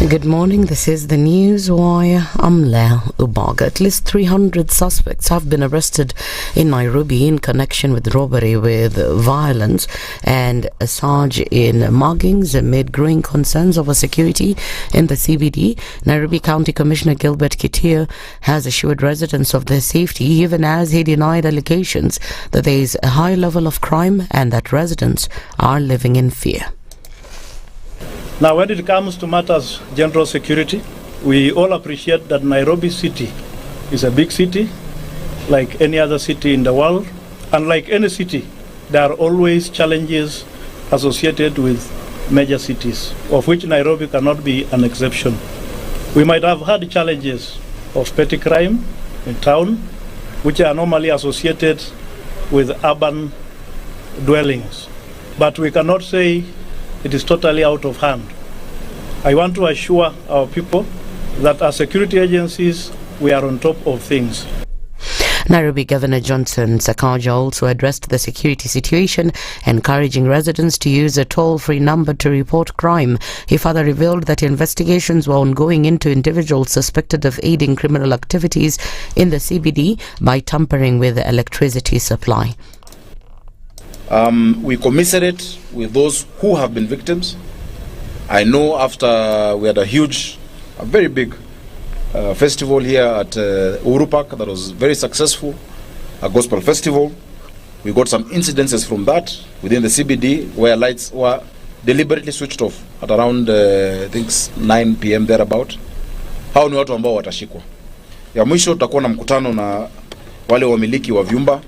Good morning, this is the News Wire. I'm Lea Ubaga. At least 300 suspects have been arrested in Nairobi in connection with robbery with violence and a surge in muggings amid growing concerns over security in the CBD. Nairobi County Commissioner Gilbert Kitia has assured residents of their safety, even as he denied allegations that there is a high level of crime and that residents are living in fear. Now, when it comes to matters general security, we all appreciate that Nairobi city is a big city, like any other city in the world. And like any city, there are always challenges associated with major cities, of which Nairobi cannot be an exception. We might have had challenges of petty crime in town, which are normally associated with urban dwellings. But we cannot say it is totally out of hand. I want to assure our people that as security agencies, we are on top of things. Nairobi Governor Johnson Sakaja also addressed the security situation, encouraging residents to use a toll-free number to report crime. He further revealed that investigations were ongoing into individuals suspected of aiding criminal activities in the CBD by tampering with the electricity supply. We commiserate with those who have been victims. I know after we had a very big festival here at Uhuru Park that was very successful, a gospel festival. We got some incidences from that within the CBD where lights were deliberately switched off at around I think 9 p.m. thereabout. Hao ni watu ambao watashikwa. Ya mwisho tutakuwa na mkutano na wale wamiliki wa vyumba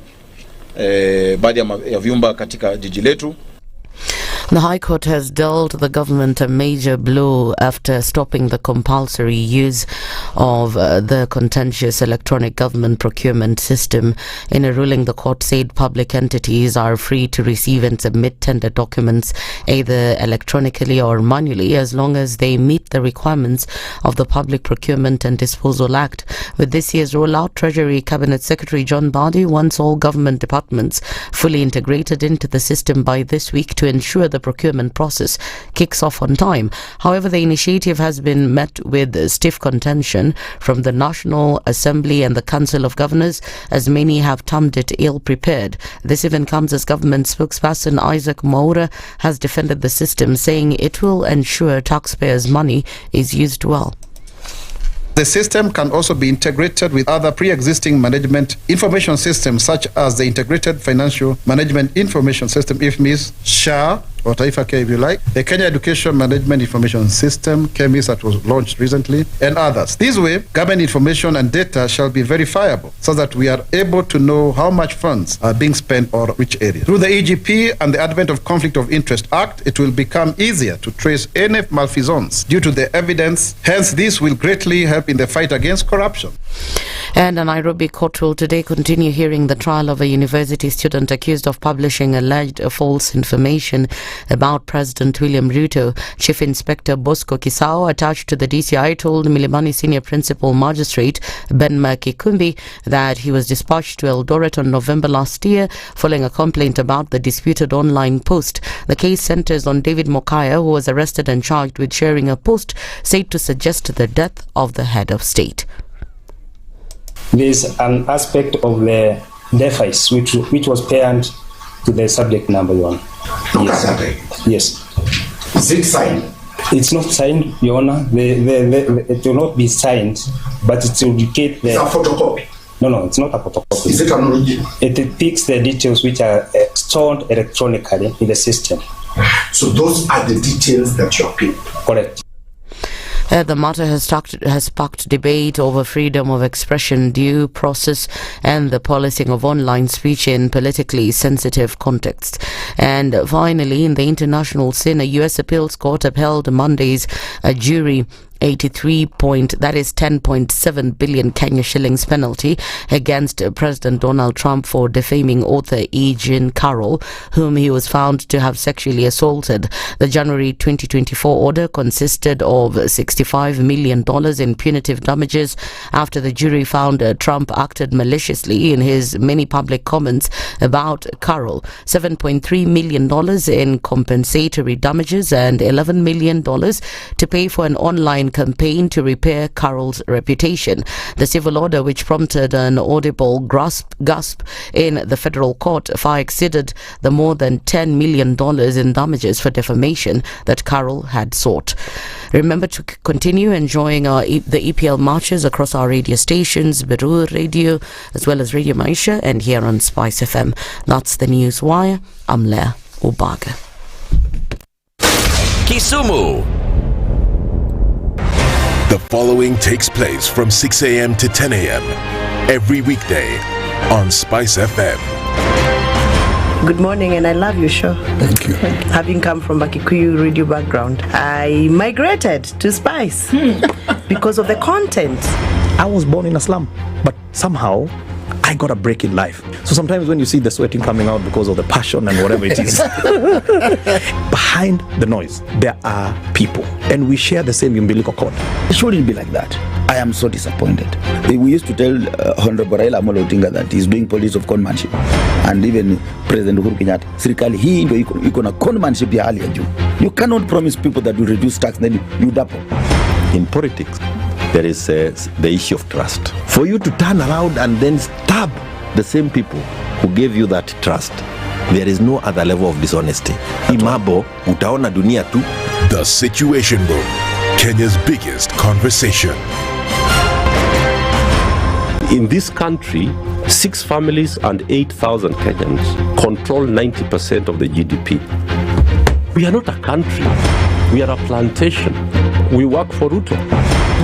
baadhi ya vyumba katika jiji letu. The High Court has dealt the government a major blow after stopping the compulsory use of the contentious electronic government procurement system. In a ruling, the court said public entities are free to receive and submit tender documents either electronically or manually as long as they meet the requirements of the Public Procurement and Disposal Act. With this year's rollout, Treasury Cabinet Secretary John Badi wants all government departments fully integrated into the system by this week to ensure the procurement process kicks off on time. However, the initiative has been met with stiff contention from the National Assembly and the Council of Governors, as many have termed it ill-prepared. This even comes as government spokesperson Isaac Mwaura has defended the system, saying it will ensure taxpayers' money is used well. The system can also be integrated with other pre-existing management information systems such as the Integrated Financial Management Information System, IFMIS, SHA, or Taifa K if you like, the Kenya Education Management Information System, KEMIS, that was launched recently, and others. This way, government information and data shall be verifiable so that we are able to know how much funds are being spent or which area. Through the EGP and the advent of Conflict of Interest Act, it will become easier to trace any malfeasance due to the evidence. Hence, this will greatly help in the fight against corruption. And a Nairobi court will today continue hearing the trial of a university student accused of publishing alleged false information about President William Ruto. Chief Inspector Bosco Kisao, attached to the DCI, told Milimani Senior Principal Magistrate Ben Makikumbi that he was dispatched to Eldoret on November last year following a complaint about the disputed online post. The case centers on David Mokaya, who was arrested and charged with sharing a post said to suggest the death of the head of state. There's an aspect of the device which was parent to the subject number one. Yes. Yes. Is it signed? It's not signed, Your Honor. It will not be signed, but it will indicate the... It's a photocopy? No, it's not a photocopy. Is it an original? It depicts the details which are stored electronically in the system. So those are the details that you're paying? Correct. The matter has sparked debate over freedom of expression, due process, and the policing of online speech in politically sensitive contexts. And finally, in the international scene, a U.S. appeals court upheld Monday's jury 10.7 billion Kenya shillings penalty against President Donald Trump for defaming author E. Jean Carroll, whom he was found to have sexually assaulted. The January 2024 order consisted of $65 million in punitive damages after the jury found Trump acted maliciously in his many public comments about Carroll, $7.3 million in compensatory damages and $11 million to pay for an online campaign to repair Carroll's reputation. The civil order, which prompted an audible gasp in the federal court, far exceeded the more than $10 million in damages for defamation that Carroll had sought. Remember to continue enjoying the EPL matches across our radio stations, Beru Radio, as well as Radio Maisha, and here on SpiceFM. That's the News Wire. I'm Leah Ubaga. Kisumu. The following takes place from 6 a.m. to 10 a.m. every weekday on SpiceFM. Good morning, and I love your show. Thank you. Having come from a Kikuyu radio background, I migrated to Spice because of the content. I was born in a slum, but somehow I got a break in life. So sometimes when you see the sweating coming out because of the passion and whatever it is, behind the noise, there are people, and we share the same umbilical cord. It shouldn't be like that. I am so disappointed. We used to tell Honorable Raila Amolo Odinga that he's doing politics of conmanship, and even President Uhuru Kenyatta, serikali hii ndio iko na conmanship ya hali ya juu. You cannot promise people that you reduce tax, then you double. In politics, there is the issue of trust. For you to turn around and then stab the same people who gave you that trust, there is no other level of dishonesty. Imabo, utaona dunia tu. The Situation Room, Kenya's biggest conversation. In this country, 6 families and 8,000 Kenyans control 90% of the GDP. We are not a country. We are a plantation. We work for Ruto.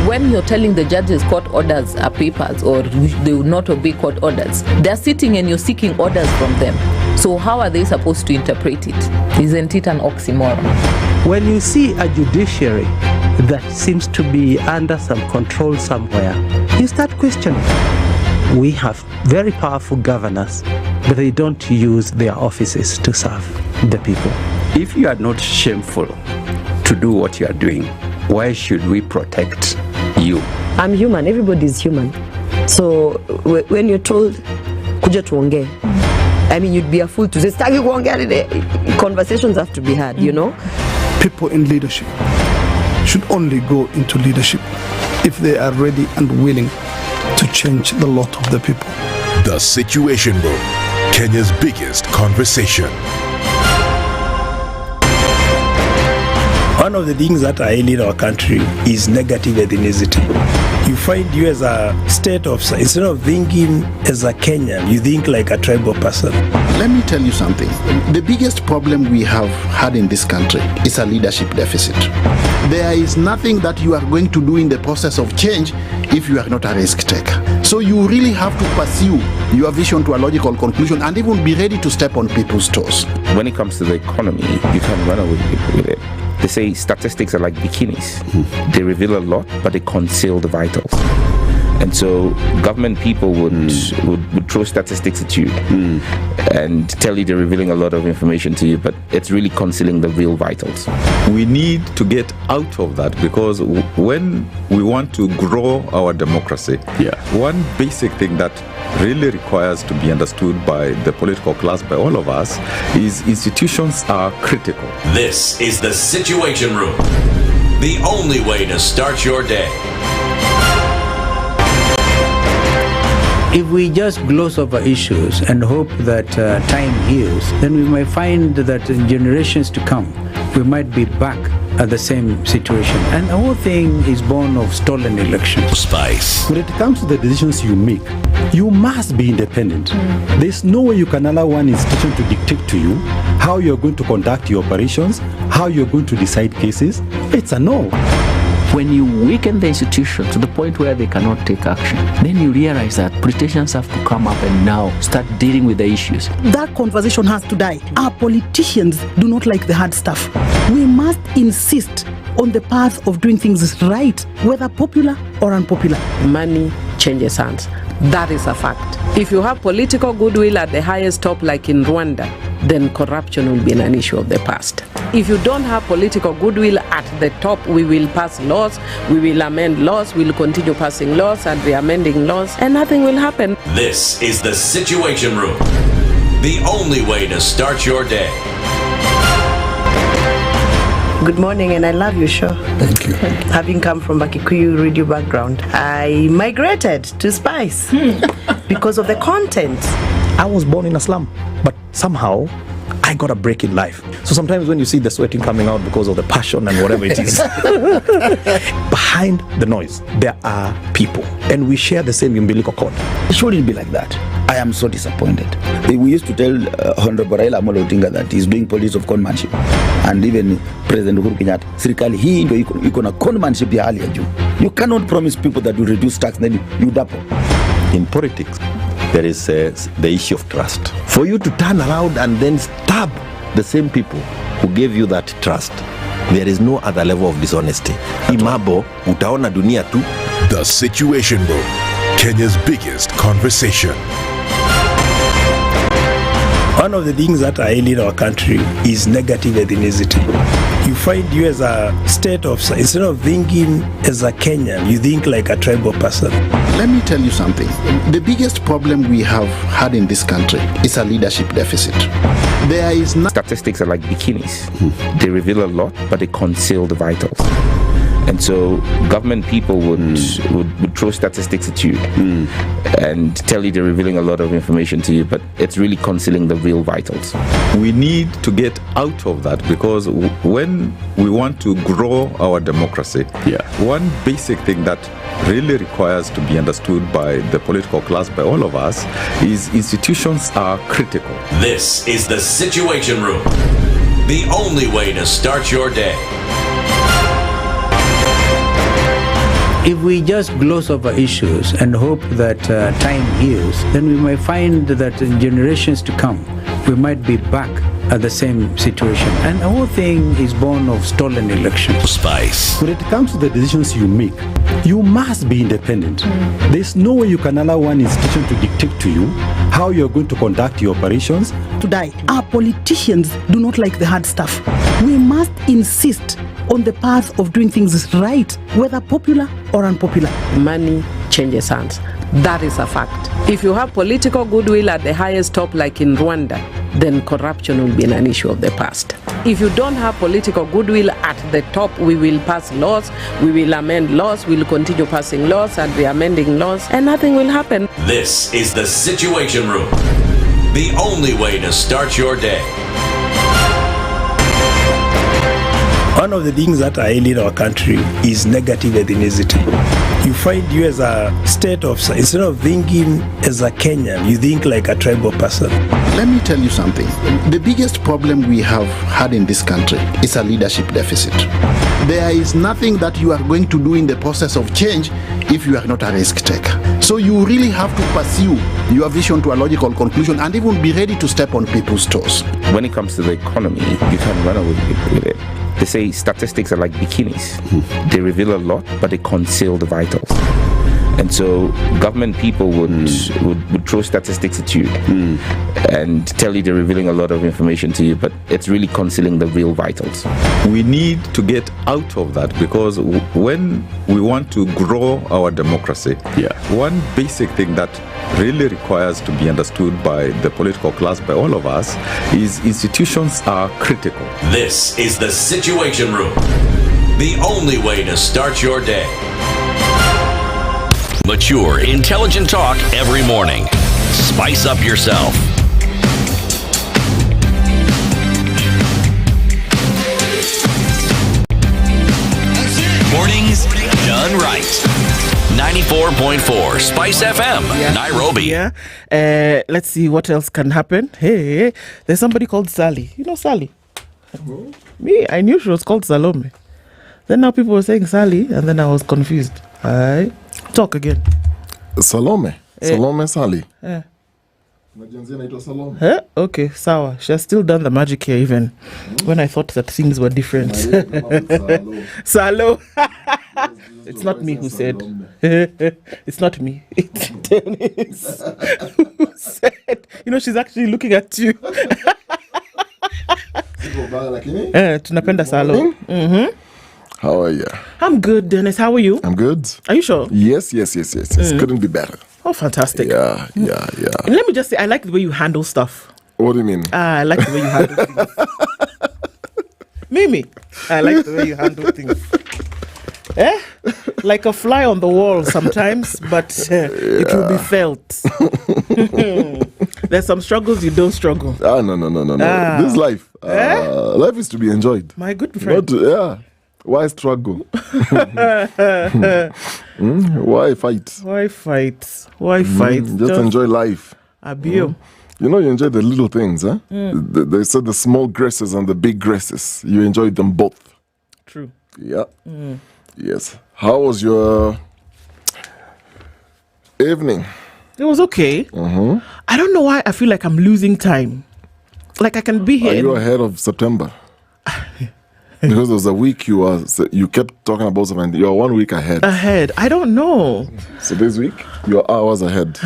When you're telling the judges court orders are papers or they will not obey court orders, they're sitting and you're seeking orders from them. So how are they supposed to interpret it? Isn't it an oxymoron? When you see a judiciary that seems to be under some control somewhere, you start questioning. We have very powerful governors, but they don't use their offices to serve the people. If you are not shameful to do what you are doing, why should we protect you? I'm human. Everybody's human. So when you're told, kuja tuongee, I mean, you'd be a fool to say, stagi kuongea. Conversations have to be had, you know? People in leadership should only go into leadership if they are ready and willing to change the lot of the people. The Situation Room, Kenya's biggest conversation. One of the things that I hate in our country is negative ethnicity. You find you as a state officer, instead of thinking as a Kenyan, you think like a tribal person. Let me tell you something. The biggest problem we have had in this country is a leadership deficit. There is nothing that you are going to do in the process of change if you are not a risk taker. So you really have to pursue your vision to a logical conclusion and even be ready to step on people's toes. When it comes to the economy, you can run away with it. They say statistics are like bikinis. They reveal a lot, but they conceal the vitals. And so government people would throw statistics at you and tell you they're revealing a lot of information to you, but it's really concealing the real vitals. We need to get out of that, because when we want to grow our democracy, one basic thing that really requires to be understood by the political class, by all of us, is institutions are critical. This is the Situation Room, the only way to start your day. If we just gloss over issues and hope that time heals, then we might find that in generations to come, we might be back at the same situation. And the whole thing is born of stolen elections. Spice. When it comes to the decisions you make, you must be independent. There's no way you can allow one institution to dictate to you how you're going to conduct your operations, how you're going to decide cases. It's a no. When you weaken the institution to the point where they cannot take action, then you realize that politicians have to come up and now start dealing with the issues. That conversation has to die. Our politicians do not like the hard stuff. We must insist on the path of doing things right, whether popular or unpopular. Money changes hands. That is a fact. If you have political goodwill at the highest top, like in Rwanda, then corruption will be an issue of the past. If you don't have political goodwill at the top, we will pass laws, we will amend laws, we will continue passing laws and re-amending laws, and nothing will happen. This is the Situation Room, the only way to start your day. Good morning, and I love your show. Thank you. Having come from a Kikuyu radio background, I migrated to Spice because of the content. I was born in a slum, but somehow I got a break in life. So sometimes when you see the sweating coming out because of the passion and whatever it is, behind the noise, there are people, and we share the same umbilical cord. It shouldn't be like that. I am so disappointed. We used to tell Honorable Raila Amolo Odinga that he's doing politics of conmanship, and even President Uhuru Kenyatta, serikali hii ndio iko na conmanship ya hali ya juu. You cannot promise people that you reduce tax, then you double. In politics, there is the issue of trust. For you to turn around and then stab the same people who gave you that trust, there is no other level of dishonesty. Imabo, utaona dunia tu. The Situation Room, Kenya's biggest conversation. One of the things that are ailing our country is negative ethnicity. You find you as a state officer, instead of thinking as a Kenyan, you think like a tribal person. Let me tell you something. The biggest problem we have had in this country is a leadership deficit. There is no... Statistics are like bikinis. They reveal a lot, but they conceal the vitals. And so government people would throw statistics at you and tell you they're revealing a lot of information to you, but it's really concealing the real vitals. We need to get out of that, because when we want to grow our democracy, one basic thing that really requires to be understood by the political class, by all of us, is institutions are critical. This is the Situation Room, the only way to start your day. If we just gloss over issues and hope that time heals, then we might find that in generations to come, we might be back at the same situation. And the whole thing is born of stolen elections. Spice. When it comes to the decisions you make, you must be independent. There's no way you can allow one institution to dictate to you how you're going to conduct your operations. To die. Our politicians do not like the hard stuff. We must insist on the path of doing things right, whether popular or unpopular. Money changes hands. That is a fact. If you have political goodwill at the highest top, like in Rwanda, then corruption will be an issue of the past. If you don't have political goodwill at the top, we will pass laws, we will amend laws, we will continue passing laws and re-amending laws, and nothing will happen. This is the Situation Room, the only way to start your day. One of the things that are ailing our country is negative ethnicity. You find you as a state officer, instead of thinking as a Kenyan, you think like a tribal person. Let me tell you something. The biggest problem we have had in this country is a leadership deficit. There is nothing that you are going to do in the process of change if you are not a risk taker. So you really have to pursue your vision to a logical conclusion and even be ready to step on people's toes. When it comes to the economy, you can run away with it. They say statistics are like bikinis. They reveal a lot, but they conceal the vitals. And so government people would throw statistics at you and tell you they're revealing a lot of information to you, but it's really concealing the real vitals. We need to get out of that, because when we want to grow our democracy, one basic thing that really requires to be understood by the political class, by all of us, is institutions are critical. This is the Situation Room, the only way to start your day. Mature, intelligent talk every morning. Spice up yourself. Mornings done right. 94.4 Spice FM, Nairobi. Let's see what else can happen. Hey, there's somebody called Sally. You know Sally? Me, I knew she was called Salome. Then now people were saying Sally, and then I was confused. Talk again. Salome. Salome Sally. Yeah. Huh? Okay, sawa. She has still done the magic here even when I thought that things were different. Salo. It's not me who said. It's not me. It's Dennis who said. You know, she's actually looking at you. Tunapenda Salo. Mm-hmm. How are you? I'm good, Dennis. How are you? I'm good. Are you sure? Yes. Couldn't be better. Oh, fantastic. Yeah. And let me just say, I like the way you handle stuff. What do you mean? I like the way you handle things. Mimi, I like the way you handle things. Like a fly on the wall sometimes, but it will be felt. There's some struggles you don't struggle. No. This is life. Life is to be enjoyed. My good friend. Why struggle? Why fight? Why fight? Just enjoy life. Abio. You know, you enjoy the little things, huh? They said the small graces and the big graces. You enjoy them both. True. Yeah. Yes. How was your evening? It was okay. I don't know why I feel like I'm losing time. Like I can be here. Are you ahead of September? Because there was a week you kept talking about something. You're 1 week ahead. I don't know. So this week, you're hours ahead.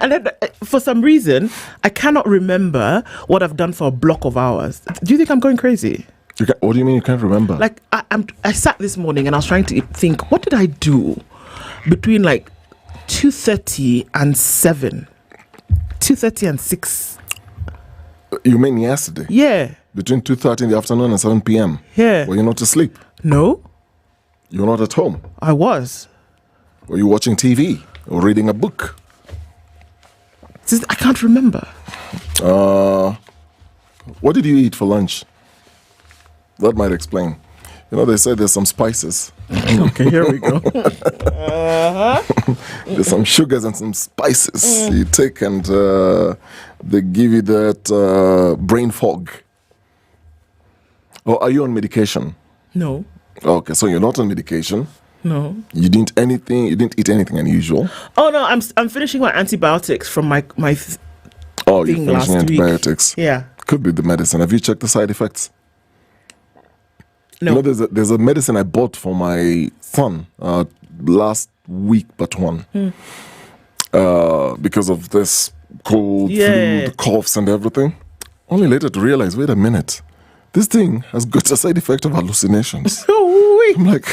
And then, for some reason, I cannot remember what I've done for a block of hours. Do you think I'm going crazy? What do you mean you can't remember? Like, I sat this morning and I was trying to think, what did I do between like 2:30 and 7? 2:30 and 6. You mean yesterday? Yeah. Between 2:30 in the afternoon and 7 p.m.? Yeah. Were you not asleep? No. You were not at home? I was. Were you watching TV or reading a book? I can't remember. What did you eat for lunch? That might explain. You know, they say there's some spices. Okay, here we go. There's some sugars and some spices you take, and they give you that brain fog. Or are you on medication? No. Okay, so you're not on medication. No. You didn't eat anything unusual. Oh no, I'm finishing my antibiotics from my you're thing finishing last antibiotics. week. Yeah. Could be the medicine. Have you checked the side effects? No. You know, there's a medicine I bought for my son last week, but one. Because of this cold, flu, the coughs and everything. Only later to realize, wait a minute, this thing has got a side effect of hallucinations. I'm like,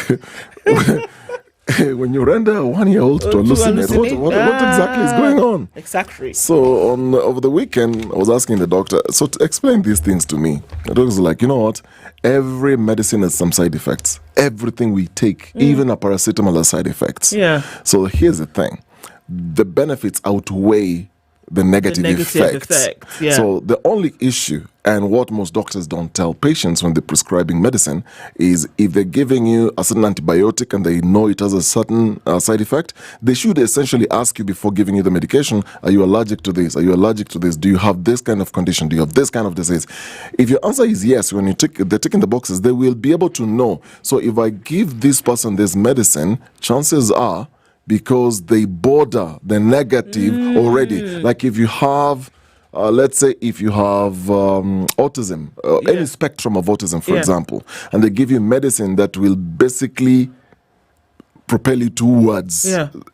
when you render a 1-year-old to hallucinate, what exactly is going on? Exactly. So over the weekend, I was asking the doctor, so to explain these things to me. The doctor was like, you know what? Every medicine has some side effects. Everything we take, even a paracetamol, has side effects. Yeah. So here's the thing. The benefits outweigh the negative effects. Yeah. So the only issue, and what most doctors don't tell patients when they're prescribing medicine, is if they're giving you a certain antibiotic and they know it has a certain side effect, they should essentially ask you before giving you the medication, are you allergic to this? Are you allergic to this? Do you have this kind of condition? Do you have this kind of disease? If your answer is yes, when they're ticking the boxes, they will be able to know. So if I give this person this medicine, chances are, because they border the negative already. Like if you have, let's say if you have autism, any spectrum of autism, for example, and they give you medicine that will basically propel you towards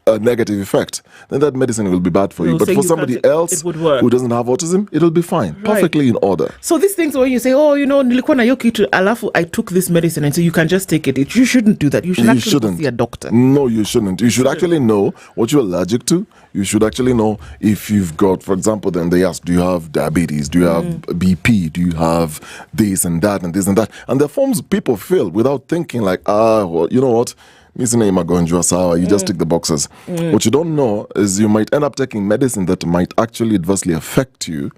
a negative effect, then that medicine will be bad for you. But for somebody else who doesn't have autism, it'll be fine, perfectly in order. So these things when you say, oh, you know, nilikuwa na hiyo kitu, alafu I took this medicine and so you can just take it. You shouldn't do that. You should actually see a doctor. No, you shouldn't. You should actually know what you're allergic to. You should actually know if you've got, for example, then they ask, do you have diabetes? Do you have BP? Do you have this and that and this and that? And the forms people fill without thinking like, well, you know what? You just tick the boxes. What you don't know is you might end up taking medicine that might actually adversely affect you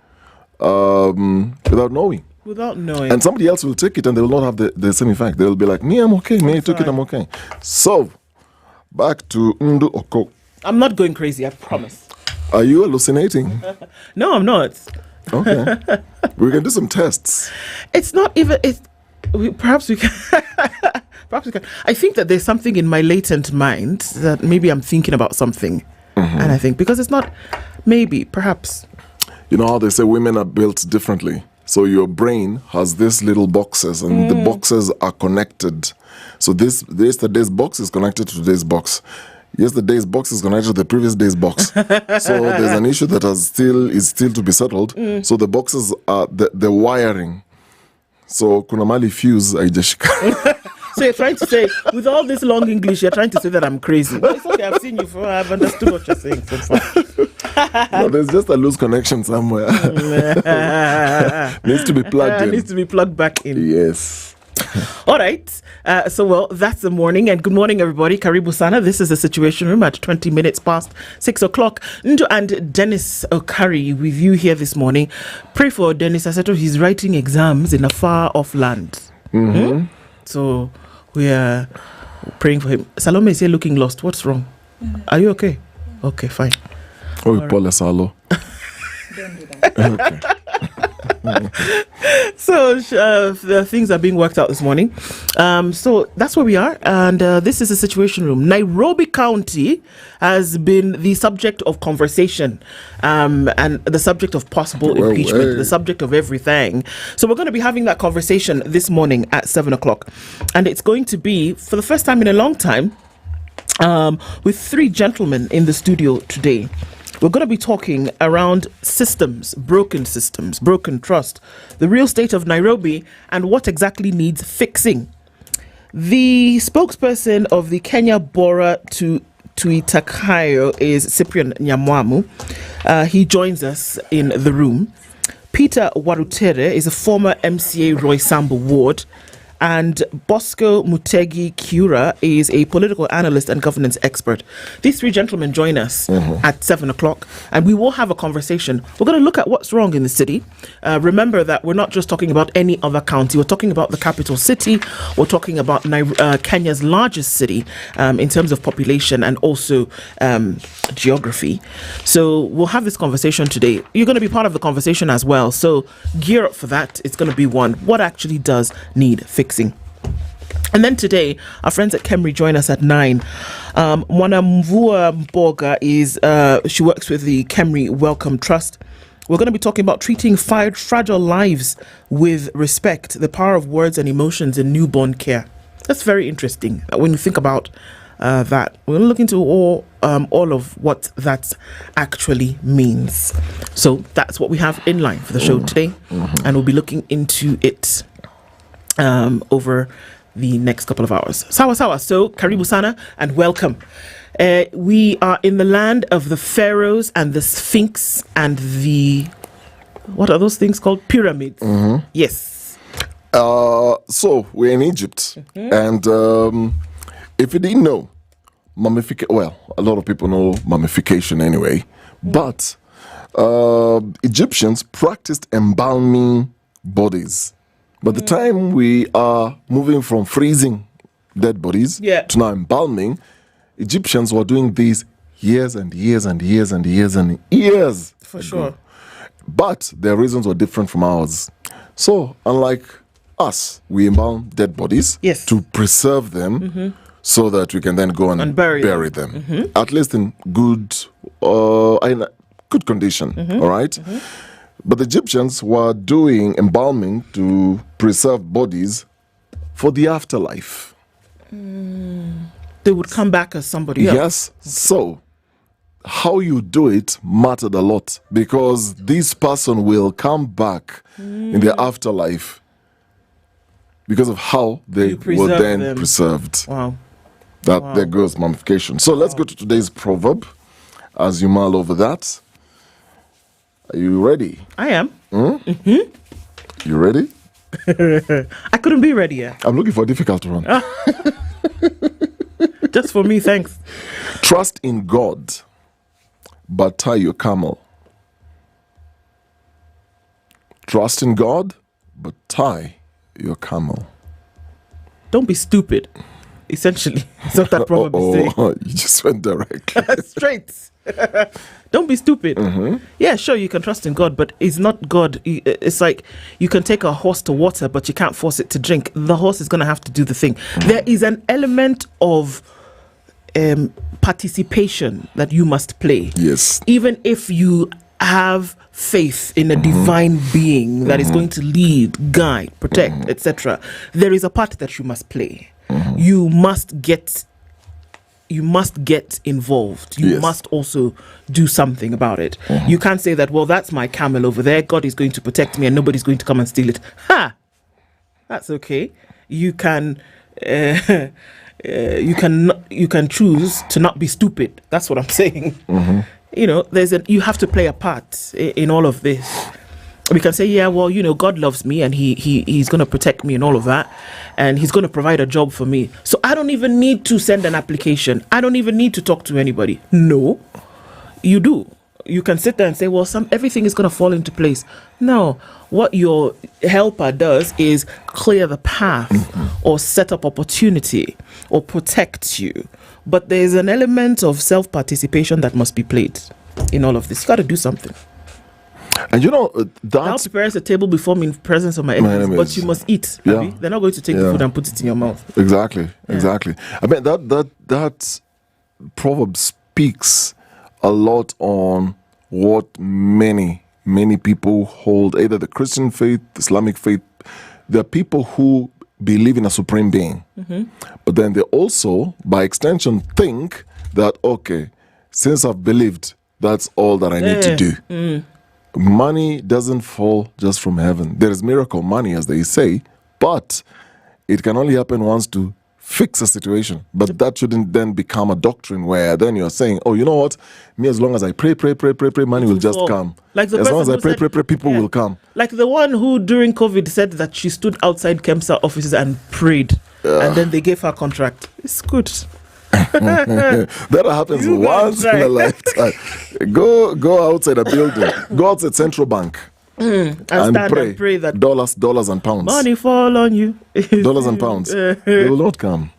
without knowing. And somebody else will take it and they will not have the same effect. They will be like, me, I'm okay. Me, I took it, I'm okay. So, back to Okoh. I'm not going crazy, I promise. Are you hallucinating? No, I'm not. Okay. We can do some tests. It's not even... Perhaps we can... I think that there's something in my latent mind that maybe I'm thinking about something. And I think, because it's not... Maybe, perhaps. You know how they say women are built differently? So your brain has these little boxes, and the boxes are connected. So yesterday's box is connected to today's box. Yesterday's box is connected to the previous day's box. So there's an issue that is still to be settled. So the boxes are the wiring. So kuna mali fuse haijashika. So you're trying to say, with all this long English, you're trying to say that I'm crazy. But it's okay, I've seen you before. I've understood what you're saying so far. No, there's just a loose connection somewhere. Needs to be plugged in. Needs to be plugged back in. Yes. All right. So that's the morning. And good morning, everybody. Karibu Sana. This is the Situation Room at 20 minutes past 6 o'clock. Ndo and Dennis Okari with you here this morning. Pray for Dennis Aseto. He's writing exams in a far-off land. So we are praying for him. Salome is here looking lost. What's wrong? Are you okay? Okay, fine. Oh, Paula Salo. Okay. So the things are being worked out this morning. So that's where we are. And this is the Situation Room. Nairobi County has been the subject of conversation and the subject of possible impeachment, the subject of everything. So we're going to be having that conversation this morning at 7 o'clock. And it's going to be, for the first time in a long time, with three gentlemen in the studio today. We're going to be talking around systems, broken trust, the real state of Nairobi, and what exactly needs fixing. The spokesperson of the Kenya Bora to Tuitakayo is Cyprian Nyamweya. He joins us in the room. Peter Warutere is a former MCA Roy Sambu ward. And Bosco Mutegi Kiura is a political analyst and governance expert. These three gentlemen join us at 7 o'clock, and we will have a conversation. We're going to look at what's wrong in the city. Remember that we're not just talking about any other county. We're talking about the capital city. We're talking about Kenya's largest city in terms of population and also geography. So we'll have this conversation today. You're going to be part of the conversation as well. So gear up for that. It's going to be one. What actually does need fixing? And then today, our friends at Kemri join us at 9. Mwanamvua Mboga is, she works with the Kemri Welcome Trust. We're going to be talking about treating fragile lives with respect, the power of words and emotions in newborn care. That's very interesting when you think about that. We're going to look into all of what that actually means. So that's what we have in line for the show today. And we'll be looking into it over the next couple of hours. Sawa. So, karibu sana and welcome. We are in the land of the pharaohs and the sphinx and the, what are those things called? Pyramids. Yes. So, we're in Egypt. And if you didn't know, a lot of people know mummification anyway. But Egyptians practiced embalming bodies. By the time we are moving from freezing dead bodies to now embalming, Egyptians were doing this years and years and years and years and years For ago. sure. But their reasons were different from ours. So, unlike us, we embalm dead bodies to preserve them so that we can then go and bury them. At least in good condition, all right? But the Egyptians were doing embalming to preserve bodies for the afterlife. They would come back as somebody else. Yes. So, how you do it mattered a lot because this person will come back in their afterlife because of how they were then preserved. Wow. There goes mummification. So, let's go to today's proverb as you mull over that. Are you ready? I am. You ready? I couldn't be readier. I'm looking for a difficult one. Just for me, thanks. Trust in God, but tie your camel. Trust in God, but tie your camel. Don't be stupid. Essentially, that's what that proverb is saying. You just went directly. Straight. Don't be stupid. Yeah, sure, you can trust in God, but it's not God. It's like you can take a horse to water, but you can't force it to drink. The horse is going to have to do the thing. There is an element of participation that you must play. Yes. Even if you have faith in a divine being that is going to lead, guide, protect, etc., there is a part that you must play. You must get involved. You must also do something about it. You can't say that, well, that's my camel over there. God is going to protect me and nobody's going to come and steal it. That's okay. You can you can choose to not be stupid. That's what I'm saying. You know, you have to play a part in all of this. We can say, yeah, well, you know, God loves me and he's going to protect me and all of that, and he's going to provide a job for me. So I don't even need to send an application. I don't even need to talk to anybody. No, you do. You can sit there and say, well, everything is going to fall into place. No, what your helper does is clear the path or set up opportunity or protect you. But there's an element of self-participation that must be played in all of this. You got to do something. And you know, thou prepares a table before me in presence of my enemies, but you must eat. Yeah. They're not going to take the food and put it in your mouth. Exactly. I mean, that proverb speaks a lot on what many people hold, either the Christian faith, the Islamic faith. There are people who believe in a supreme being, but then they also, by extension, think that, okay, since I've believed, that's all that I need to do. Money doesn't fall just from heaven. There is miracle money, as they say, but it can only happen once to fix a situation. But that shouldn't then become a doctrine where then you're saying, oh, you know what? Me, as long as I pray, money will just come. Like as long as I pray, people will come. Like the one who during COVID said that she stood outside KEMSA offices and prayed, and then they gave her a contract. It's good. That happens once in a lifetime. Go outside a building. Go outside Central Bank. And stand and pray that dollars and pounds. Money fall on you. Dollars and pounds. They will not come.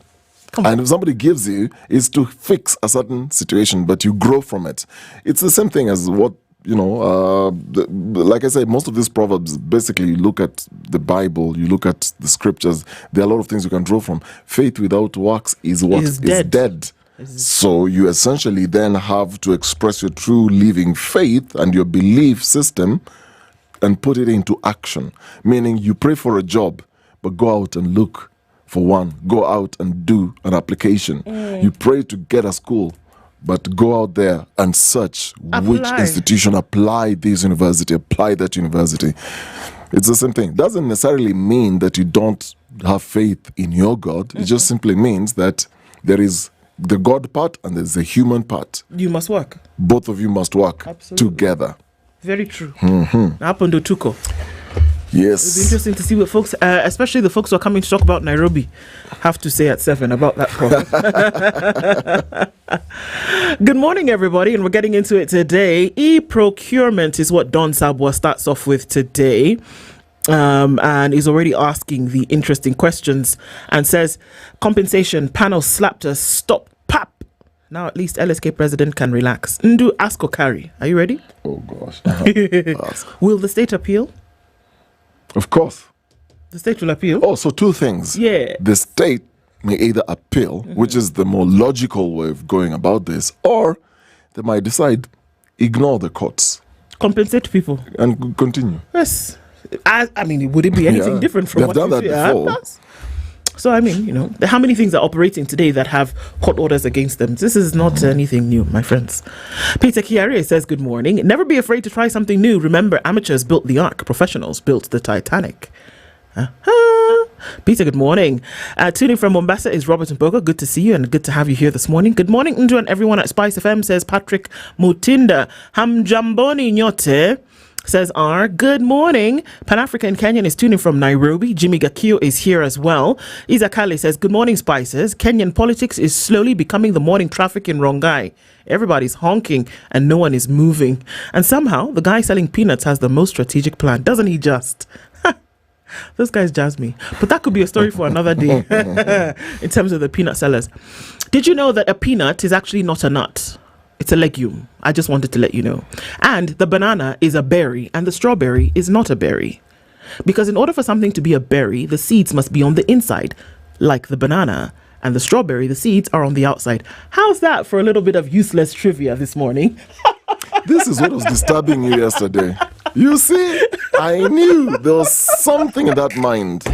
And if somebody gives you, it's to fix a certain situation, but you grow from it. It's the same thing as what, you know, like I said, most of these proverbs, basically you look at the Bible, you look at the scriptures, there are a lot of things you can draw from. Faith without works is what is dead. So you essentially then have to express your true living faith and your belief system and put it into action. Meaning you pray for a job, but go out and look for one. Go out and do an application. You pray to get a school, but go out there and search which institution, apply this university, apply that university. It's the same thing. Doesn't necessarily mean that you don't have faith in your God. It just simply means that there is the God part and there's the human part. You must work. Both of you must work together. Very true. Happened to Tuko. Yes. It'll be interesting to see what folks, especially the folks who are coming to talk about Nairobi, have to say at 7 about that problem. Good morning, everybody, and we're getting into it today. E-procurement is what Don Sabwa starts off with today. And is already asking the interesting questions and says, compensation panel slapped us, stop, pap. Now at least LSK president can relax. Ndu, ask Okari. Are you ready? Oh, gosh. Will the state appeal? Of course. The state will appeal? Oh, so two things. Yeah. The state may either appeal, which is the more logical way of going about this, or they might decide, ignore the courts. Compensate people. And continue. Yes. I mean, would it be anything different from what they've done that before? So, I mean, you know, how many things are operating today that have court orders against them? This is not anything new, my friends. Peter Chiare says, good morning. Never be afraid to try something new. Remember, amateurs built the Ark. Professionals built the Titanic. Peter, good morning. Tuning from Mombasa is Robert Mboga. Good to see you and good to have you here this morning. Good morning, Ndu, and everyone at SpiceFM, says Patrick Mutinda. Hamjamboni nyote. Says R. Good morning. Pan-African Kenyan is tuning from Nairobi. Jimmy Gakio is here as well. Isa Kale says, good morning, Spices. Kenyan politics is slowly becoming the morning traffic in Rongai. Everybody's honking and no one is moving. And somehow, the guy selling peanuts has the most strategic plan. Doesn't he just? Those guys jazz me. But that could be a story for another day in terms of the peanut sellers. Did you know that a peanut is actually not a nut? It's a legume. I just wanted to let you know. And the banana is a berry and the strawberry is not a berry. Because in order for something to be a berry, the seeds must be on the inside, like the banana. and the strawberry, the seeds, are on the outside. How's that for a little bit of useless trivia this morning? This is what was disturbing you yesterday. You see, I knew there was something in that mind.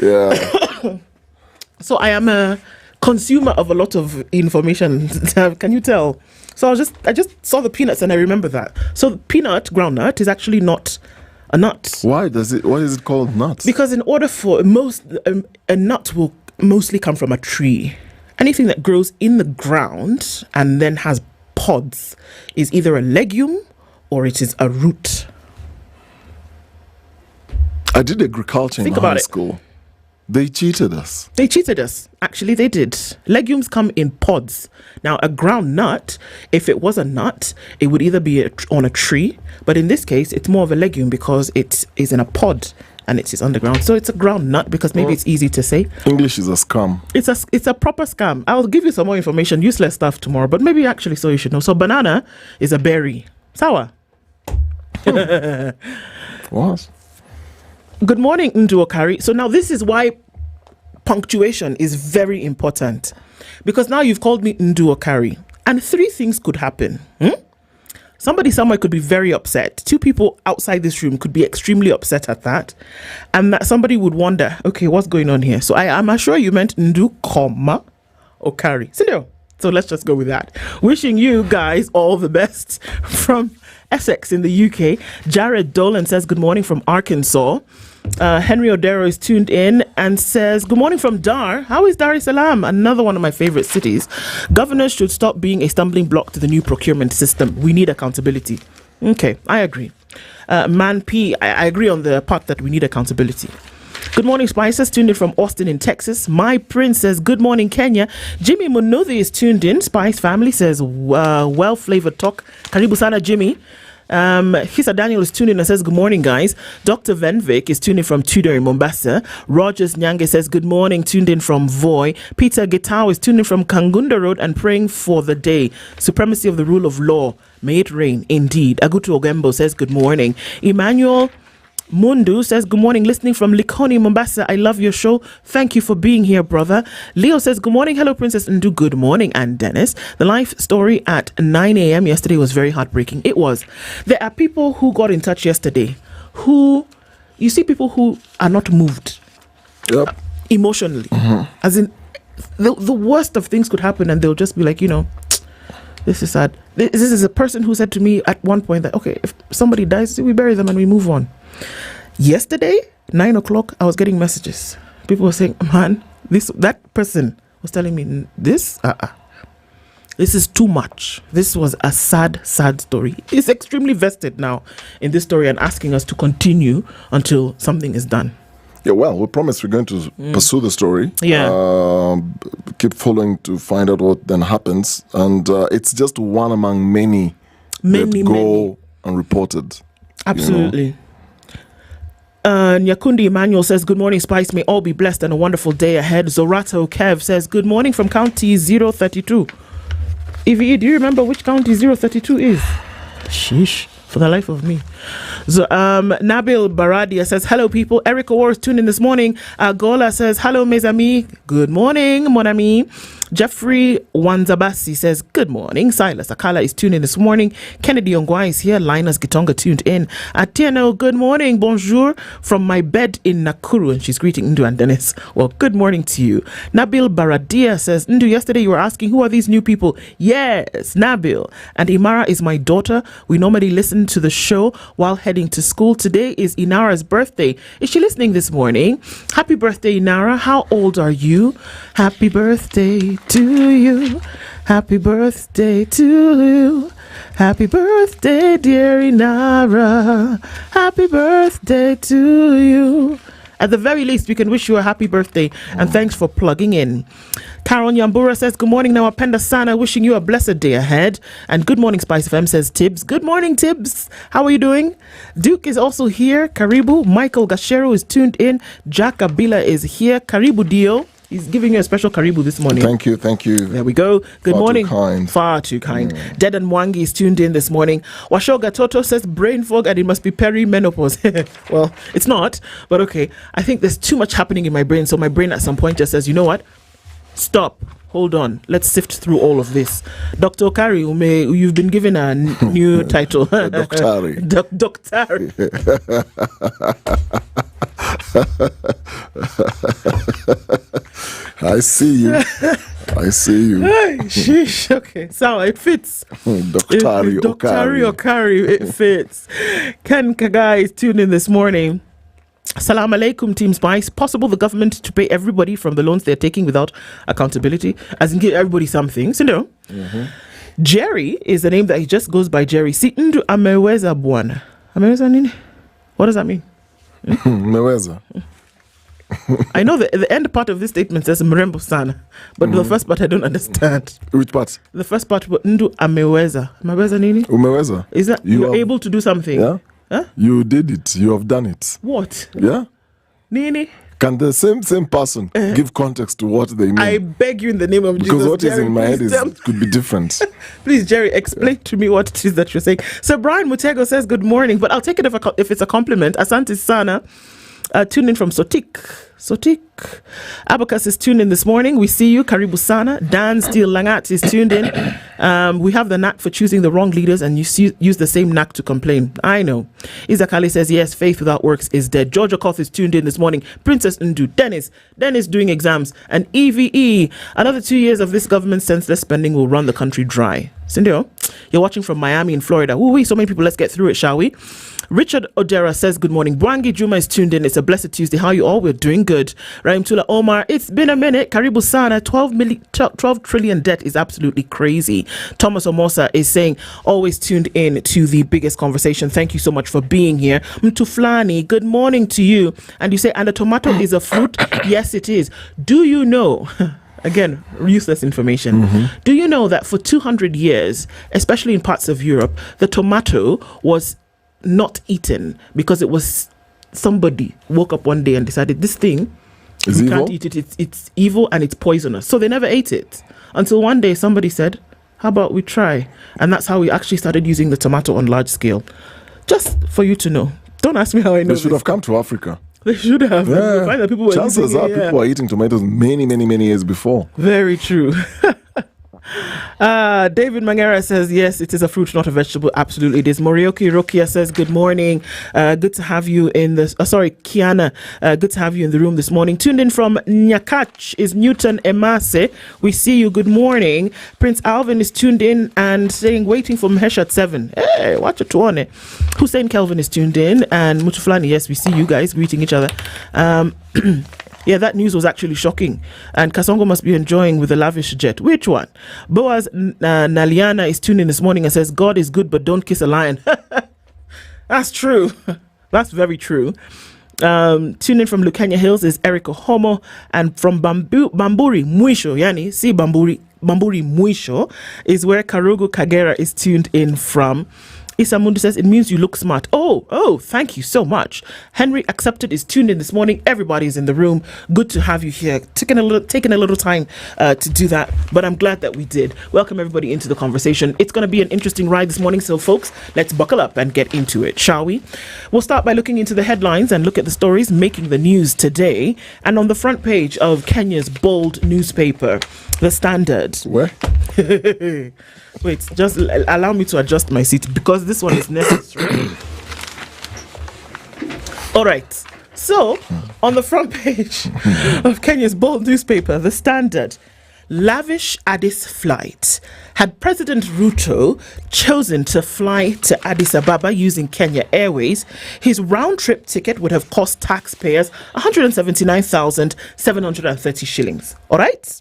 Yeah. So I am a consumer of a lot of information. Can you tell? So I just saw the peanuts and I remember that. So groundnut, is actually not a nut. Why is it called nuts? Because in order for a nut will mostly come from a tree. Anything that grows in the ground and then has pods is either a legume or it is a root. I did agriculture in high school. They cheated us. Actually, they did. Legumes come in pods. Now, a ground nut, if it was a nut, it would either be on a tree, but in this case, it's more of a legume because it is in a pod and it is underground. So it's a ground nut because maybe it's easy to say. English is a scam. It's a proper scam. I'll give you some more information, useless stuff tomorrow, but maybe actually so you should know. So banana is a berry. Sour. What? Good morning, Ndu Okari. So now this is why punctuation is very important. Because now you've called me Ndu Okari. And 3 things could happen. Somebody somewhere could be very upset. 2 people outside this room could be extremely upset at that. And that somebody would wonder, okay, what's going on here? So I'm sure you meant Ndu, Okari. So let's just go with that. Wishing you guys all the best from Essex in the UK. Jared Dolan says good morning from Arkansas. Henry Odero is tuned in and says good morning from Dar. How is Dar es Salaam? Another one of my favorite cities. Governors should stop being a stumbling block to the new procurement system. We need accountability. Okay, I agree. Man P, I agree on the part that we need accountability. Good morning, Spices, tuned in from Austin in Texas. My Prince says, good morning, Kenya. Jimmy Munuthi is tuned in. Spice family says, well-flavored talk. Karibu sana, Jimmy. Hisa Daniel is tuned in and says, good morning, guys. Dr. Venvik is tuned in from Tudor in Mombasa. Rogers Nyange says, good morning, tuned in from Voi. Peter Gitao is tuned in from Kangunda Road and praying for the day. Supremacy of the rule of law. May it rain, indeed. Agutu Ogembo says, good morning. Emmanuel Mundu says, good morning, listening from Likoni, Mombasa. I love your show. Thank you for being here, brother. Leo says, good morning. Hello, Princess Ndu. Good morning. And Dennis, the life story at 9 a.m. yesterday was very heartbreaking. It was. There are people who got in touch yesterday you see people who are not moved emotionally. As in, the worst of things could happen and they'll just be like, this is sad. This is a person who said to me at one point that, okay, if somebody dies, we bury them and we move on. Yesterday, 9 o'clock, I was getting messages. People were saying, man, that person was telling me this is too much. This was a sad story. He's extremely vested now in this story and asking us to continue until something is done. Yeah, well, we promised we're going to pursue the story. Yeah. Keep following to find out what then happens. And it's just one among many that go unreported. Absolutely. Nyakundi Emmanuel says, good morning, Spice. May all be blessed and a wonderful day ahead. Zorato Kev says, good morning from County 032. Evie, do you remember which County 032 is? Sheesh. For the life of me. So, Nabil Baradia says, hello, people. Eric Awar is tuned in this morning. Gola says, hello, mes amis. Good morning, mon ami. Jeffrey Wanzabasi says, good morning. Silas Akala is tuned in this morning. Kennedy Ongwai is here. Linus Gitonga tuned in. Atieno, good morning. Bonjour from my bed in Nakuru. And she's greeting Ndu and Dennis. Well, good morning to you. Nabil Baradia says, Ndu, yesterday you were asking, who are these new people? Yes, Nabil. And Imara is my daughter. We normally listen to the show while heading to school. Today is Inara's birthday. Is she listening this morning? Happy birthday, Inara. How old are you? Happy birthday to you. Happy birthday to you. Happy birthday, dear Inara. Happy birthday to you. At the very least, we can wish you a happy birthday and thanks for plugging in. Carol Nyambura says, good morning, Nawapenda Sana, wishing you a blessed day ahead. And good morning, SpiceFM, says Tibbs. Good morning, Tibbs. How are you doing? Duke is also here. Karibu. Michael Gashero is tuned in. Jack Abila is here. Karibu Dio. He's giving you a special Karibu this morning. Thank you. There we go. Good morning. Too kind. Far too kind. Dead and Mwangi is tuned in this morning. Washoga Toto says brain fog and it must be perimenopause. Well, it's not, but okay. I think there's too much happening in my brain. So my brain at some point just says, you know what? Stop. Hold on. Let's sift through all of this. Dr. Okari, you've been given a new title. Doctari. Doctari. I see you. I see you. Sheesh. Okay. So it fits. Doctari Okari. It fits. Ken Kagai is tuned in this morning. Assalamu alaikum, Team Spice. Possible the government to pay everybody from the loans they're taking without accountability, as in give everybody something. So no. Njeri is the name that he just goes by. Njeri. Si ndu ameweza bwana. Ameweza nini? What does that mean? Meweza. I know the end part of this statement says mrembo sana, but the first part I don't understand. Which part? The first part, ndu ameweza. Ameweza nini? Umeweza. Is that you're able to do something? Yeah. Huh? You did it. You have done it. What? Yeah. Nini? Can the same person give context to what they mean? I beg you in the name of Jesus. Because what is Njeri, in my head could be different. Please, Njeri, explain to me what it is that you're saying. So Brian Mutego says good morning, but I'll take it if it's a compliment. Asante Sana, tuned in from Sotik. Abacus is tuned in this morning. We see you. Karibu Sana. Dan Steele Langat is tuned in. We have the knack for choosing the wrong leaders, and you use the same knack to complain. I know. Isakali says, yes, faith without works is dead. Georgia Koth is tuned in this morning. Princess Ndu. Dennis doing exams. And EVE. Another 2 years of this government's senseless spending will run the country dry. Cindy, you're watching from Miami in Florida. Ooh, so many people. Let's get through it, shall we? Richard Odera says, good morning. Bwangi Juma is tuned in. It's a blessed Tuesday. How are you all? We're doing good. Rahim Tula Omar, it's been a minute. Karibu Sana, 12 trillion debt is absolutely crazy. Thomas Omosa is saying, always tuned in to the biggest conversation. Thank you so much for being here. Mtuflani, good morning to you. And you say, and a tomato is a fruit? Yes, it is. Do you know... Again, useless information. Do you know that for 200 years, especially in parts of Europe, the tomato was not eaten because it was somebody woke up one day and decided this thing is evil? Can't eat it. It's evil and it's poisonous. So they never ate it until one day somebody said, how about we try? And that's how we actually started using the tomato on large scale. Just for you to know. Don't ask me how I know. They should have come to Africa. They should have. Yeah. Find that people were Chances are people were eating tomatoes many years before. Very true. David Mangera says, yes, it is a fruit, not a vegetable. Absolutely it is. Morioki Rokia says, good morning. Good to have you in the... Kiana. Good to have you in the room this morning. Tuned in from Nyakach is Newton Emase. We see you. Good morning. Prince Alvin is tuned in and saying, waiting for Mhesh at 7. Hey, watch it on it. Hussein Kelvin is tuned in. And Mutuflani, yes, we see you guys greeting each other. Yeah, that news was actually shocking. And Kasongo must be enjoying with a lavish jet. Which one? Boaz Naliana is tuned in this morning and says, God is good, but don't kiss a lion. That's true. That's very true. Tuned in from Lukanya Hills is Eric Ohomo. And from Bamburi Mwisho, yani, see Bamburi Mwisho is where Karugu Kagera is tuned in from. Isamundu says, it means you look smart. Oh, thank you so much. Henry Accepted is tuned in this morning. Everybody's in the room. Good to have you here. Taking a little time to do that, but I'm glad that we did. Welcome everybody into the conversation. It's going to be an interesting ride this morning, so folks, let's buckle up and get into it, shall we? We'll start by looking into the headlines and look at the stories making the news today. And on the front page of Kenya's bold newspaper, The Standard. Where? Wait, just allow me to adjust my seat because this one is necessary. All right. So, on the front page of Kenya's bold newspaper, The Standard, lavish Addis flight. Had President Ruto chosen to fly to Addis Ababa using Kenya Airways, his round-trip ticket would have cost taxpayers 179,730 shillings. All right?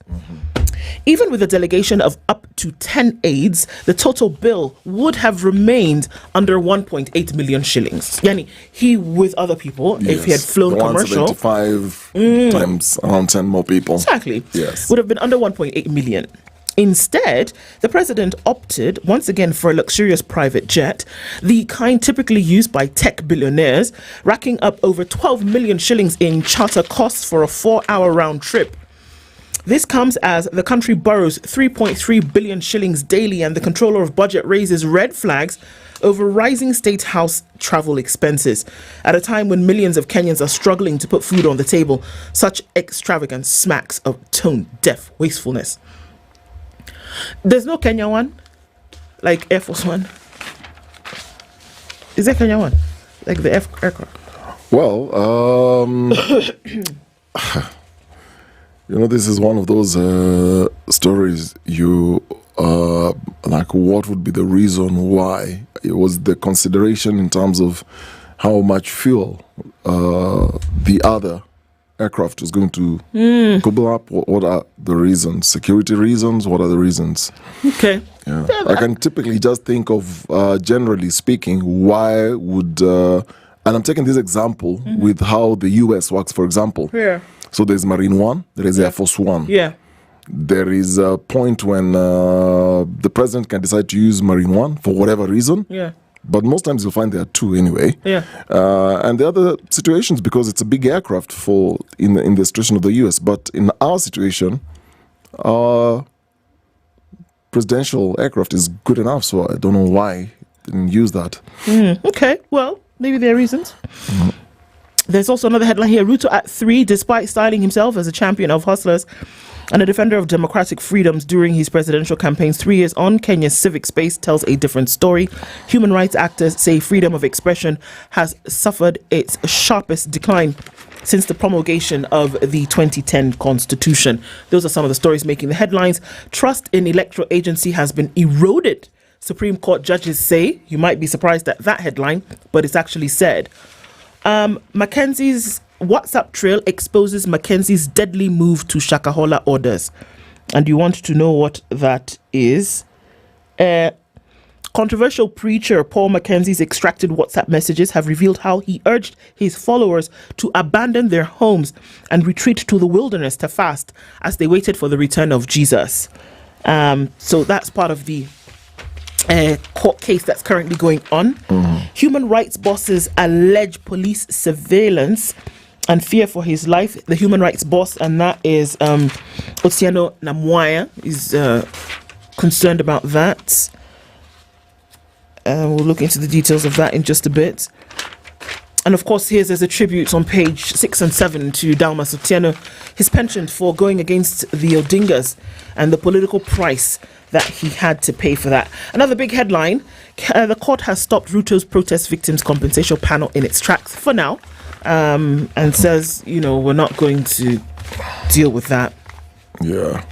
Even with a delegation of up to 10 aides, the total bill would have remained under 1.8 million shillings. Yani, he with other people, if he had flown commercial. 175 times around 10 more people. Exactly. Yes. Would have been under 1.8 million. Instead, the president opted once again for a luxurious private jet, the kind typically used by tech billionaires, racking up over 12 million shillings in charter costs for a 4-hour round trip. This comes as the country borrows 3.3 billion shillings daily, and the controller of budget raises red flags over rising state house travel expenses at a time when millions of Kenyans are struggling to put food on the table. Such extravagance smacks of tone-deaf wastefulness. There's no Kenya one, like Air Force One. Is there Kenya one, like the aircraft? Well, this is one of those stories like, what would be the reason why? It was the consideration in terms of how much fuel the other aircraft was going to gobble up. What are the reasons? Security reasons? What are the reasons? Okay. Yeah. I can typically just think of, generally speaking, why would... and I'm taking this example with how the US works, for example. Yeah. So there's Marine One, there is Air Force One. Yeah. There is a point when the president can decide to use Marine One for whatever reason. Yeah. But most times you'll find there are two anyway. Yeah. And the other situations, because it's a big aircraft in the situation of the US. But in our situation, presidential aircraft is good enough. So I don't know why they didn't use that. Okay. Well, maybe there are reasons. There's also another headline here. Ruto at 3, despite styling himself as a champion of hustlers and a defender of democratic freedoms during his presidential campaign 3 years on, Kenya's civic space tells a different story. Human rights actors say freedom of expression has suffered its sharpest decline since the promulgation of the 2010 constitution. Those are some of the stories making the headlines. Trust in electoral agency has been eroded, Supreme Court judges say. You might be surprised at that headline, but it's actually said. Mackenzie's WhatsApp trail exposes Mackenzie's deadly move to Shakahola orders. And you want to know what that is? Controversial preacher Paul Mackenzie's extracted WhatsApp messages have revealed how he urged his followers to abandon their homes and retreat to the wilderness to fast as they waited for the return of Jesus. So that's part of the court case that's currently going on. Human rights bosses allege police surveillance and fear for his life. The human rights boss, and that is Nyamweya, is concerned about that. We'll look into the details of that in just a bit. And of course, there's a tribute on page 6 and 7 to Dalmas Otieno, his penchant for going against the Odingas and the political price that he had to pay for that. Another big headline, the court has stopped Ruto's protest victims compensation panel in its tracks for now, and says, we're not going to deal with that. Yeah.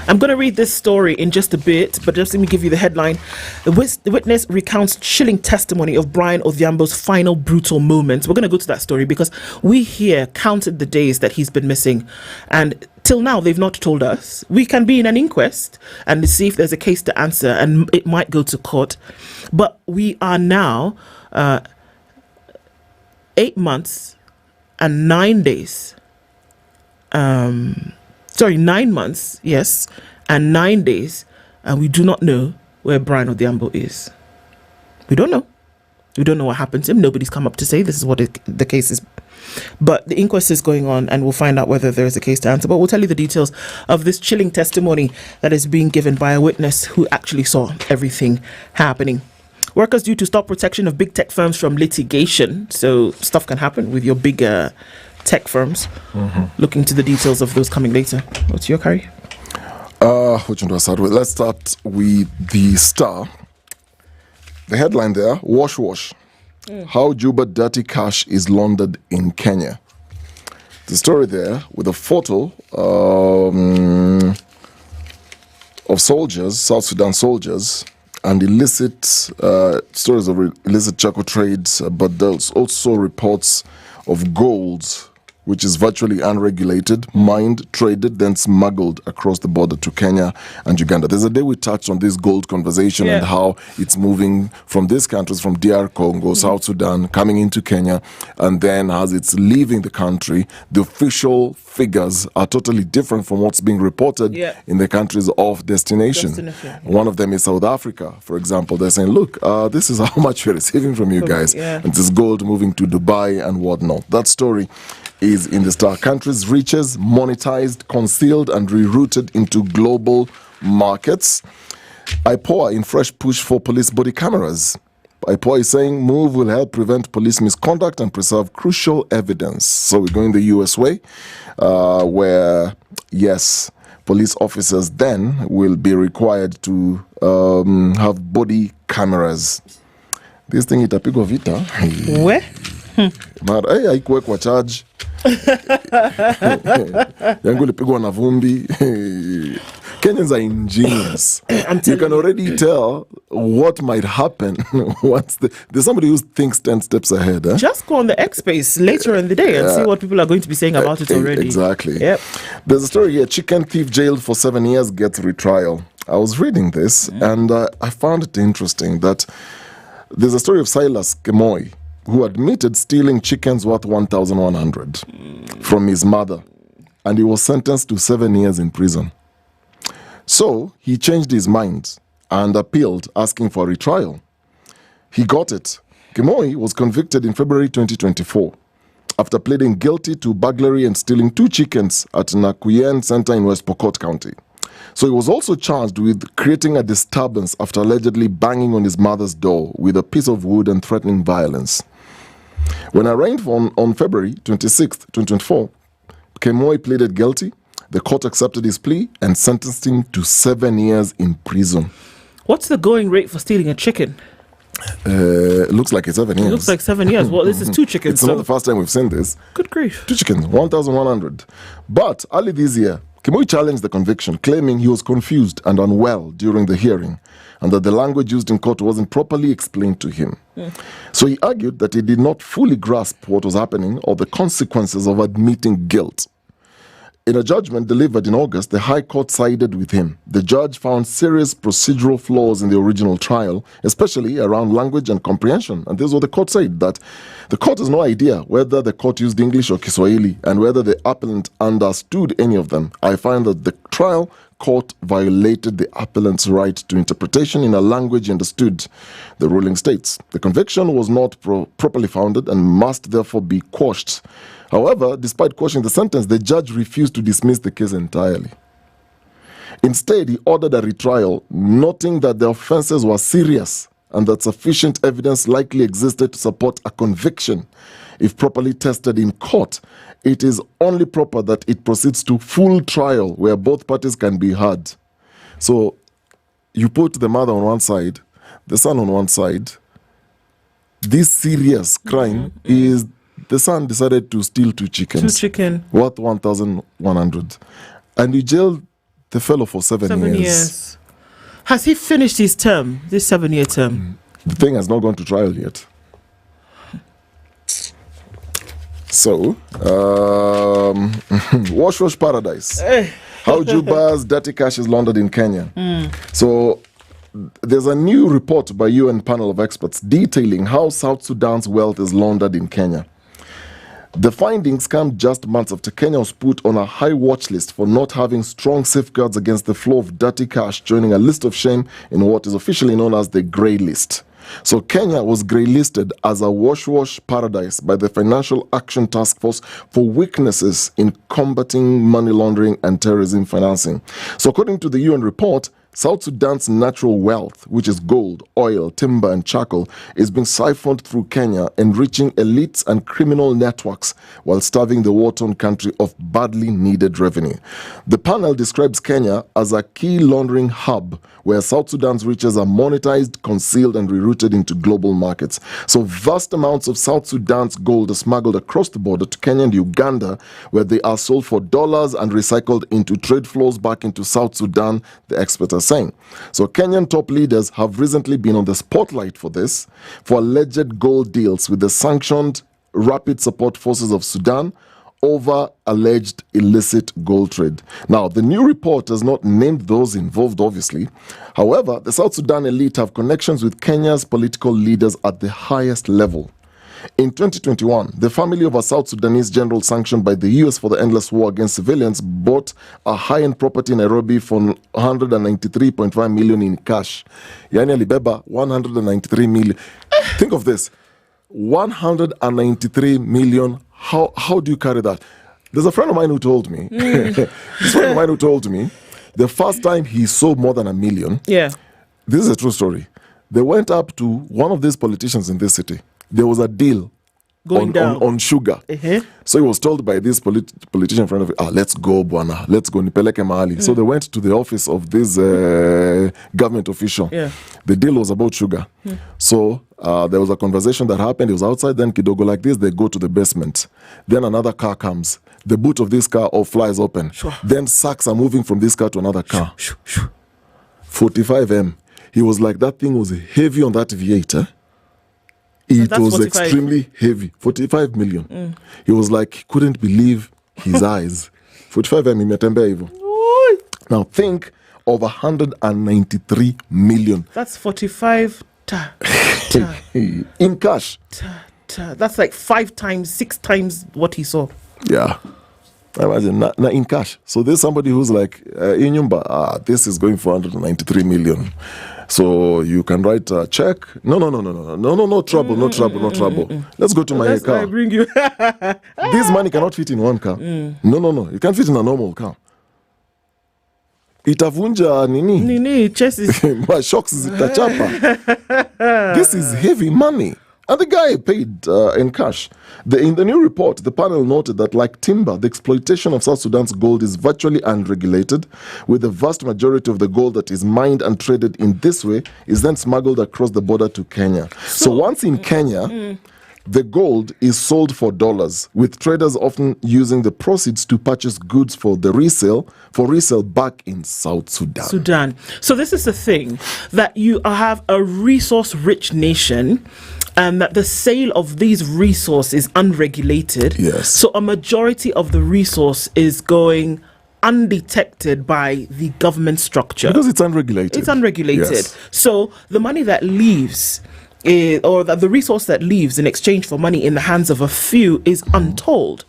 I'm going to read this story in just a bit, but just let me give you the headline. The witness recounts chilling testimony of Brian Odambo's final brutal moments. We're going to go to that story because we here counted the days that he's been missing, and till now they've not told us. We can be in an inquest and see if there's a case to answer, and it might go to court. But we are now 8 months and 9 days. 9 months, yes, and 9 days, and we do not know where Brian Odambo is. We don't know. We don't know what happened to him. Nobody's come up to say this is what the case is. But the inquest is going on, and we'll find out whether there is a case to answer. But we'll tell you the details of this chilling testimony that is being given by a witness who actually saw everything happening. Workers due to stop protection of big tech firms from litigation. So stuff can happen with your big tech firms. Look into the details of those coming later. What's your Okari? Which one do I start with? Let's start with the Star. The headline there, wash. How Juba dirty cash is laundered in Kenya. The story there with a photo of soldiers, South Sudan soldiers, and illicit stories of illicit charcoal trades, but there's also reports of gold, which is virtually unregulated, mined, traded, then smuggled across the border to Kenya and Uganda. There's a day we touched on this gold conversation and how it's moving from these countries, from DR Congo, South Sudan, coming into Kenya, and then as it's leaving the country, the official figures are totally different from what's being reported in the countries of destination. One of them is South Africa, for example. They're saying, look, this is how much we're receiving from you guys. And this gold moving to Dubai and whatnot. That story is in the star. Countries' riches monetized, concealed, and rerouted into global markets. IPOA in fresh push for police body cameras. IPOA is saying move will help prevent police misconduct and preserve crucial evidence. So we're going the US way, where, yes, police officers then will be required to have body cameras. This thing itapigwa vita. Where? Mara, haikuwekwa charge. Yangu ilipigwa na vumbi. Kenyans are ingenious. You can already tell what might happen once there's somebody who thinks 10 steps ahead. Just go on the X space later in the day and see what people are going to be saying about it already. Exactly. Yep. There's a story here. Chicken thief jailed for 7 years gets retrial. I was reading this and I found it interesting that there's a story of Silas Kemoy, who admitted stealing chickens worth 1,100 from his mother, and he was sentenced to 7 years in prison. So he changed his mind and appealed, asking for a retrial. He got it. Kemoy was convicted in February 2024 after pleading guilty to burglary and stealing 2 chickens at Nyamweya Center in West Pokot County. So he was also charged with creating a disturbance after allegedly banging on his mother's door with a piece of wood and threatening violence. When arraigned on February 26, 2024, Kemoy pleaded guilty. The court accepted his plea and sentenced him to 7 years in prison. What's the going rate for stealing a chicken? It looks like it's 7 years. It looks like 7 years. Well, this is 2 chickens. It's not the first time we've seen this. Good grief. 2 chickens, 1,100. But early this year, Kemoy challenged the conviction, claiming he was confused and unwell during the hearing and that the language used in court wasn't properly explained to him. So he argued that he did not fully grasp what was happening or the consequences of admitting guilt. In a judgment delivered in August, the High Court sided with him. The judge found serious procedural flaws in the original trial, especially around language and comprehension. And this is what the court said, that the court has no idea whether the court used English or Kiswahili and whether the appellant understood any of them. I find that the trial court violated the appellant's right to interpretation in a language understood, the ruling states. The conviction was not properly founded and must therefore be quashed. However, despite quashing the sentence, the judge refused to dismiss the case entirely. Instead, he ordered a retrial, noting that the offenses were serious and that sufficient evidence likely existed to support a conviction. If properly tested in court, it is only proper that it proceeds to full trial where both parties can be heard. So you put the mother on one side, the son on one side. This serious crime is the son decided to steal 2 chickens. 2 chicken. Worth 1,100. And you jailed the fellow for 7 years. Has he finished his term, this 7-year term? The thing has not gone to trial yet. So, wash paradise. How Juba's dirty cash is laundered in Kenya. So, there's a new report by UN panel of experts detailing how South Sudan's wealth is laundered in Kenya. The findings come just months after Kenya was put on a high watch list for not having strong safeguards against the flow of dirty cash, joining a list of shame in what is officially known as the grey list. So Kenya was grey-listed as a wash paradise by the Financial Action Task Force for weaknesses in combating money laundering and terrorism financing. So according to the UN report, South Sudan's natural wealth, which is gold, oil, timber, and charcoal, is being siphoned through Kenya, enriching elites and criminal networks while starving the war-torn country of badly needed revenue. The panel describes Kenya as a key laundering hub where South Sudan's riches are monetized, concealed, and rerouted into global markets. So vast amounts of South Sudan's gold are smuggled across the border to Kenya and Uganda, where they are sold for dollars and recycled into trade flows back into South Sudan, the experts are saying. So Kenyan top leaders have recently been on the spotlight for this, for alleged gold deals with the sanctioned Rapid Support Forces of Sudan over alleged illicit gold trade. Now, the new report has not named those involved, obviously. However, the South Sudan elite have connections with Kenya's political leaders at the highest level. In 2021, the family of a South Sudanese general sanctioned by the US for the endless war against civilians bought a high-end property in Nairobi for 193.5 million in cash. Yani alibeba 193 million. Think of this. 193 million how do you carry that? There's a friend of mine who told me. This friend of mine who told me the first time he saw more than $1 million. Yeah. This is a true story. They went up to one of these politicians in this city. There was a deal on sugar. So he was told by this politician friend of his, let's go, bwana, let's go, nipeleke mahali. So they went to the office of this government official. Yeah. The deal was about sugar. So there was a conversation that happened. He was outside, then kidogo like this, they go to the basement. Then another car comes. The boot of this car flies open. Then sacks are moving from this car to another car. 45M. He was like, that thing was heavy on that V8. It was 45. Extremely heavy. 45 million. He was like, he couldn't believe his eyes. 45M, imetembea hivyo. Now think of 193 million. That's 45 in cash. That's like 5 times, 6 times what he saw. Yeah. Imagine, not in cash. So there's somebody who's like, Inyumba, this is going for 193 million. So you can write a check. No trouble. Let's go to my car. I bring you. This money cannot fit in one car. No. It can't fit in a normal car. Itavunja nini? Chest is... My shocks zitachapa. This is heavy money. And the guy paid in cash. In the new report, the panel noted that, like timber, the exploitation of South Sudan's gold is virtually unregulated, with the vast majority of the gold that is mined and traded in this way is then smuggled across the border to Kenya. So once in Kenya, the gold is sold for dollars, with traders often using the proceeds to purchase goods for resale back in South Sudan. So this is the thing, that you have a resource-rich nation, and that the sale of these resources is unregulated. Yes. So a majority of the resource is going undetected by the government structure. Because it's unregulated. It's unregulated. Yes. So the money that leaves, or the resource that leaves in exchange for money in the hands of a few, is untold.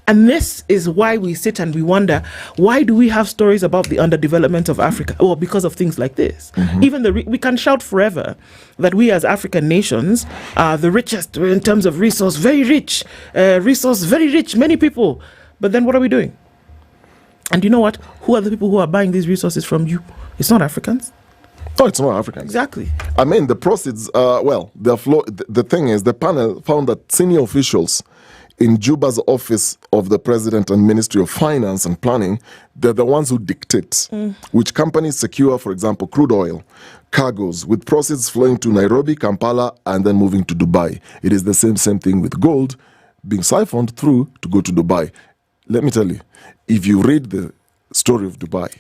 And this is why we sit and we wonder, why do we have stories about the underdevelopment of Africa? Well, because of things like this. Even we can shout forever that we as African nations are the richest in terms of resource, very rich, many people. But then what are we doing? And you know what? Who are the people who are buying these resources from you? It's not Africans. No, it's not Africans. Exactly. I mean, the proceeds, the thing is, the panel found that senior officials in Juba's office of the President and Ministry of Finance and Planning, they're the ones who dictate which companies secure, for example, crude oil, cargoes, with proceeds flowing to Nairobi, Kampala, and then moving to Dubai. It is the same thing with gold being siphoned through to go to Dubai. Let me tell you, if you read the story of Dubai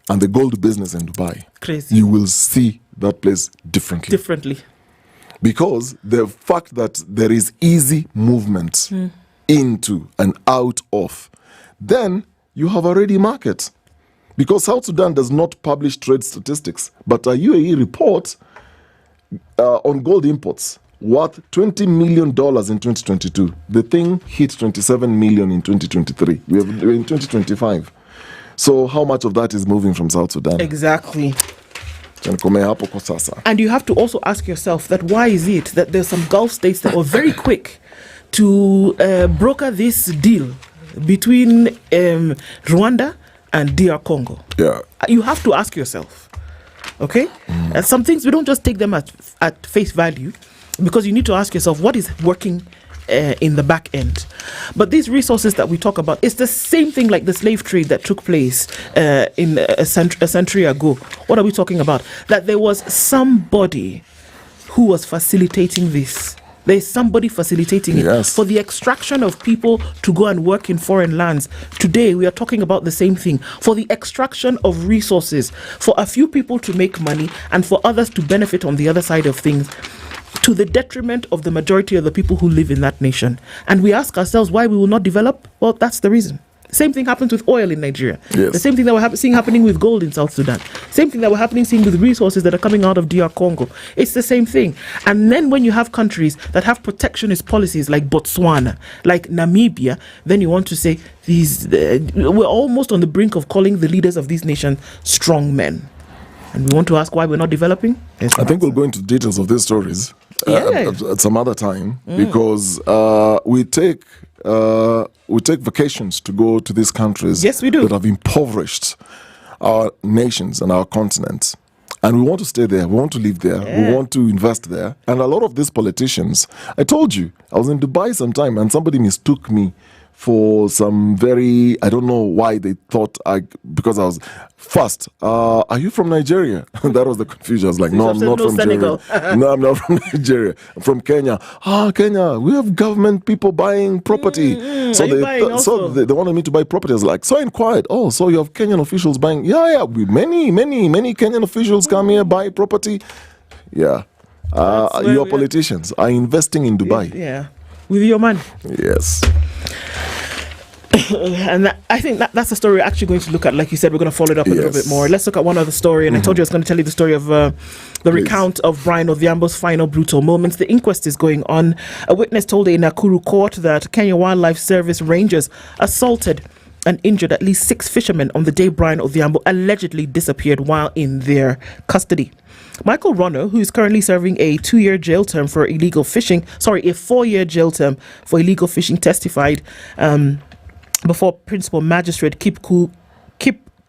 and the gold business in Dubai, crazy, you will see that place differently. Because the fact that there is easy movement into and out of, then you have a ready market. Because South Sudan does not publish trade statistics, but a UAE report on gold imports worth $20 million in 2022. The thing hit 27 million in 2023. We're in 2025. So how much of that is moving from South Sudan? Exactly. And you have to also ask yourself that why is it that there's some Gulf states that were very quick to broker this deal between Rwanda and DR Congo? Yeah. You have to ask yourself, okay? And some things, we don't just take them at face value, because you need to ask yourself what is working in the back end. But these resources that we talk about, it's the same thing like the slave trade that took place in a century ago. What are we talking about? That there was somebody who was facilitating this. There's somebody facilitating it for the extraction of people to go and work in foreign lands. Today, we are talking about the same thing. For the extraction of resources, for a few people to make money and for others to benefit on the other side of things, to the detriment of the majority of the people who live in that nation. And we ask ourselves why we will not develop. Well, that's the reason. Same thing happens with oil in Nigeria. Yes. The same thing that we're seeing happening with gold in South Sudan. Same thing that we're seeing with resources that are coming out of DR Congo. It's the same thing. And then when you have countries that have protectionist policies like Botswana, like Namibia, then you want to say we're almost on the brink of calling the leaders of these nations strong men. And we want to ask why we're not developing? I think we'll go into details of these stories at some other time, because we take we take vacations to go to these countries. Yes, we do. That have impoverished our nations and our continents. And we want to stay there. We want to live there. We want to invest there. And a lot of these politicians, I told you, I was in Dubai sometime and somebody mistook me for some very, I don't know why they thought because I was first, are you from Nigeria? That was the confusion. I was like, no, I'm not from Senegal. Nigeria. No, I'm not from Nigeria. I'm from Kenya. Kenya, we have government people buying property. So they wanted me to buy property. I was like, so I inquired, so you have Kenyan officials buying? Yeah, many Kenyan officials come here, buy property. Yeah. Your politicians are investing in Dubai. Yeah. With your money. Yes. And I think that's the story we're actually going to look at. Like you said, we're going to follow it up a little bit more. Let's look at one other story. And I told you I was going to tell you the story of the recount of Brian Odambo's final brutal moments. The inquest is going on. A witness told a Nakuru court that Kenya Wildlife Service rangers assaulted and injured at least 6 fishermen on the day Brian Odambo allegedly disappeared while in their custody. Michael Rono, who is currently serving a 2-year jail term for illegal fishing, a 4-year jail term for illegal fishing, testified before Principal Magistrate Kurui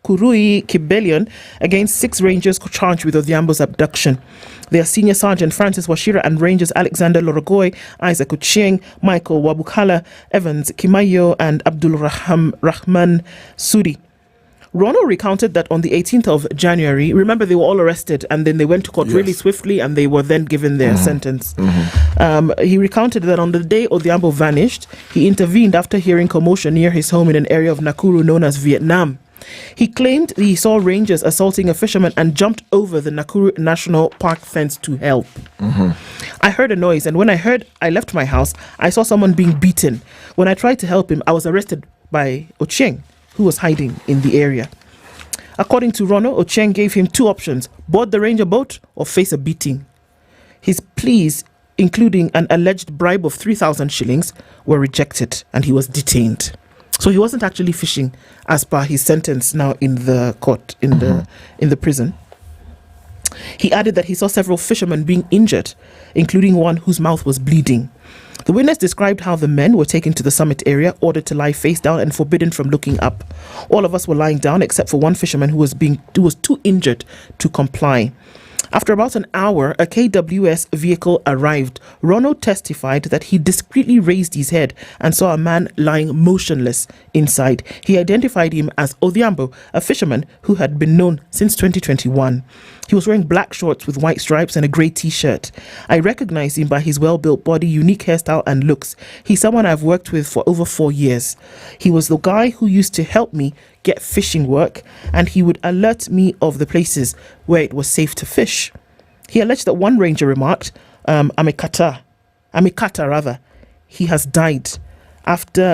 Kibelion against 6 rangers charged with Odhiambo's abduction. They are Senior Sergeant Francis Washira and Rangers Alexander Lorogoy, Isaac Uchieng, Michael Wabukala, Evans Kimayo, and Abdul Rahman Sudi. Rono recounted that on the 18th of January, remember they were all arrested and then they went to court really swiftly and they were then given their sentence. He recounted that on the day Odhiambo vanished, he intervened after hearing commotion near his home in an area of Nakuru known as Vietnam. He claimed he saw rangers assaulting a fisherman and jumped over the Nakuru National Park fence to help. I heard a noise and when I left my house, I saw someone being beaten. When I tried to help him, I was arrested by Ochieng, who was hiding in the area. According to Rono, Ochieng gave him 2 options: board the ranger boat or face a beating. His pleas, including an alleged bribe of 3,000 shillings, were rejected and he was detained. So he wasn't actually fishing as per his sentence now in the court, in the prison. He added that he saw several fishermen being injured, including one whose mouth was bleeding. The witness described how the men were taken to the summit area, ordered to lie face down and forbidden from looking up. All of us were lying down except for one fisherman who was too injured to comply. After about an hour, a KWS vehicle arrived. Rono testified that he discreetly raised his head and saw a man lying motionless inside. He identified him as Odhiambo, a fisherman who had been known since 2021. He was wearing black shorts with white stripes and a grey t-shirt. I recognized him by his well-built body, unique hairstyle and looks. He's someone I've worked with for over 4 years. He was the guy who used to help me get fishing work, and he would alert me of the places where it was safe to fish. He alleged that one ranger remarked, Amikata, he has died,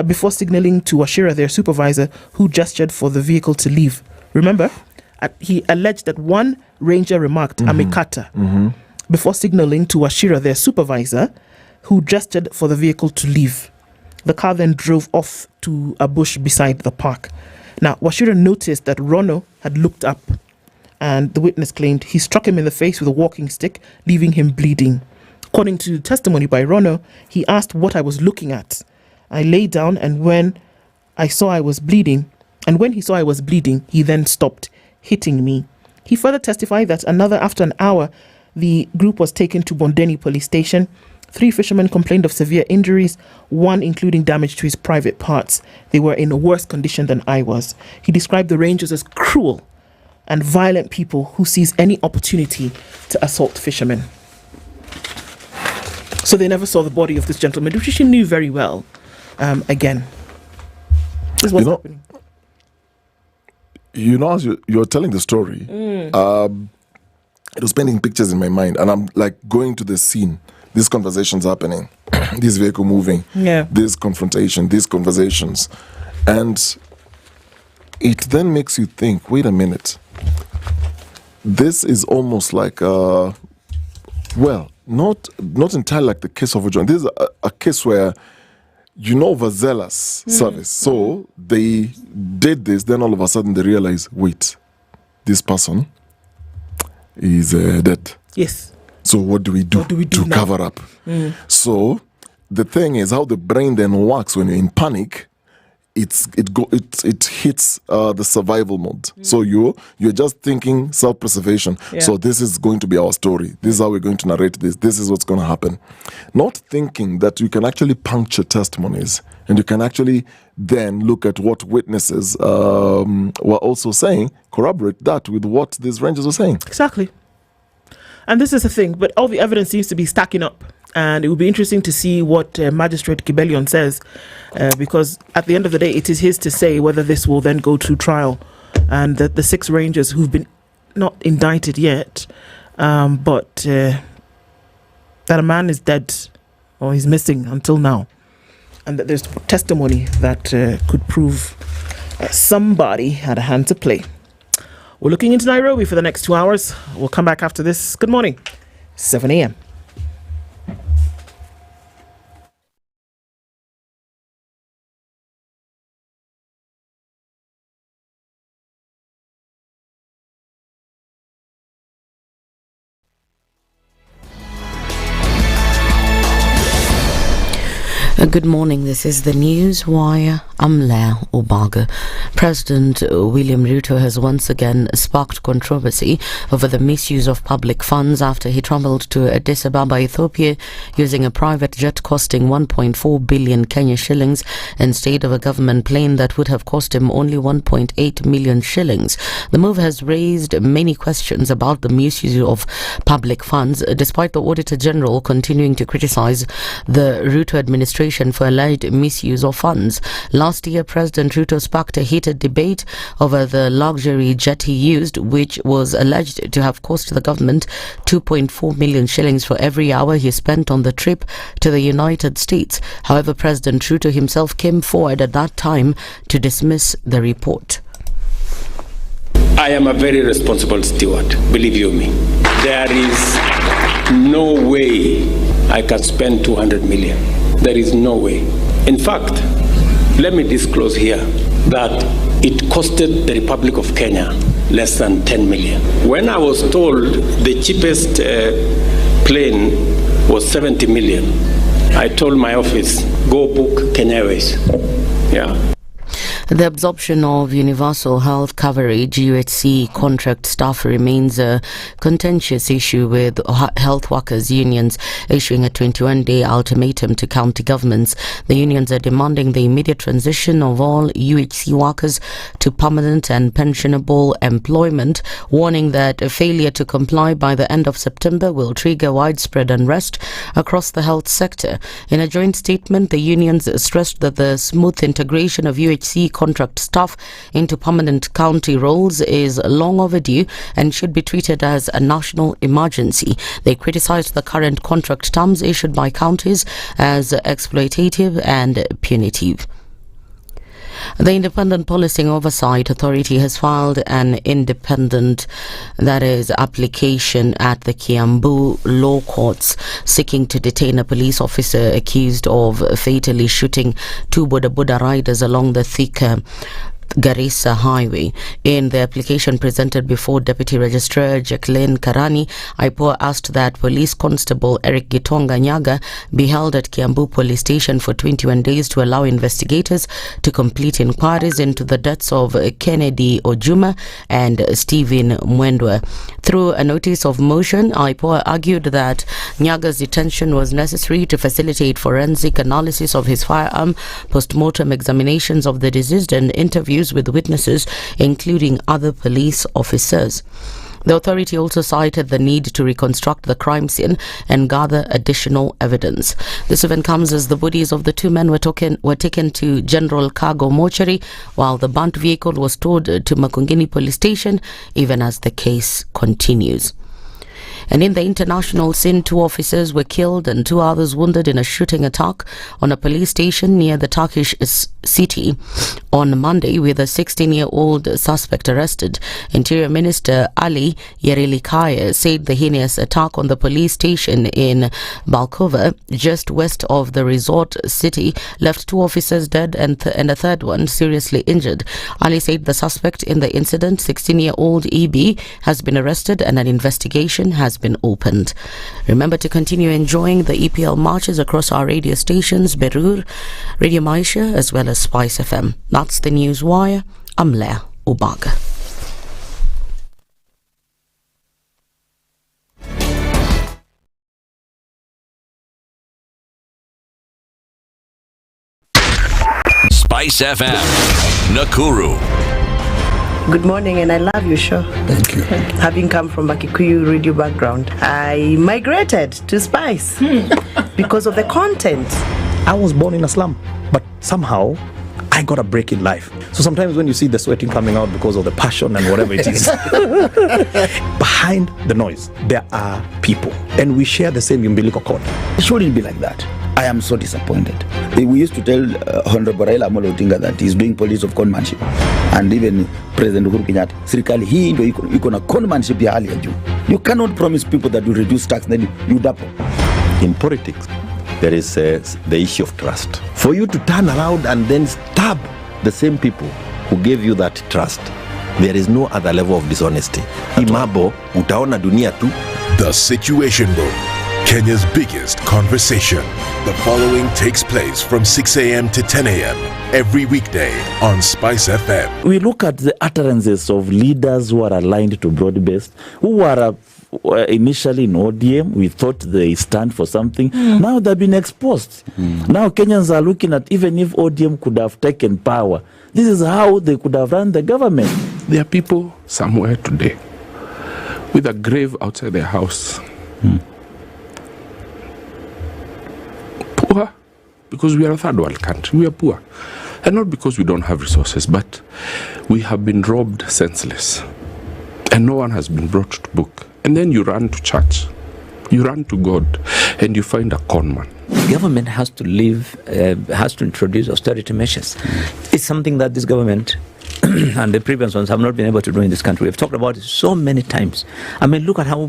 before signaling to Washira, their supervisor, who gestured for the vehicle to leave. Remember, he alleged that one ranger remarked, Amikata, before signaling to Washira, their supervisor, who gestured for the vehicle to leave. The car then drove off to a bush beside the park. Now, Washira noticed that Rono had looked up, and the witness claimed he struck him in the face with a walking stick, leaving him bleeding. According to testimony by Rono, he asked what I was looking at. I lay down, and when he saw I was bleeding, he then stopped hitting me. He further testified that after an hour, the group was taken to Bondeni police station. 3 fishermen complained of severe injuries, one including damage to his private parts. They were in a worse condition than I was. He described the rangers as cruel and violent people who seize any opportunity to assault fishermen. So they never saw the body of this gentleman, which she knew very well. Again, this was happening. As you're telling the story, it was painting pictures in my mind, and I'm like going to the scene. These conversations happening, this vehicle moving, this confrontation, these conversations. And it then makes you think, wait a minute. This is almost like, not entirely like the case of Ojuan. This is a case where, overzealous service. So they did this, then all of a sudden they realize, wait, this person is dead. Yes. So what do we do to cover up? So the thing is how the brain then works when you're in panic. It hits the survival mode. So you're just thinking self-preservation. Yeah. So this is going to be our story. This is how we're going to narrate this. This is what's going to happen. Not thinking that you can actually puncture testimonies and you can actually then look at what witnesses were also saying, corroborate that with what these rangers were saying. Exactly. And this is the thing, but all the evidence seems to be stacking up. And it will be interesting to see what Magistrate Kibelion says, because at the end of the day, it is his to say whether this will then go to trial. And the 6 rangers who've been not indicted yet, but that a man is dead or he's missing until now, and that there's testimony that could prove somebody had a hand to play. We're looking into Nairobi for the next 2 hours. We'll come back after this. Good morning, 7 a.m. Good morning, this is the News Wire. I'm Leah Obaga. President William Ruto has once again sparked controversy over the misuse of public funds after he travelled to Addis Ababa, Ethiopia, using a private jet costing 1.4 billion Kenya shillings instead of a government plane that would have cost him only 1.8 million shillings. The move has raised many questions about the misuse of public funds, despite the Auditor General continuing to criticise the Ruto administration for alleged misuse of funds. Last year, President Ruto sparked a heated debate over the luxury jet he used, which was alleged to have cost the government 2.4 million shillings for every hour he spent on the trip to the United States. However, President Ruto himself came forward at that time to dismiss the report. I am a very responsible steward, believe you me. There is no way I can spend 200 million. There is no way. In fact, let me disclose here that it costed the Republic of Kenya less than 10 million. When I was told the cheapest plane was 70 million, I told my office, go book Kenya Airways. Yeah. The absorption of universal health coverage UHC contract staff remains a contentious issue, with health workers unions issuing a 21-day ultimatum to county governments. The unions are demanding the immediate transition of all UHC workers to permanent and pensionable employment, warning that a failure to comply by the end of September will trigger widespread unrest across the health sector. In a joint statement, the unions stressed that the smooth integration of UHC contract staff into permanent county roles is long overdue and should be treated as a national emergency. They criticized the current contract terms issued by counties as exploitative and punitive. The Independent Policing Oversight Authority has filed an independent, application at the Kiambu Law Courts seeking to detain a police officer accused of fatally shooting 2 Boda Boda riders along the Thika Garissa Highway. In the application presented before Deputy Registrar Jacqueline Karani, IPOA asked that Police Constable Eric Gitonga Nyaga be held at Kiambu Police Station for 21 days to allow investigators to complete inquiries into the deaths of Kennedy Ojuma and Stephen Mwendwa. Through a notice of motion, IPOA argued that Nyaga's detention was necessary to facilitate forensic analysis of his firearm, post-mortem examinations of the deceased, and interviews with witnesses, including other police officers. The authority also cited the need to reconstruct the crime scene and gather additional evidence. This event comes as the bodies of the 2 men were taken to General Cargo Mortuary, while the burnt vehicle was towed to Makongeni Police Station, even as the case continues. And in the international scene, 2 officers were killed and 2 others wounded in a shooting attack on a police station near the Turkish city on Monday, with a 16-year-old suspect arrested. Interior Minister Ali Yerilikaya said the heinous attack on the police station in Balkova, just west of the resort city, left 2 officers dead and a third one seriously injured. Ali said the suspect in the incident, 16-year-old EB, has been arrested and an investigation has has been opened. Remember to continue enjoying the EPL marches across our radio stations, Berur, Radio Maisha, as well as SpiceFM. That's the News Wire. I'm Leah Ubaga. SpiceFM, Nakuru. Good morning, and I love your show. Thank you. Having come from a Kikuyu radio background, I migrated to Spice because of the content. I was born in a slum, but somehow I got a break in life. So sometimes when you see the sweating coming out because of the passion and whatever it is, behind the noise, there are people. And we share the same umbilical cord. It shouldn't be like that. I am so disappointed. We used to tell Honorable Raila Amolo Odinga that he's doing policy of conmanship. And even President Uhuru Kenyatta, serikali hii ndio iko na conmanship ya hali ya juu. You cannot promise people that you reduce tax, then you double. In politics, there is the issue of trust. For you to turn around and then stab the same people who gave you that trust, there is no other level of dishonesty. Imabo, utaona dunia tu. The Situation Room, Kenya's biggest conversation. The following takes place from 6 a.m. to 10 a.m. every weekday on SpiceFM. We look at the utterances of leaders who are aligned to broad-based, who are initially in ODM. We thought they stand for something. Now they've been exposed. Now Kenyans are looking at, even if ODM could have taken power, this is how they could have run the government. There are people somewhere today with a grave outside their house. Poor because we are a third world country. We are poor. And not because we don't have resources, but we have been robbed senseless. And no one has been brought to book. And then you run to church, you run to God, and you find a con man. Government has to has to introduce austerity measures. It's something that this government and the previous ones have not been able to do in this country. We've talked about it so many times. I mean, look at how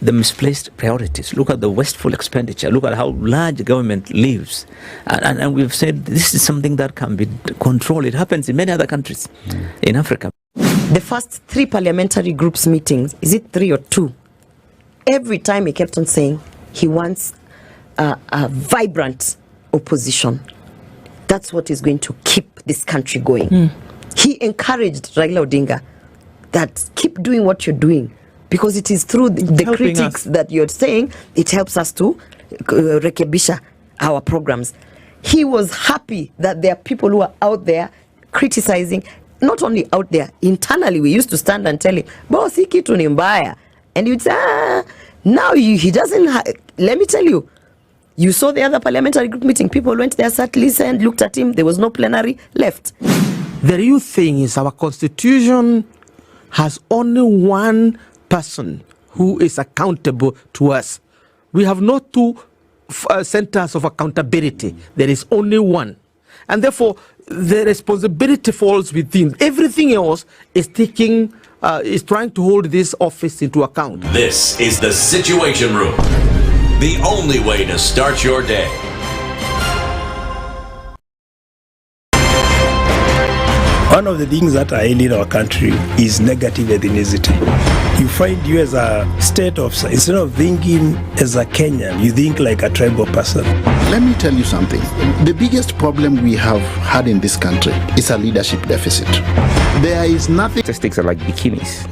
the misplaced priorities, look at the wasteful expenditure, look at how large government lives. And we've said this is something that can be controlled. It happens in many other countries in Africa. The first 3 parliamentary groups meetings, is it 3 or 2? Every time he kept on saying he wants a vibrant opposition. That's what is going to keep this country going. He encouraged Raila Odinga that keep doing what you're doing, because it is through the critics that you're saying it helps us to rekebisha our programs. He was happy that there are people who are out there criticizing. Not only out there, internally we used to stand and tell him, boss, hii kitu ni mbaya. And you'd say, now he doesn't, let me tell you, you saw the other parliamentary group meeting, people went there, sat, listened, looked at him, there was no plenary, left. The real thing is our constitution has only one person who is accountable to us. We have no 2 centers of accountability. There is only one. And therefore, the responsibility falls within. Everything else is trying to hold this office into account. This is the Situation Room, the only way to start your day. One of the things that are ailing our country is negative ethnicity. You find you as a state officer, instead of thinking as a Kenyan, you think like a tribal person. Let me tell you something. The biggest problem we have had in this country is a leadership deficit. There is nothing. Statistics are like bikinis.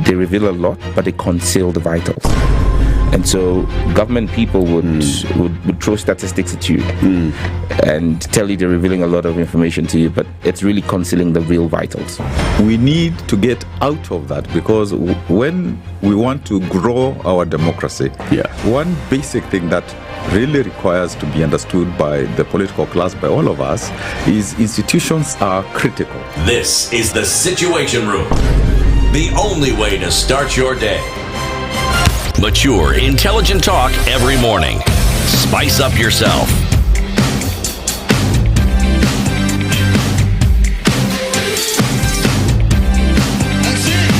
They reveal a lot, but they conceal the vitals. And so government people would throw statistics at you and tell you they're revealing a lot of information to you, but it's really concealing the real vitals. We need to get out of that, because when we want to grow our democracy, one basic thing that really requires to be understood by the political class, by all of us, is institutions are critical. This is the Situation Room, the only way to start your day. Mature, intelligent talk every morning. Spice up yourself.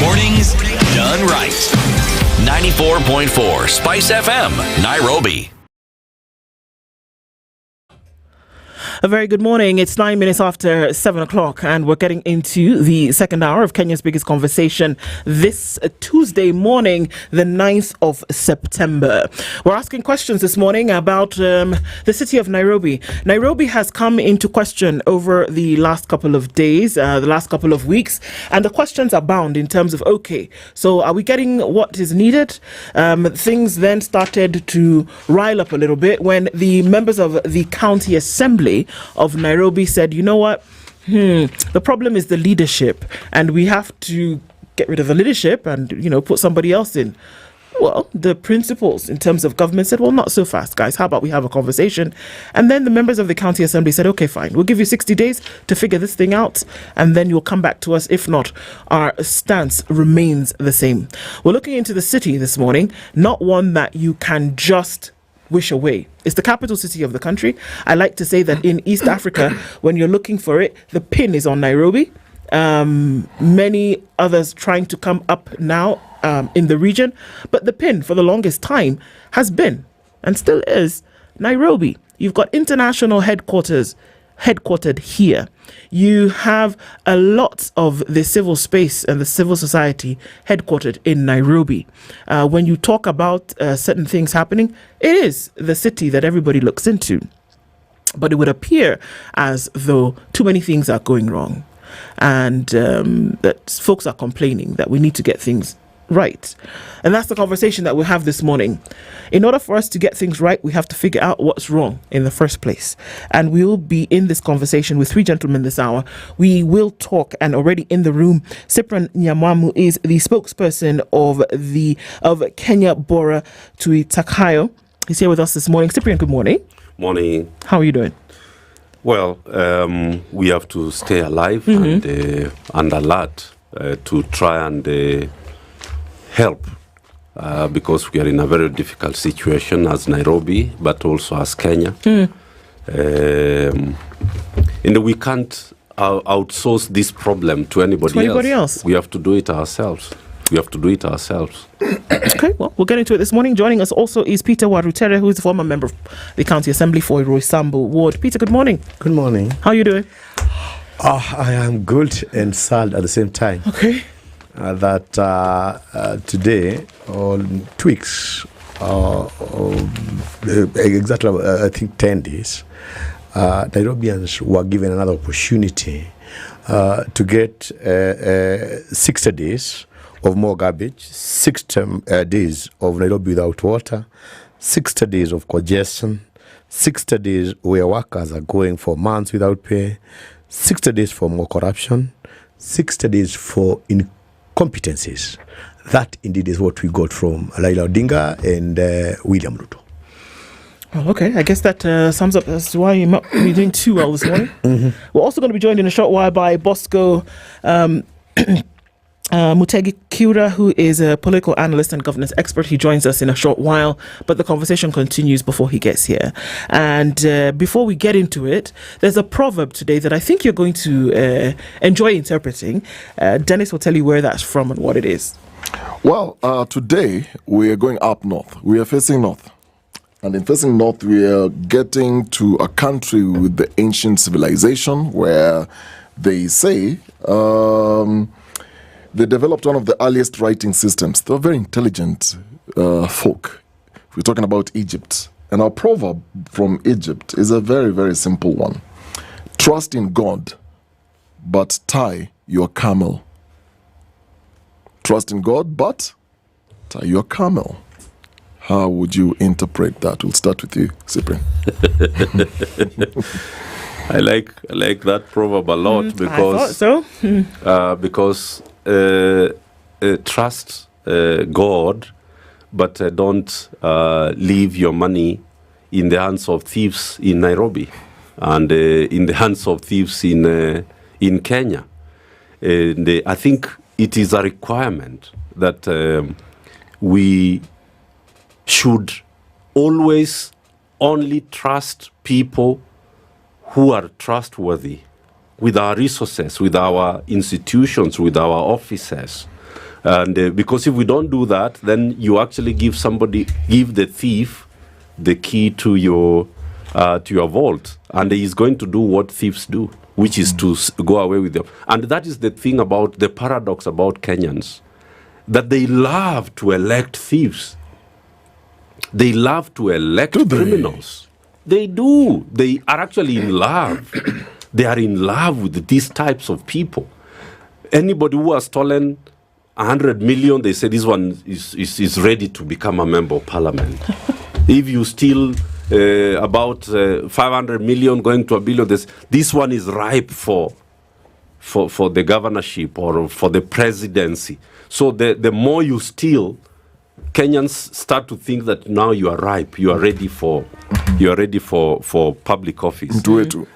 Mornings done right. 94.4 Spice FM, Nairobi. A very good morning. It's 9 minutes after 7 o'clock, and we're getting into the second hour of Kenya's biggest conversation this Tuesday morning, the 9th of September. We're asking questions this morning about the city of Nairobi. Nairobi has come into question over the last couple of days, the last couple of weeks, and the questions abound in terms of, okay, so are we getting what is needed? Things then started to rile up a little bit when the members of the county assembly of Nairobi said, you know what, the problem is the leadership, and we have to get rid of the leadership and, you know, put somebody else in. Well, the principals in terms of government said, well, not so fast, guys. How about we have a conversation? And then the members of the county assembly said, okay, fine. We'll give you 60 days to figure this thing out, and then you'll come back to us. If not, our stance remains the same. We're looking into the city this morning, not one that you can just wish away. It's the capital city of the country. I like to say that in East Africa, when you're looking for it, the pin is on Nairobi. Many others trying to come up now in the region, but the pin for the longest time has been and still is Nairobi. You've got international headquartered here. You have a lot of the civil space and the civil society headquartered in Nairobi. When you talk about certain things happening, it is the city that everybody looks into. But it would appear as though too many things are going wrong, and that folks are complaining that we need to get things right. And that's the conversation that we'll have this morning. In order for us to get things right, we have to figure out what's wrong in the first place. And we will be in this conversation with three gentlemen this hour. We will talk, and already in the room, Cyprian Nyamweya is the spokesperson of Kenya Bora Tui Takayo. He's here with us this morning. Cyprian, good morning. Morning. How are you doing? Well, we have to stay alive and alert to try and help because we are in a very difficult situation as Nairobi, but also as Kenya. And we can't outsource this problem to anybody else. We have to do it ourselves. Okay, well, we'll get into it this morning. Joining us also is Peter Warutere, who is the former member of the County Assembly for Roysambu Ward. Peter, good morning. Good morning. How are you doing? I am good and sad at the same time. Okay. That today, or 2 weeks, exactly, I think 10 days, Nairobians were given another opportunity to get 60 days of more garbage, 60 days of Nairobi without water, 60 days of congestion, 60 days where workers are going for months without pay, 60 days for more corruption, 60 days for incompetencies. That indeed is what we got from Raila Odinga and William Ruto. Oh, okay, I guess that sums up as to why you're not really doing too well this morning. We're also going to be joined in a short while by Bosco Mutegi Kiura, who is a political analyst and governance expert. He joins us in a short while, but the conversation continues before he gets here. And before we get into it, there's a proverb today that I think you're going to enjoy interpreting. Dennis will tell you where that's from and what it is. Well, today we are going up north. We are facing north. And in facing north, we are getting to a country with the ancient civilization where they say they developed one of the earliest writing systems. They're very intelligent folk. We're talking about Egypt. And our proverb from Egypt is a very, very simple one. Trust in God, but tie your camel. Trust in God, but tie your camel. How would you interpret that? We'll start with you, Cyprian. I like that proverb a lot because I thought so. Because trust God, but don't leave your money in the hands of thieves in Nairobi and in the hands of thieves in Kenya. And I think it is a requirement that we should always only trust people who are trustworthy with our resources, with our institutions, with our offices. And because if we don't do that, then you actually give the thief the key to your to your vault, and he is going to do what thieves do, which is to go away with them. And that is the thing about the paradox about Kenyans, that they love to elect thieves. They love to elect criminals. They do. They are actually in love. They are in love with these types of people. Anybody who has stolen 100 million, they say this one is ready to become a member of parliament. If you steal about 500 million going to a billion, this one is ripe for the governorship or for the presidency. So the more you steal, Kenyans start to think that now you are ripe, you are ready for public office.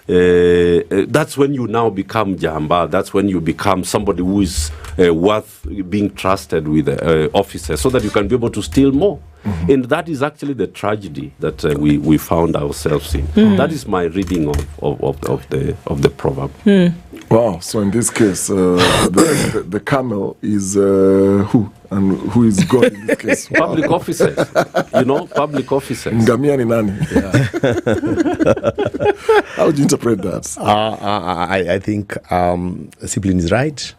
That's when you now become Jamba. That's when you become somebody who is worth being trusted with officers, so that you can be able to steal more. And that is actually the tragedy that we found ourselves in. That is my reading of the proverb. Wow. So in this case, the camel is who? And who is God in this case? Public officers. Public officers. Ngamia ni nani? How would you interpret that? I think Cyprian is right.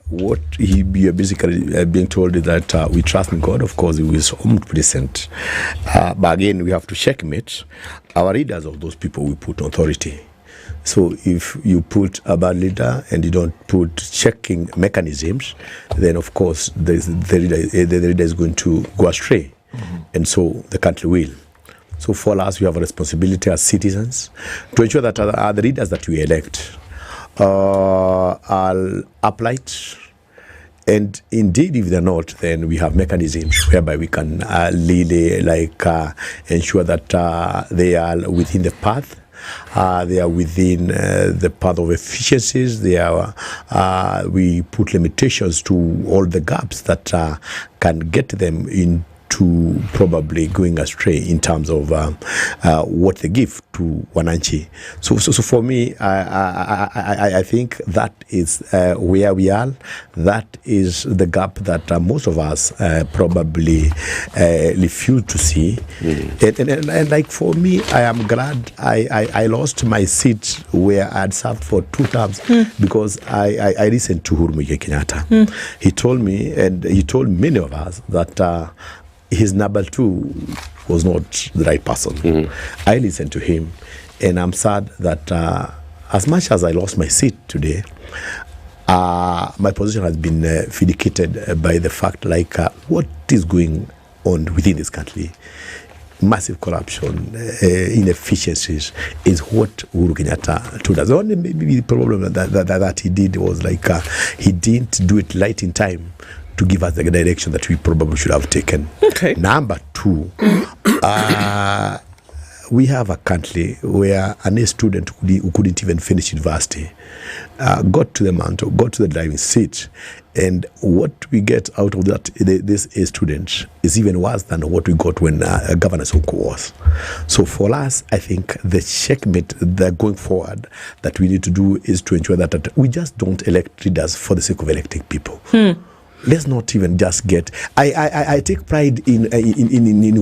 What you are basically being told is that we trust in God. Of course, He is omnipresent. But again, we have to checkmate our leaders of those people we put authority. So if you put a bad leader and you don't put checking mechanisms, then of course the leader is going to go astray. And so the country will. So for us, we have a responsibility as citizens to ensure that the leaders that we elect are upright. And indeed, if they're not, then we have mechanisms whereby we can really ensure that they are within the path. They are within the path of efficiencies. We put limitations to all the gaps that can get them into probably going astray in terms of what they give to wananchi. So for me, I think that is where we are. That is the gap that most of us probably refuse to see. And like for me, I am glad I lost my seat where I had served for 2 terms because I listened to Uhuru Muigai Kenyatta. He told me, and he told many of us, that his number 2 was not the right person. I listened to him, and I'm sad that as much as I lost my seat today, my position has been vindicated by the fact what is going on within this country. Massive corruption, inefficiencies is what Uhuru Kenyatta told us. The only maybe the problem that he did was he didn't do it right in time to give us the direction that we probably should have taken. Okay. Number 2, we have a country where a student who couldn't even finish university got to the mantle, got to the driving seat, and what we get out of that, this student, is even worse than what we got when Governor Okoh was. So for us, I think the checkmate that going forward that we need to do is to ensure that we just don't elect leaders for the sake of electing people. Let's not even just get. I take pride in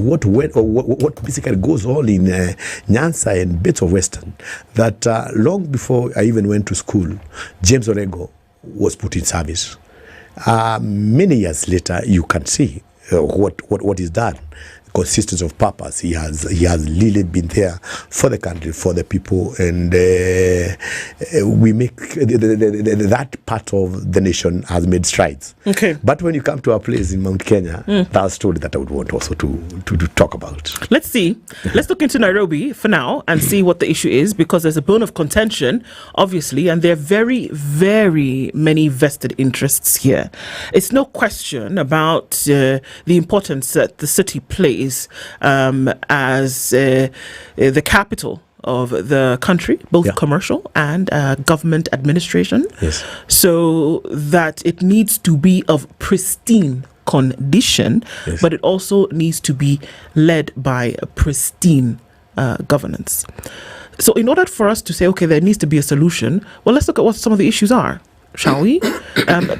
what basically goes on in Nyanza and bits of Western. That long before I even went to school, James Orego was put in service. Many years later, you can see what is done. Consistency of purpose. He has really been there for the country, for the people, and we make that part of the nation has made strides. Okay. But when you come to a place in Mount Kenya, that's a story that I would want also to talk about. Let's see. Let's look into Nairobi for now and see what the issue is, because there's a bone of contention, obviously, and there are very, very many vested interests here. It's no question about the importance that the city plays as the capital of the country, both commercial and government administration. Yes. So that it needs to be of pristine condition, but it also needs to be led by a pristine governance. So in order for us to say, okay, there needs to be a solution, well, let's look at what some of the issues are, shall we?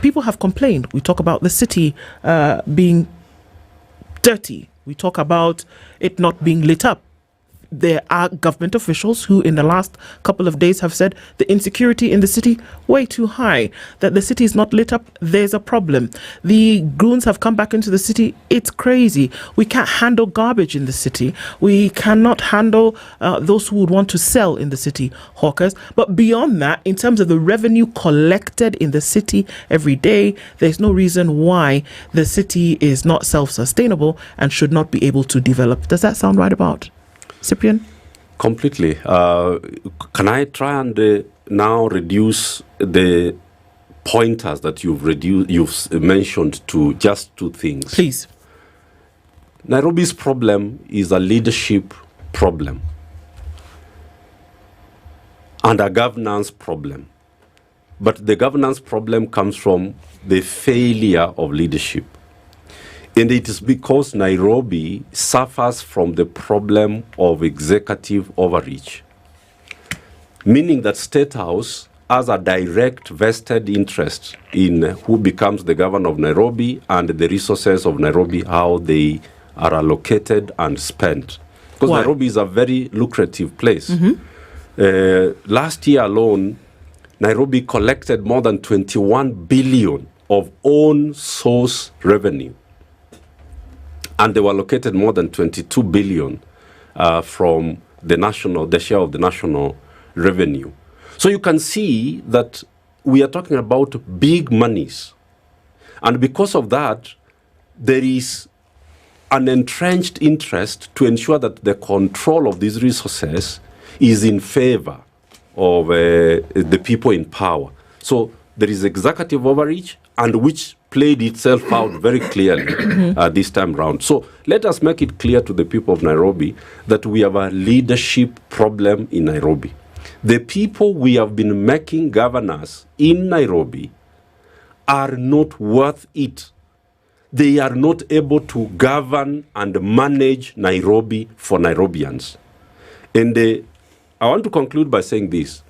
People have complained. We talk about the city being dirty. We talk about it not being lit up. there are government officials who in the last couple of days have said the insecurity in the city way too high, that the city is not lit up, there's a problem. The goons have come back into the city, it's crazy. We can't handle garbage in the city. We cannot handle those who would want to sell in the city, hawkers. But beyond that, in terms of the revenue collected in the city every day, there's no reason why the city is not self-sustainable and should not be able to develop. Does that sound right about Cyprian? Completely. Can I try and now reduce the pointers that you've mentioned to just two things? Please. Nairobi's problem is a leadership problem and a governance problem. But the governance problem comes from the failure of leadership. And it is because Nairobi suffers from the problem of executive overreach, meaning that State House has a direct vested interest in who becomes the governor of Nairobi and the resources of Nairobi, how they are allocated and spent. Because Nairobi is a very lucrative place. Last year alone, Nairobi collected more than 21 billion of own source revenue. And they were allocated more than 22 billion from the share of the national revenue. So you can see that we are talking about big monies. And because of that, there is an entrenched interest to ensure that the control of these resources is in favor of the people in power. So there is executive overreach, and which played itself out very clearly this time round. So let us make it clear to the people of Nairobi that we have a leadership problem in Nairobi. The people we have been making governors in Nairobi are not worth it. They are not able to govern and manage Nairobi for Nairobians. And I want to conclude by saying this.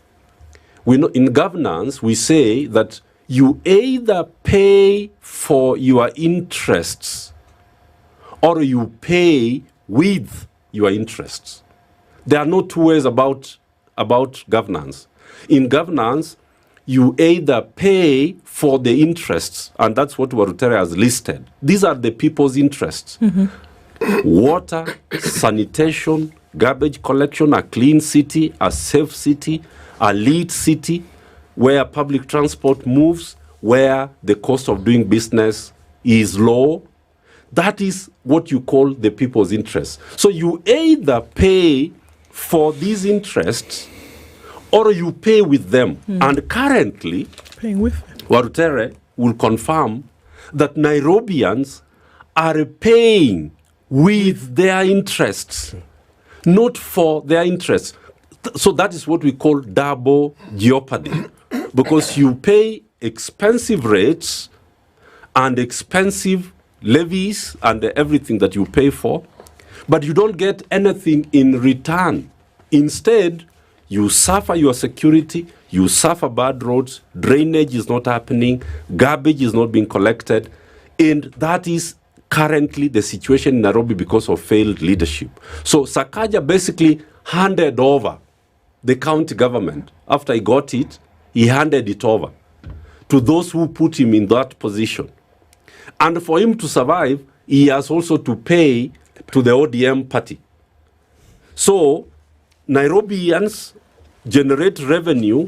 We know in governance, we say that you either pay for your interests or you pay with your interests. There are no two ways about governance. In governance, you either pay for the interests, and that's what Warutere has listed. These are the people's interests. Water, sanitation, garbage collection, a clean city, a safe city, a lead city, where public transport moves, where the cost of doing business is low. That is what you call the people's interests. So you either pay for these interests or you pay with them. And currently, paying with Warutere will confirm that Nairobians are paying with their interests, not for their interests. So that is what we call double jeopardy, because you pay expensive rates and expensive levies and everything that you pay for, but you don't get anything in return. Instead, you suffer your security, you suffer bad roads, drainage is not happening, garbage is not being collected, and that is currently the situation in Nairobi because of failed leadership. So Sakaja basically handed over the county government. After he got it, he handed it over to those who put him in that position. And for him to survive, he has also to pay to the ODM party. So Nairobians generate revenue,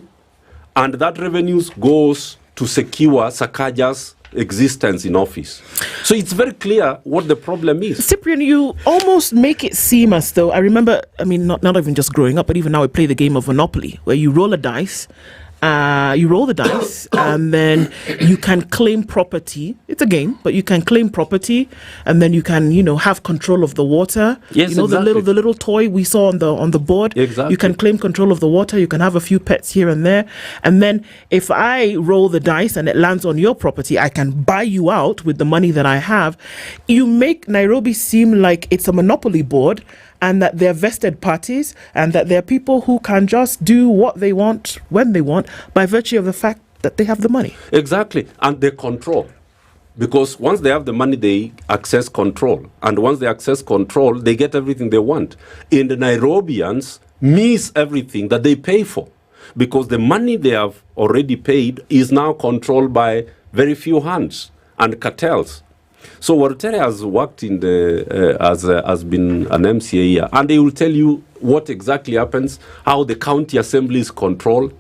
and that revenue goes to secure Sakaja's existence in office. So it's very clear what the problem is. Cyprian, you almost make it seem as though, I remember, I mean, not even just growing up, but even now we play the game of Monopoly, where you roll a dice, and then you can claim property. It's a game, but you can claim property, and then you can, have control of the water. Yes, the exactly. little toy we saw on the board. Exactly. You can claim control of the water. You can have a few pets here and there, and then if I roll the dice and it lands on your property, I can buy you out with the money that I have. You make Nairobi seem like it's a monopoly board, and that they're vested parties, and that they're people who can just do what they want when they want by virtue of the fact that they have the money. Exactly, and they control. Because once they have the money, they access control. And once they access control, they get everything they want. And the Nairobians miss everything that they pay for. Because the money they have already paid is now controlled by very few hands and cartels. So Warutere has worked in the has been an MCA here, and they will tell you what exactly happens, how the county assembly is controlled,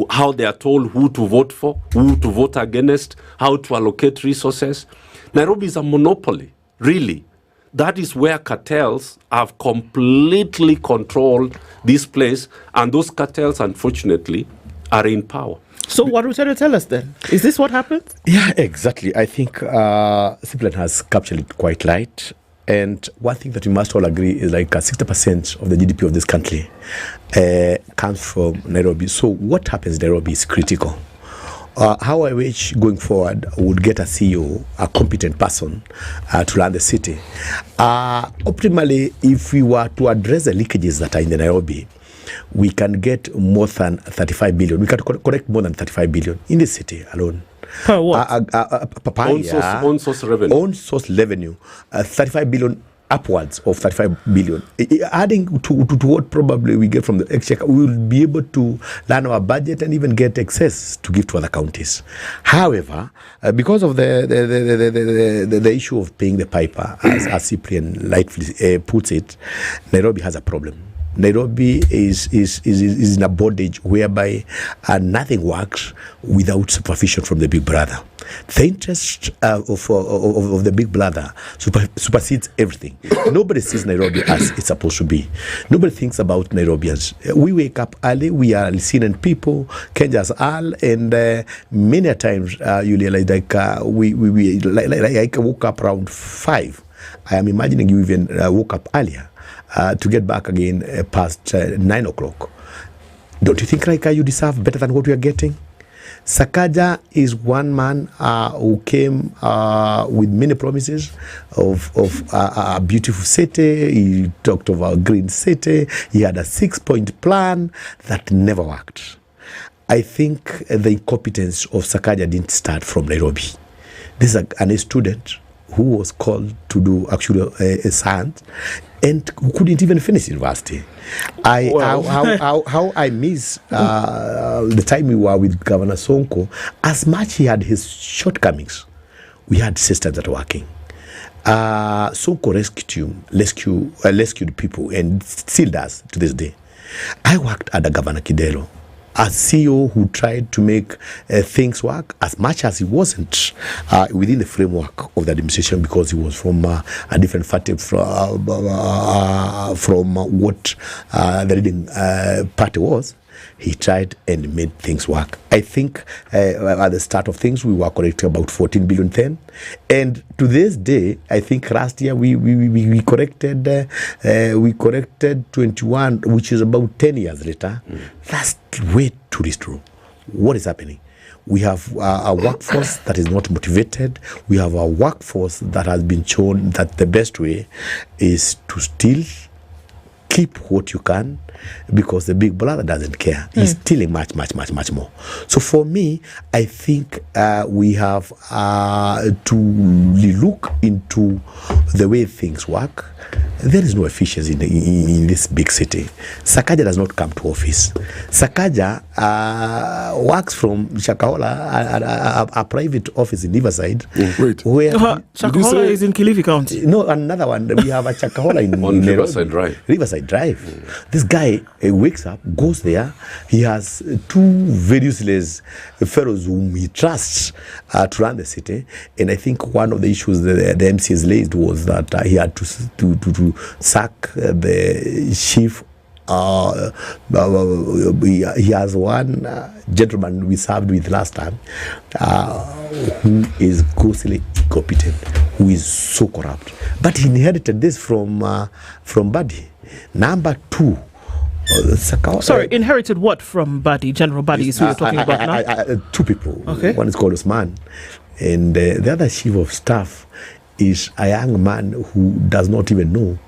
how they are told who to vote for, who to vote against, how to allocate resources. Nairobi is a monopoly, really. That is where cartels have completely controlled this place, and those cartels, unfortunately, are in power. So what would you tell us then? Is this what happens? Yeah, exactly. I think Cyprian has captured it quite right. And one thing that we must all agree is like 60% of the GDP of this country comes from Nairobi. So what happens in Nairobi is critical. How I wish going forward would get a CEO, a competent person to run the city. Optimally, if we were to address the leakages that are in the Nairobi, we can get more than 35 billion. We can collect more than 35 billion in the city alone. Per what? Own source revenue. Own source revenue. 35 billion upwards of 35 billion. Adding to what probably we get from the exchequer, we will be able to learn our budget and even get excess to give to other counties. However, because of the issue of paying the piper, as Cyprian rightfully puts it, Nairobi has a problem. Nairobi is in a bondage whereby nothing works without supervision from the big brother. The interest of the big brother supersedes everything. Nobody sees Nairobi as it's supposed to be. Nobody thinks about Nairobians. We wake up early, we are listening people, Kenya's all, and many times you realize like I woke up around 5. I am imagining you even woke up earlier. To get back again past 9 o'clock. Don't you think like you deserve better than what we are getting? Sakaja is one man who came with many promises of a beautiful city. He talked of a green city. He had a 6-point plan that never worked. I think the incompetence of Sakaja didn't start from Nairobi. This is a student who was called to do actually science and who couldn't even finish university. How I miss the time we were with Governor Sonko. As much he had his shortcomings, we had systems that were working. Sonko rescued people and still does to this day. I worked under Governor Kidero, a CEO who tried to make things work as much as he wasn't within the framework of the administration, because he was from a different party from what the leading party was. He tried and made things work. I think at the start of things, we were collecting about 14 billion then. And to this day, I think last year we corrected 21, which is about 10 years later. That's way too true. What is happening? We have a workforce that is not motivated. We have a workforce that has been shown that the best way is to steal, keep what you can, because the big brother doesn't care. He's stealing much more. So for me, I think we have to look into the way things work. There is no efficiency in this big city. Sakaja does not come to office. Sakaja works from Shakahola, a private office in Riverside. Where Shakahola is in Kilifi County. No, another one. We have a Shakahola in on Riverside Drive. Riverside Drive. This guy wakes up, goes there. He has 2 very useless fellows whom he trusts to run the city. And I think one of the issues the MCs raised was that he had to sack the chief. He has one gentleman we served with last time who is grossly incompetent, who is so corrupt. But he inherited this from Buddy. Number 2. Sorry, inherited what from Buddy? General Buddy is who you're talking about now? 2 people. Okay. One is called Usman, and the other chief of staff is a young man who does not even know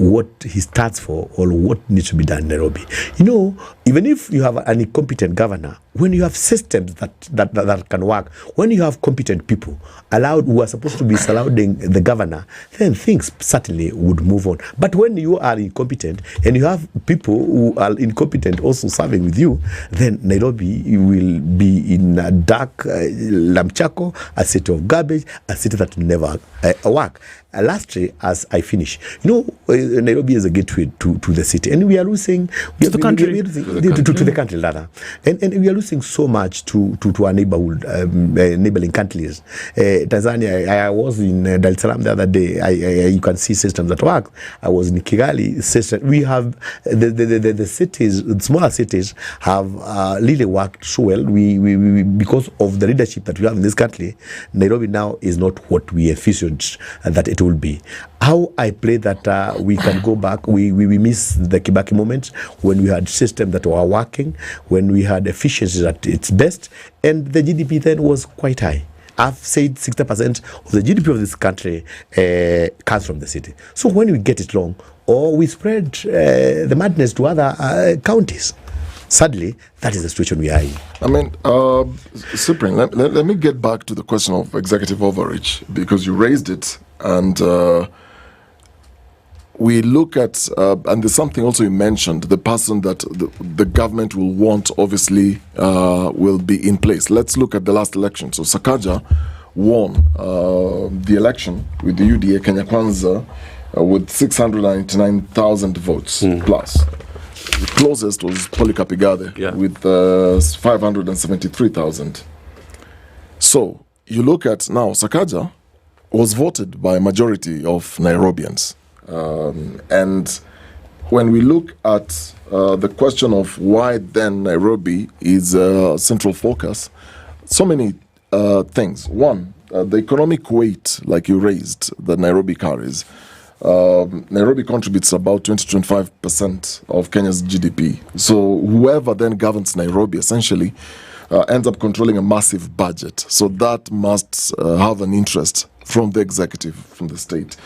what he stands for or what needs to be done in Nairobi. You know, even if you have an incompetent governor, when you have systems that can work, when you have competent people who are supposed to be surrounding the governor, then things certainly would move on. But when you are incompetent and you have people who are incompetent also serving with you, then Nairobi will be in a dark lamchako, a city of garbage, a city that will never work. Lastly, as I finish, you know, Nairobi is a gateway to the city, and we are losing to the country, rather, and we are losing so much to our neighborhood, neighboring countries. Tanzania, I was in Dar es Salaam the other day. You can see systems that work. I was in Kigali. System. We have the cities, the smaller cities, have really worked so well. We because of the leadership that we have in this country, Nairobi now is not what we envisioned that it will be. How I pray that we can go back. We miss the Kibaki moment when we had systems that were working, when we had efficiency at its best, and the GDP then was quite high. I've said 60% of the GDP of this country comes from the city. So when we get it wrong, or we spread the madness to other counties, sadly, that is the situation we are in. I mean, Cyprian, let me get back to the question of executive overreach, because you raised it, and we look at, and there's something also you mentioned, the person that the government will want, obviously, will be in place. Let's look at the last election. So Sakaja won the election with the UDA Kenya Kwanza with 699,000 votes plus. The closest was Polycarp Igathe with 573,000. So you look at now, Sakaja was voted by a majority of Nairobians. And when we look at the question of why then Nairobi is a central focus, so many things. One, the economic weight, like you raised, that Nairobi carries. Nairobi contributes about 20-25% of Kenya's GDP. So whoever then governs Nairobi essentially ends up controlling a massive budget. So that must have an interest from the executive, from the state.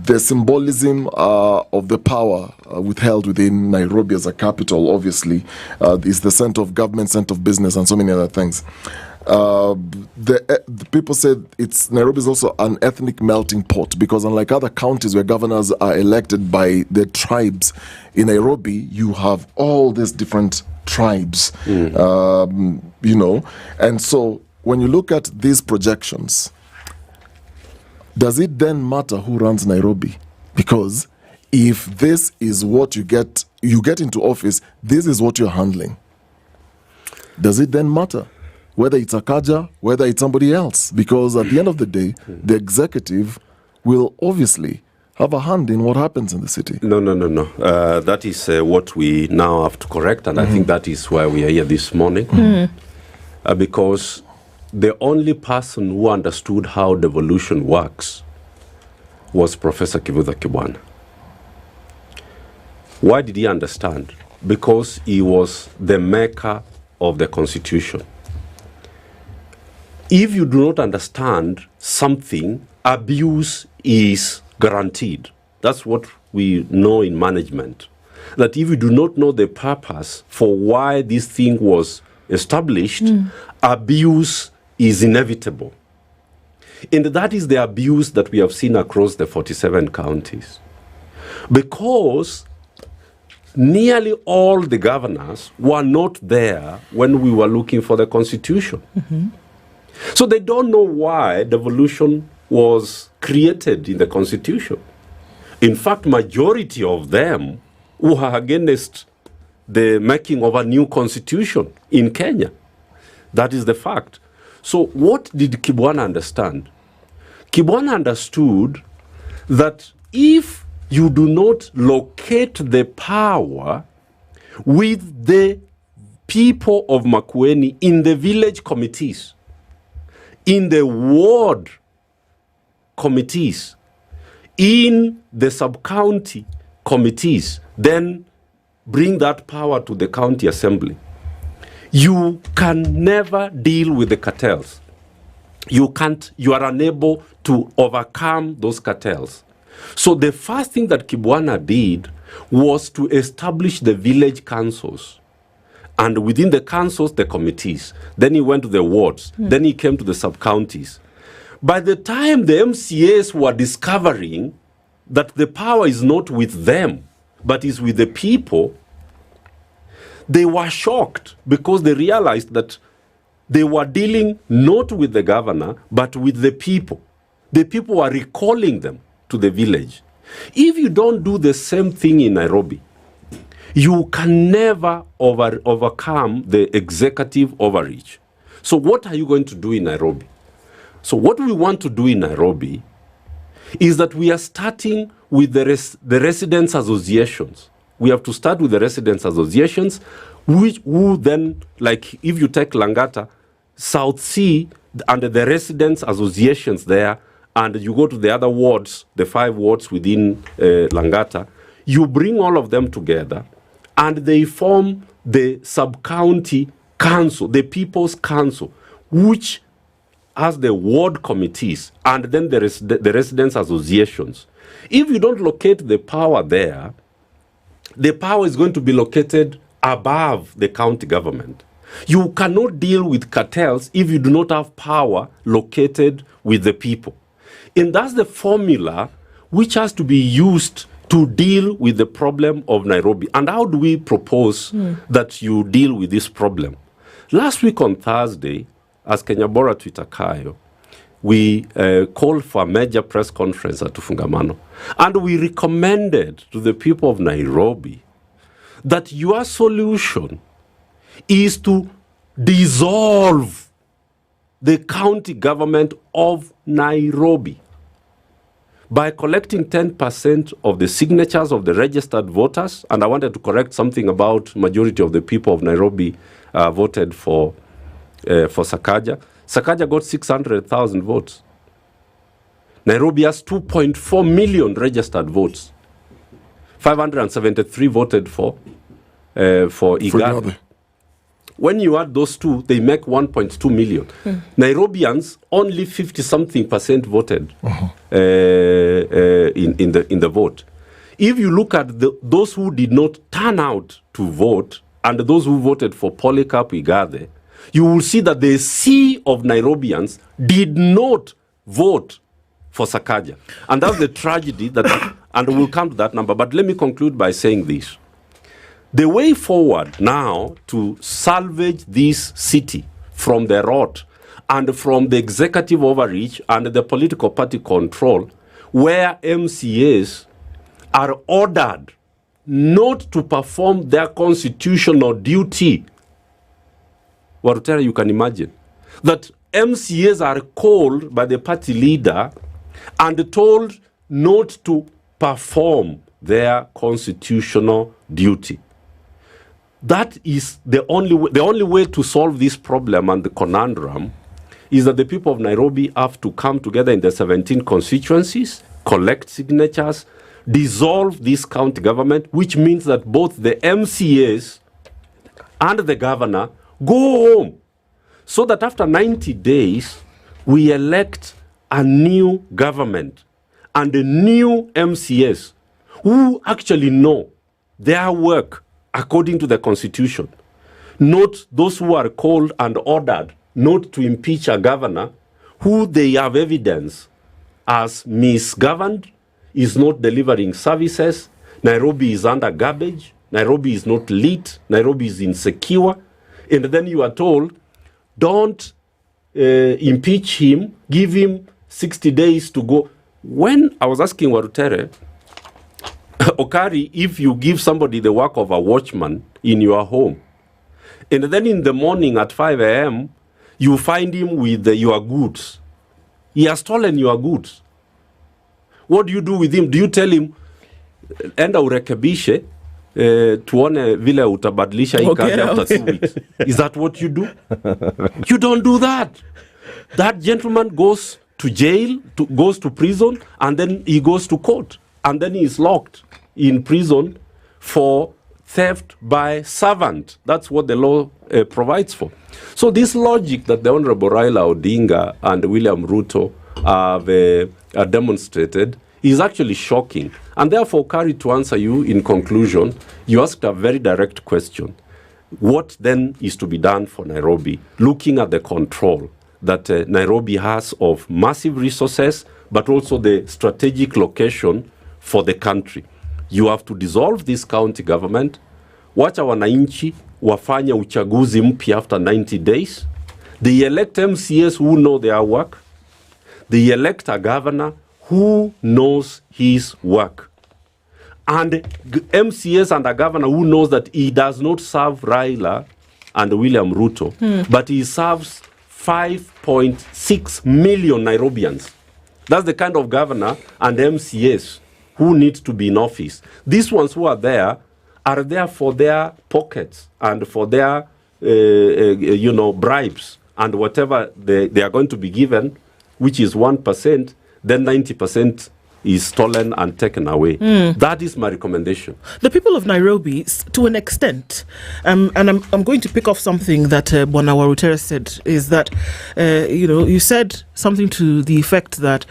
The symbolism of the power withheld within Nairobi as a capital, obviously, is the center of government, center of business, and so many other things. The people said Nairobi is also an ethnic melting pot, because unlike other counties where governors are elected by the tribes, in Nairobi you have all these different tribes, you know. And so when you look at these projections, does it then matter who runs Nairobi? Because if this is what you get into office, this is what you're handling. Does it then matter whether it's Akaja, whether it's somebody else? Because at the end of the day, the executive will obviously have a hand in what happens in the city. No. That is what we now have to correct, and I think that is why we are here this morning. Because the only person who understood how devolution works was Professor Kivutha Kibwana. Why did he understand? Because he was the maker of the Constitution. If you do not understand something, abuse is guaranteed. That's what we know in management. That if you do not know the purpose for why this thing was established, abuse is inevitable. And that is the abuse that we have seen across the 47 counties. Because nearly all the governors were not there when we were looking for the Constitution. So they don't know why devolution was created in the Constitution. In fact, majority of them were against the making of a new Constitution in Kenya. That is the fact. So what did Kibwana understand? Kibwana understood that if you do not locate the power with the people of Makueni in the village committees, in the ward committees, in the sub-county committees, then bring that power to the county assembly, you can never deal with the cartels. You are unable to overcome those cartels. So the first thing that Kibwana did was to establish the village councils. And within the councils, the committees. Then he went to the wards. Then he came to the sub-counties. By the time the MCAs were discovering that the power is not with them, but is with the people, they were shocked because they realized that they were dealing not with the governor, but with the people. The people were recalling them to the village. If you don't do the same thing in Nairobi, you can never overcome the executive overreach. So what are you going to do in Nairobi? So what we want to do in Nairobi is that we are starting with the residents' associations. We have to start with the residents' associations, who then, like if you take Langata, South Sea, under the residents' associations there, and you go to the other wards, the 5 wards within Langata, you bring all of them together, and they form the sub-county council, the People's Council, which has the ward committees, and then the residents' associations. If you don't locate the power there, the power is going to be located above the county government. You cannot deal with cartels if you do not have power located with the people. And that's the formula which has to be used to deal with the problem of Nairobi. And how do we propose that you deal with this problem? Last week on Thursday, as Kenya Bora Twitakayo, we called for a major press conference at Tufungamano. And we recommended to the people of Nairobi that your solution is to dissolve the county government of Nairobi by collecting 10% of the signatures of the registered voters. And I wanted to correct something about majority of the people of Nairobi voted for Sakaja. Sakaja got 600,000 votes. Nairobi has 2.4 million registered votes. 573 voted for Igade. When you add those two, they make 1.2 million. Nairobians, only 50-something% voted in the vote. If you look at those who did not turn out to vote and those who voted for Polycarp Igade, you will see that the sea of Nairobians did not vote for Sakaja. And that's the tragedy that, and we'll come to that number. But let me conclude by saying this. The way forward now to salvage this city from the rot and from the executive overreach and the political party control, where MCAs are ordered not to perform their constitutional duty. Warutera, you can imagine that MCAs are called by the party leader and told not to perform their constitutional duty. That is the only way to solve this problem and the conundrum is that the people of Nairobi have to come together in the 17 constituencies, collect signatures, dissolve this county government, which means that both the MCAs and the governor go home, so that after 90 days, we elect a new government and a new MCAs who actually know their work according to the constitution, not those who are called and ordered not to impeach a governor who they have evidence as misgoverned, is not delivering services. Nairobi is under garbage. Nairobi is not lit. Nairobi is insecure. And then you are told, don't impeach him, give him 60 days to go. When I was asking Warutere, Okari, if you give somebody the work of a watchman in your home, and then in the morning at 5 a.m., you find him with your goods. He has stolen your goods. What do you do with him? Do you tell him, enda urekebishe, tuone vile utabadilisha hii kazi after 2 weeks? Is that what you do? You don't do that. That gentleman goes to jail, goes to prison, and then he goes to court. And then he is locked in prison for theft by servant. That's what the law provides for. So this logic that the Honorable Raila Odinga and William Ruto have demonstrated is actually shocking. And therefore, Okari, to answer you in conclusion, you asked a very direct question. What then is to be done for Nairobi, looking at the control that Nairobi has of massive resources, but also the strategic location for the country? You have to dissolve this county government, wacha wananchi wafanye uchaguzi mpya after 90 days, they elect MCAs who know their work, they elect a governor who knows his work, and MCAs and a governor who knows that he does not serve Raila and William Ruto, but he serves 5.6 million Nairobians. That's the kind of governor and MCAs who need to be in office. These ones who are there for their pockets and for their, bribes and whatever they are going to be given, which is 1%, then 90% is stolen and taken away. That is my recommendation. The people of Nairobi, to an extent, and I'm going to pick off something that Bwana Warutere said, is that, you said something to the effect that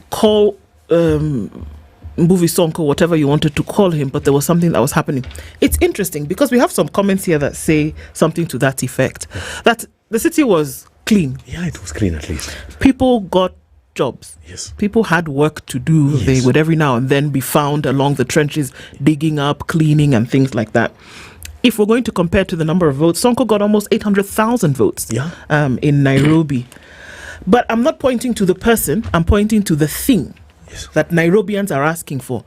call Mbuvi Sonko, whatever you wanted to call him, but there was something that was happening. It's interesting because we have some comments here that say something to that effect, that the city was clean. Yeah, it was clean at least. People got jobs. Yes. People had work to do. Yes. They would every now and then be found along the trenches, digging up, cleaning and things like that. If we're going to compare to the number of votes, Sonko got almost 800,000 votes in Nairobi. But I'm not pointing to the person, I'm pointing to the thing that Nairobians are asking for.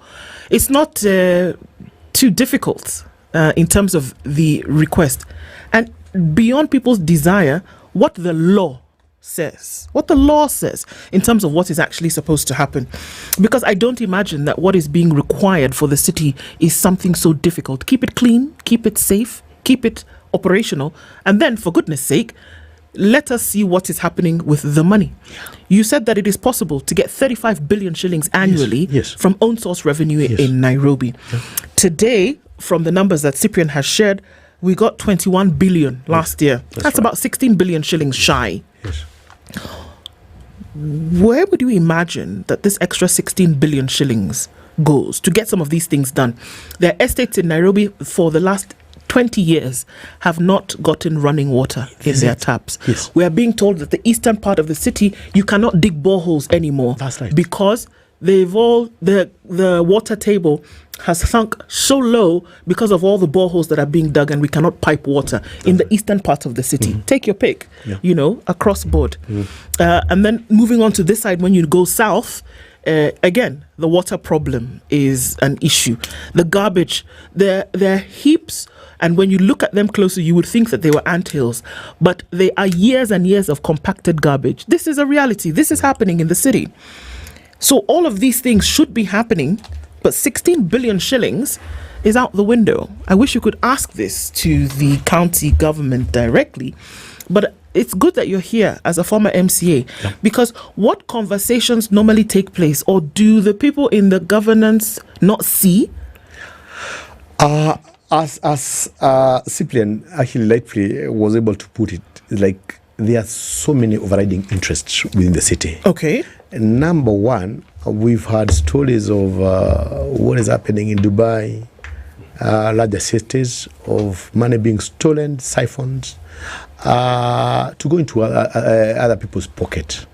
It's not too difficult in terms of the request. And beyond people's desire, what the law says in terms of what is actually supposed to happen. Because I don't imagine that what is being required for the city is something so difficult. Keep it clean, keep it safe, keep it operational, and then, for goodness sake, let us see what is happening with the money. You said that it is possible to get 35 billion shillings annually from own source revenue in Nairobi. Today, from the numbers that Cyprian has shared, we got 21 billion last year. That's right. About 16 billion shillings shy. Yes. Where would you imagine that this extra 16 billion shillings goes to get some of these things done? There are estates in Nairobi for the last 20 years have not gotten running water in their taps. Yes. We are being told that the eastern part of the city, you cannot dig boreholes anymore. That's right. Because the water table has sunk so low because of all the boreholes that are being dug, and we cannot pipe water in the eastern part of the city. Take your pick, across board. And then moving on to this side, when you go south, again, the water problem is an issue. The garbage, there are heaps, and when you look at them closer, you would think that they were anthills, but they are years and years of compacted garbage. This is a reality. This is happening in the city. So all of these things should be happening, but 16 billion shillings is out the window. I wish you could ask this to the county government directly, but it's good that you're here as a former MCA, because what conversations normally take place, or do the people in the governance not see? As Cyprian actually rightfully was able to put it, like there are so many overriding interests within the city. Okay. Number one, we've had stories of what is happening in Dubai, larger cities, of money being stolen, siphoned, to go into other people's pocket.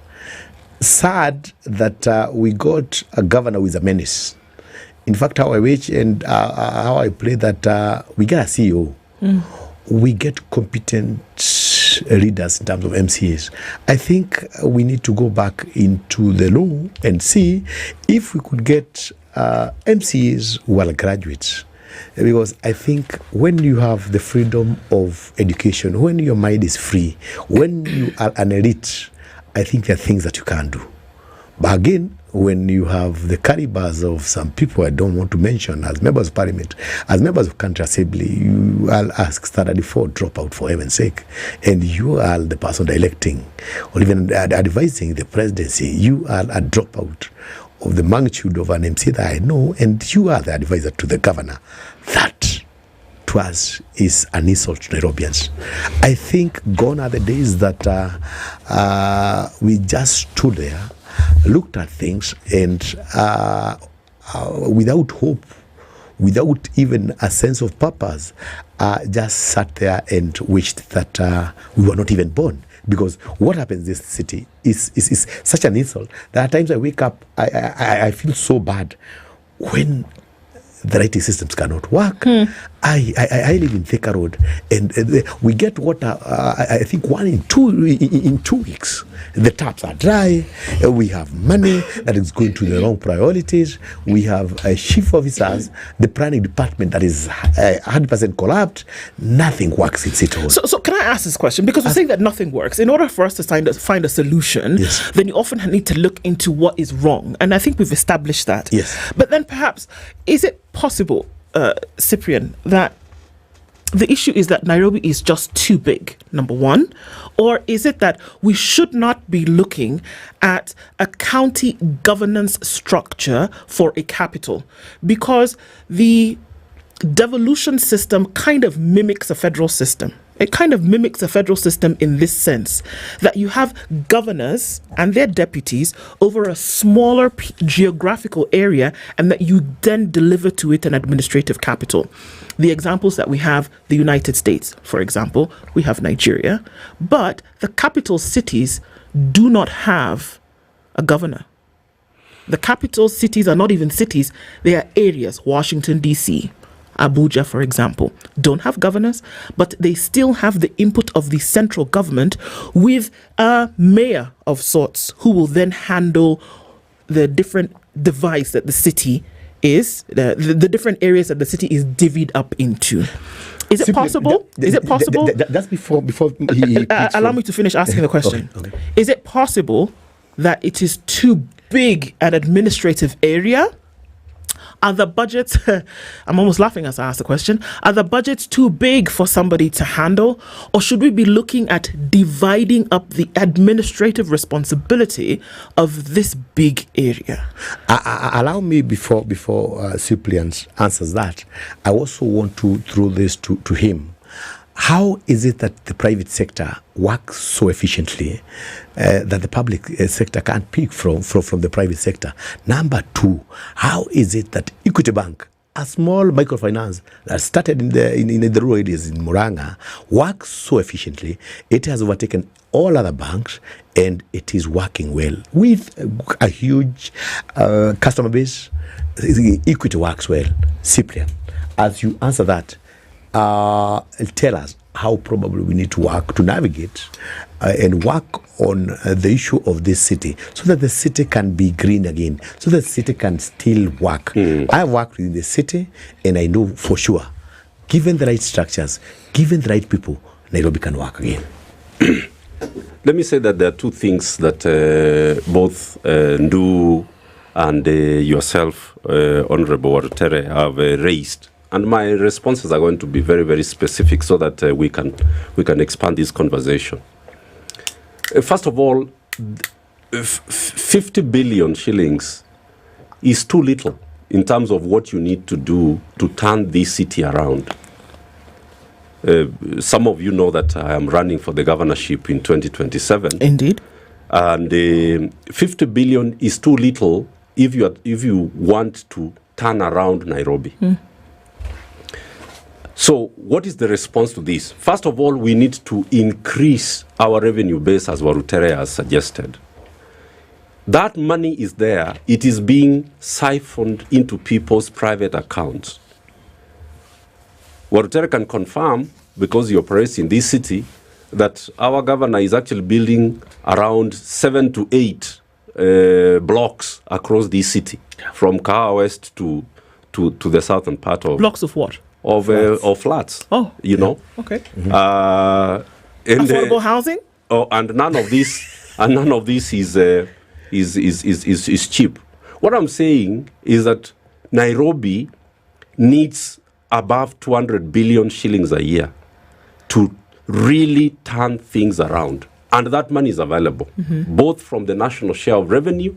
Sad that we got a governor with a menace. In fact, how I wish and how I pray that we get a CEO. We get competent leaders in terms of MCAs. I think we need to go back into the law and see if we could get MCAs who are graduates. Because I think when you have the freedom of education, when your mind is free, when you are an elite, I think there are things that you can't do. But again, when you have the calibers of some people I don't want to mention as members of parliament, as members of country assembly, you are asked standard 4 dropout for heaven's sake, and you are the person electing or even advising the presidency, you are a dropout of the magnitude of an MC that I know, and you are the advisor to the governor. That to us is an insult to Nairobians. I think gone are the days that we just stood there looked at things and without hope, without even a sense of purpose, just sat there and wished that we were not even born. Because what happens in this city is such an insult that at times I wake up, I feel so bad when the lighting systems cannot work. I live in Thika Road, and we get water, I think 1 in 2 weeks. The taps are dry. We have money that is going to the wrong priorities. We have chief officers, the planning department that is 100% collapsed. Nothing works in City Hall. So can I ask this question? Because we're saying that nothing works. In order for us to find a solution, then you often need to look into what is wrong. And I think we've established that. Yes. But then perhaps, is it possible, Cyprian, that the issue is that Nairobi is just too big, number one? Or is it that we should not be looking at a county governance structure for a capital? Because the devolution system kind of mimics a federal system. It kind of mimics a federal system in this sense, that you have governors and their deputies over a smaller geographical area, and that you then deliver to it an administrative capital. The examples that we have, the United States, for example, we have Nigeria, but the capital cities do not have a governor. The capital cities are not even cities, they are areas. Washington, D.C., Abuja, for example, don't have governors, but they still have the input of the central government with a mayor of sorts who will then handle the different device that the city is, the different areas that the city is divvied up into. Is it possible? Is it possible? That's before he allow me to finish asking the question. Okay. Is it possible that it is too big an administrative area? Are the budgets, I'm almost laughing as I ask the question, are the budgets too big for somebody to handle? Or should we be looking at dividing up the administrative responsibility of this big area? Allow me, before Cyprian answers that, I also want to throw this to him. How is it that the private sector works so efficiently that the public sector can't pick from the private sector? Number two, how is it that Equity Bank, a small microfinance that started in the rural areas in Muranga, works so efficiently? It has overtaken all other banks, and it is working well with a huge customer base. Equity works well. Cyprian, as you answer that, tell us how probably we need to work to navigate and work on the issue of this city, so that the city can be green again, so that the city can still work. I've worked in the city, and I know for sure, given the right structures, given the right people, Nairobi can work again. Let me say that there are two things that both Ndu and yourself, Honorable Warutere, have raised. And my responses are going to be very, very specific, so that we can expand this conversation. First of all, 50 billion shillings is too little in terms of what you need to do to turn this city around. Some of you know that I am running for the governorship in 2027. Indeed. And 50 billion is too little if you want to turn around Nairobi. So what is the response to this? First of all, we need to increase our revenue base, as Warutere has suggested. That money is there. It is being siphoned into people's private accounts. Warutere can confirm, because he operates in this city, that our governor is actually building around 7 to 8 blocks across this city, from Kaha West to the southern part of... Blocks of what? Of flats. Oh, you know. Okay. Affordable housing. Oh, and none of this is cheap. What I'm saying is that Nairobi needs above 200 billion shillings a year to really turn things around, and that money is available both from the national share of revenue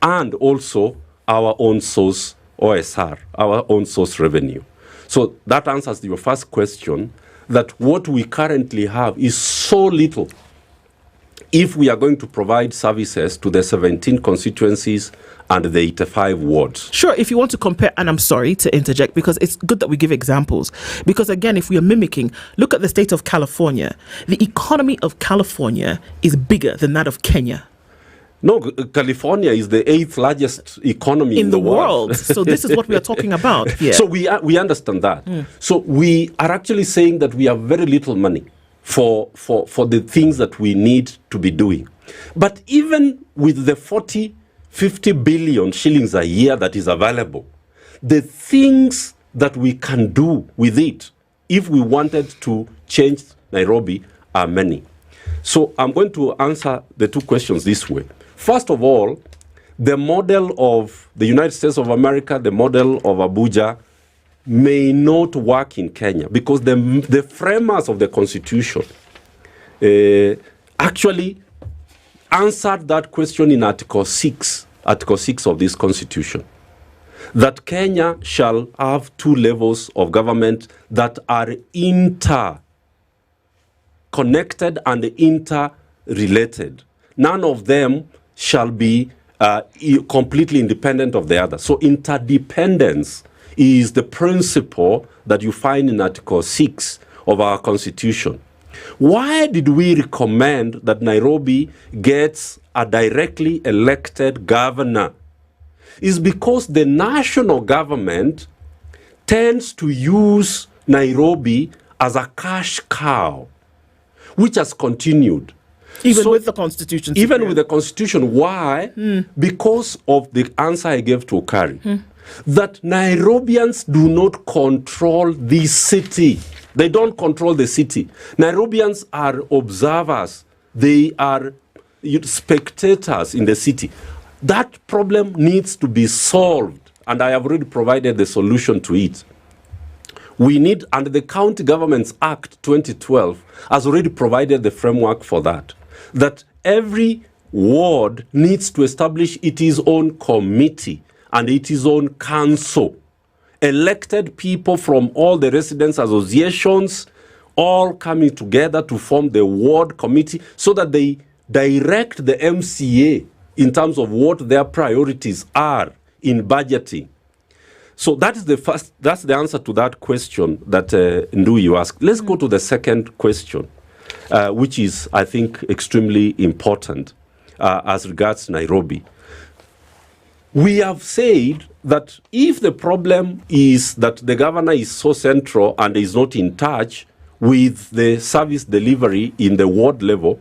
and also our own source OSR, our own source revenue. So that answers your first question, that what we currently have is so little if we are going to provide services to the 17 constituencies and the 85 wards. Sure, if you want to compare, and I'm sorry to interject because it's good that we give examples. Because again, if we are mimicking, look at the state of California. The economy of California is bigger than that of Kenya. No, California is the 8th largest economy in the world. So this is what we are talking about here. So we understand that. So we are actually saying that we have very little money for the things that we need to be doing. But even with the 50 billion shillings a year that is available, the things that we can do with it, if we wanted to change Nairobi, are many. So I'm going to answer the two questions this way. First of all, the model of the United States of America, the model of Abuja, may not work in Kenya because the framers of the Constitution actually answered that question in Article 6 of this Constitution, that Kenya shall have 2 levels of government that are interconnected and interrelated. None of them shall be completely independent of the other. So interdependence is the principle that you find in Article 6 of our Constitution. Why did we recommend that Nairobi gets a directly elected governor? Is because the national government tends to use Nairobi as a cash cow, which has continued. Even with the Constitution? Even with the Constitution. Why? Because of the answer I gave to Okari. That Nairobians do not control the city. They don't control the city. Nairobians are observers. They are spectators in the city. That problem needs to be solved, and I have already provided the solution to it. We need, and the County Governments Act 2012 has already provided the framework for that. That every ward needs to establish its own committee and its own council. Elected people from all the residents' associations, all coming together to form the ward committee so that they direct the MCA in terms of what their priorities are in budgeting. So that's the answer to that question that Ndu you asked. Let's go to the second question, which is, I think, extremely important as regards Nairobi. We have said that if the problem is that the governor is so central and is not in touch with the service delivery in the ward level,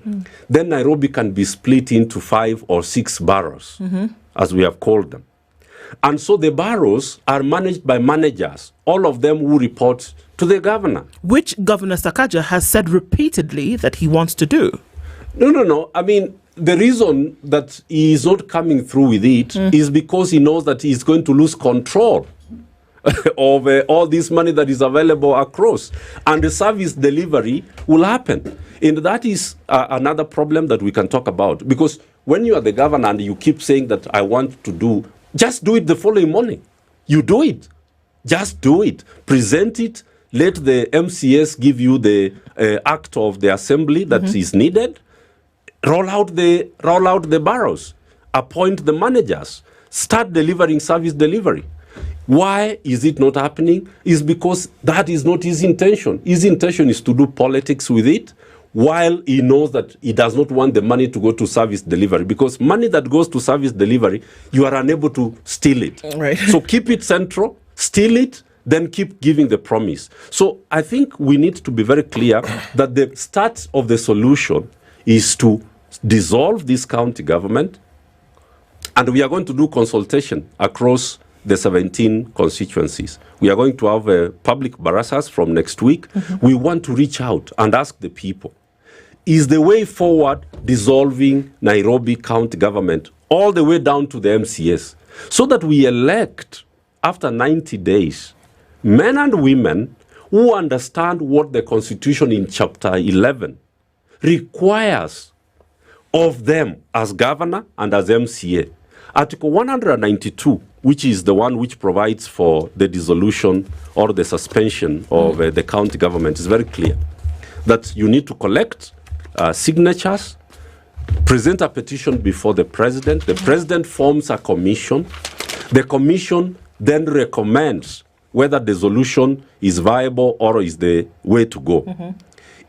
then Nairobi can be split into 5 or 6 boroughs, as we have called them. And so the boroughs are managed by managers, all of them who report to the governor. Which Governor Sakaja has said repeatedly that he wants to do. No. I mean, the reason that he is not coming through with it is because he knows that he is going to lose control of all this money that is available across. And the service delivery will happen. And that is another problem that we can talk about. Because when you are the governor and you keep saying that I want to do, just do it the following morning. You do it. Just do it. Present it. Let the MCS give you the act of the assembly that is needed. Roll out the boroughs. Appoint the managers. Start delivering service delivery. Why is it not happening? Is because that is not his intention. His intention is to do politics with it, while he knows that he does not want the money to go to service delivery. Because money that goes to service delivery, you are unable to steal it. Right. So keep it central, steal it, then keep giving the promise. So I think we need to be very clear that the start of the solution is to dissolve this county government, and we are going to do consultation across the 17 constituencies. We are going to have public barassas from next week. We want to reach out and ask the people, is the way forward dissolving Nairobi county government all the way down to the MCS, so that we elect, after 90 days, men and women who understand what the Constitution in Chapter 11 requires of them as governor and as MCA. Article 192, which is the one which provides for the dissolution or the suspension of the county government, is very clear that you need to collect signatures, present a petition before the president. The president forms a commission. The commission then recommends whether the solution is viable or is the way to go.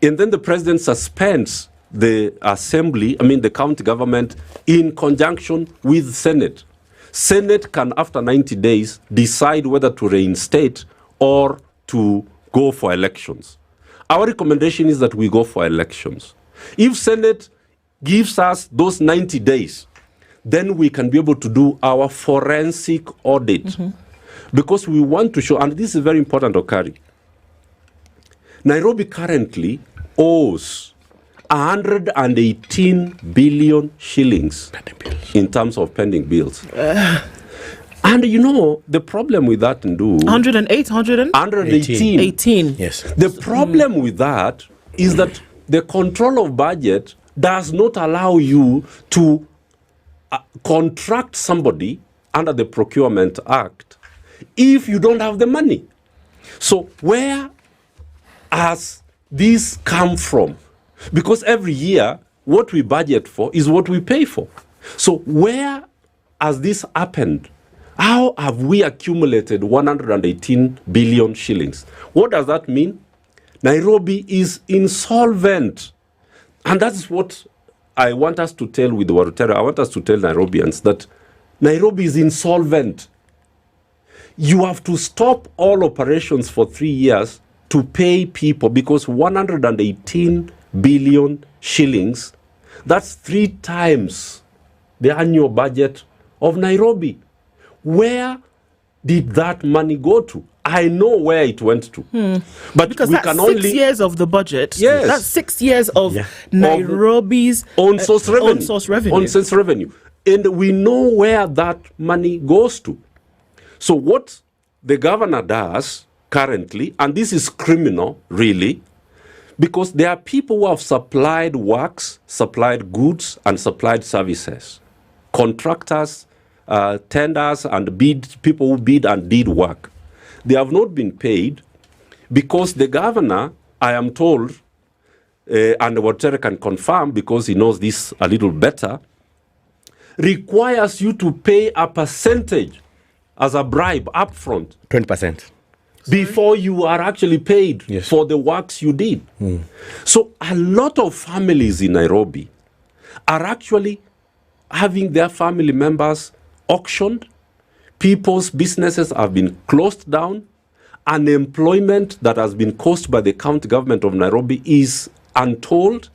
And then the president suspends the assembly, the county government, in conjunction with Senate. Senate can, after 90 days, decide whether to reinstate or to go for elections. Our recommendation is that we go for elections. If Senate gives us those 90 days, then we can be able to do our forensic audit. Because we want to show, and this is very important, Okari, Nairobi currently owes 118 billion shillings in terms of pending bills. And the problem with that, Ndu, 118. Yes. The problem with that is that the control of budget does not allow you to contract somebody under the Procurement Act if you don't have the money. So where has this come from? Because every year, what we budget for is what we pay for. So where has this happened? How have we accumulated 118 billion shillings? What does that mean? Nairobi is insolvent. And that's what I want us to tell with Warutera. I want us to tell Nairobians that Nairobi is insolvent. You have to stop all operations for 3 years to pay people, because 118 billion shillings, that's 3 times the annual budget of Nairobi. Where did that money go to? I know where it went to. But because we that's can 6 only years of the budget. Yes. That's 6 years of Nairobi's own source revenue. Own source revenue. Own source revenue. And we know where that money goes to. So what the governor does currently, and this is criminal, really, because there are people who have supplied works, supplied goods, and supplied services. Contractors, tenders, and people who bid and did work. They have not been paid because the governor, I am told, and Watere can confirm because he knows this a little better, requires you to pay a percentage as a bribe upfront. 20%. Before you are actually paid for the works you did. So a lot of families in Nairobi are actually having their family members auctioned. People's businesses have been closed down. Unemployment that has been caused by the county government of Nairobi is untold.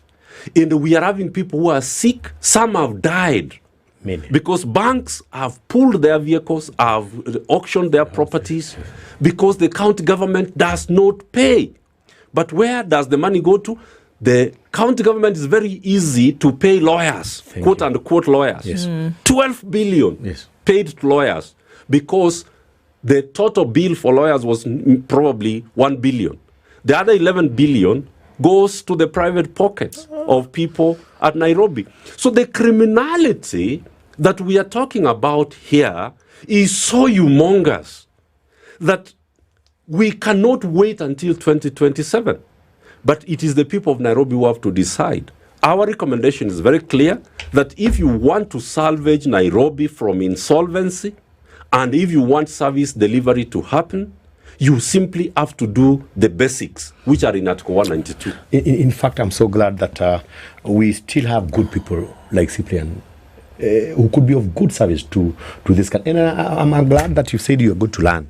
And we are having people who are sick. Some have died. Because banks have pulled their vehicles, have auctioned their properties, because the county government does not pay. But where does the money go to? The county government is very easy to pay lawyers, quote unquote lawyers. 12 billion paid to lawyers, because the total bill for lawyers was probably 1 billion. The other 11 billion goes to the private pockets of people at Nairobi. So the criminality that we are talking about here is so humongous that we cannot wait until 2027. But it is the people of Nairobi who have to decide. Our recommendation is very clear, that if you want to salvage Nairobi from insolvency, and if you want service delivery to happen, you simply have to do the basics, which are in Article 192. In fact, I'm so glad that we still have good people like Cyprian, who could be of good service to this country. And I'm glad that you said you're good to learn.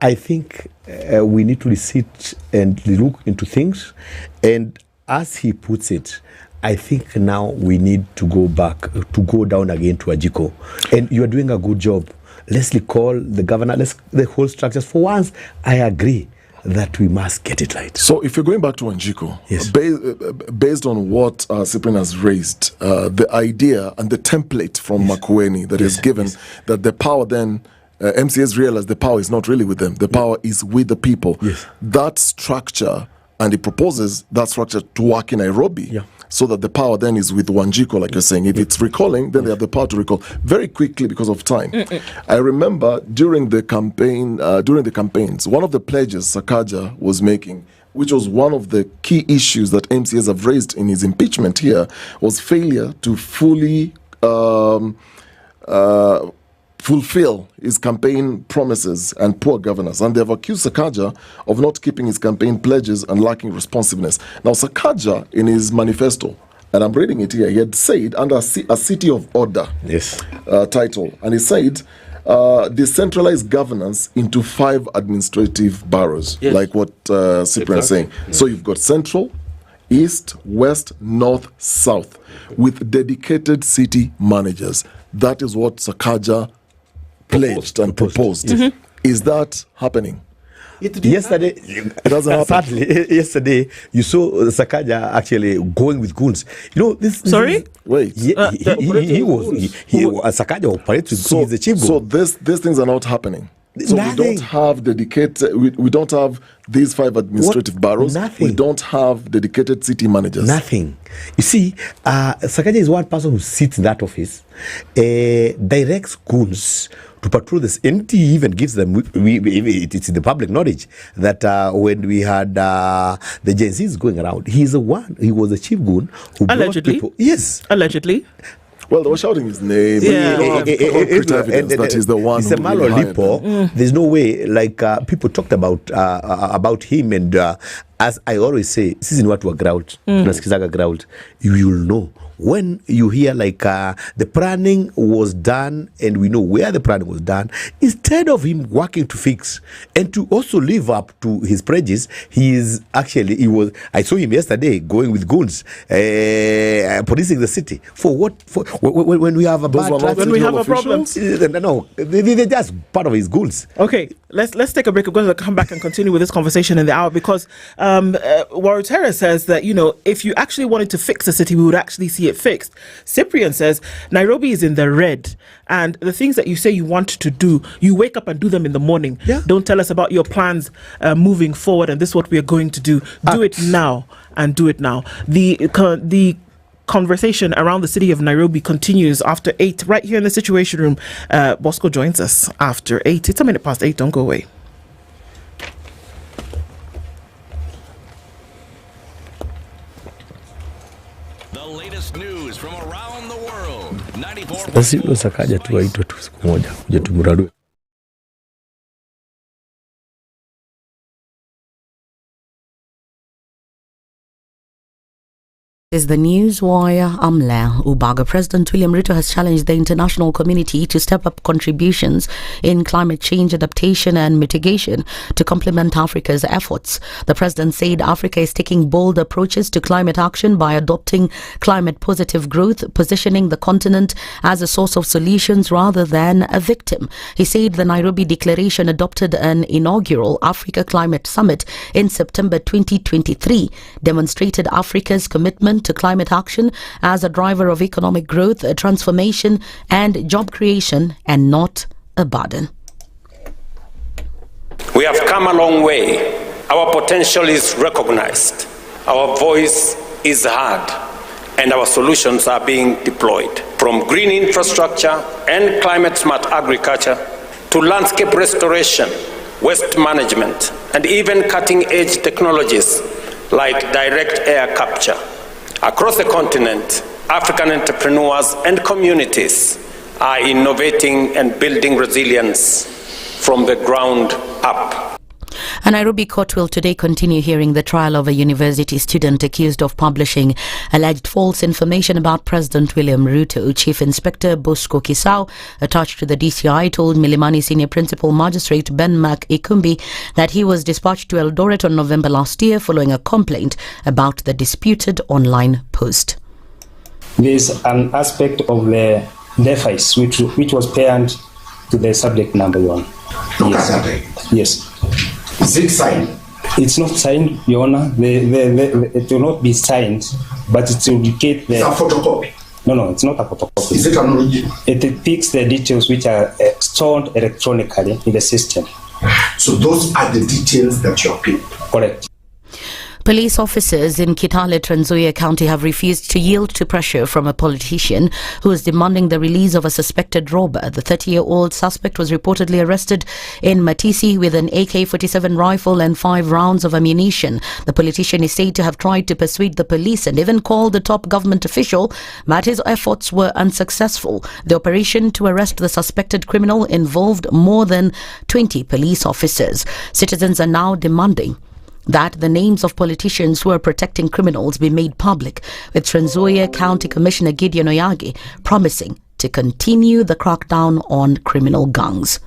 I think we need to sit and look into things. And as he puts it, I think now we need to go back, to go down again to Ajiko. And you're doing a good job. Let's recall the governor, the whole structures. For once, I agree that we must get it right. So if you're going back to Wanjiko, based on what Cyprian has raised, the idea and the template from Makueni that is given, that the power then, MCAs realize the power is not really with them, the power is with the people. That structure, and he proposes that structure to work in Nairobi, so that the power then is with Wanjiko, like you're saying. If it's recalling, then they have the power to recall. Very quickly, because of time. I remember during the campaigns, one of the pledges Sakaja was making which was one of the key issues that MCAs have raised in his impeachment here, was failure to fully fulfill his campaign promises and poor governance. And they've accused Sakaja of not keeping his campaign pledges and lacking responsiveness. Now, Sakaja, in his manifesto, and I'm reading it here, he had said, under a City of Order title, and he said, decentralize governance into 5 administrative boroughs, like what Cyprian is saying. So you've got Central, East, West, North, South, with dedicated city managers. That is what Sakaja pledged and proposed. Mm-hmm. Is that happening? Yesterday, it doesn't happen. Sadly, yesterday you saw Sakaja actually going with goons. You know this. Sorry, wait. He Sakaja operates with goons. He's the chief goon. So these things are not happening. So Nothing. we don't have dedicated. We don't have these 5 administrative boroughs. Nothing. We don't have dedicated city managers. Nothing. You see, Sakaja is one person who sits in that office, directs goons to patrol this. And he even gives them, it's in the public knowledge that when we had the Gen Zs going around, he was the chief goon who allegedly. brought people. Yes. Allegedly. Well, they were shouting his name. Yeah. That he's the one. It's a Malo Lipo. There's no way, like people talked about him, and as I always say, this is what we're ground. You will know. When you hear like the planning was done and we know where the planning was done, instead of him working to fix and to also live up to his pledges, I saw him yesterday going with goons, policing the city. For what? When we have a bad traffic, when we have a problem. No, they're just part of his goons. Okay, let's take a break. We're going to come back and continue with this conversation in the hour, because Warutera says that, if you actually wanted to fix the city, we would actually see it fixed. Cyprian says Nairobi is in the red, and the things that you say you want to do, you wake up and do them in the morning. Don't tell us about your plans moving forward, and this is what we are going to do. Do it now, and do it now. The conversation around the city of Nairobi continues after 8 right here in the Situation Room. Bosco joins us after 8. It's 8:01. Don't go away. News from around the world. 94. Basi Sakaja tu aitwe tu siku moja kuja tumradue. Is the news wire. Amla Ubaga. President William Ruto has challenged the international community to step up contributions in climate change adaptation and mitigation to complement Africa's efforts. The president said Africa is taking bold approaches to climate action by adopting climate positive growth, positioning the continent as a source of solutions rather than a victim. He said the Nairobi Declaration adopted an inaugural Africa Climate Summit in September 2023 demonstrated Africa's commitment to climate action as a driver of economic growth, transformation and job creation, and not a burden. We have come a long way. Our potential is recognized. Our voice is heard, and our solutions are being deployed. From green infrastructure and climate-smart agriculture to landscape restoration, waste management, and even cutting-edge technologies like direct air capture. Across the continent, African entrepreneurs and communities are innovating and building resilience from the ground up. A Nairobi court will today continue hearing the trial of a university student accused of publishing alleged false information about President William Ruto. Chief Inspector Bosco Kisau, attached to the DCI, told Milimani Senior Principal Magistrate Ben Mac Ikumbi that he was dispatched to Eldoret on November last year following a complaint about the disputed online post. There's an aspect of the device which was paired to the subject number 1. Yes. Is it signed? It's not signed, Your Honor. It will not be signed, but it will indicate the... It's a photocopy? No, it's not a photocopy. Is it an original? It depicts the details which are stored electronically in the system. So those are the details that you are picking? Correct. Police officers in Kitale, Trans Nzoia County have refused to yield to pressure from a politician who is demanding the release of a suspected robber. The 30-year-old suspect was reportedly arrested in Matisi with an AK-47 rifle and 5 rounds of ammunition. The politician is said to have tried to persuade the police and even called a top government official, but his efforts were unsuccessful. The operation to arrest the suspected criminal involved more than 20 police officers. Citizens are now demanding that the names of politicians who are protecting criminals be made public, with Trans Nzoia County Commissioner Gideon Oyagi promising to continue the crackdown on criminal gangs.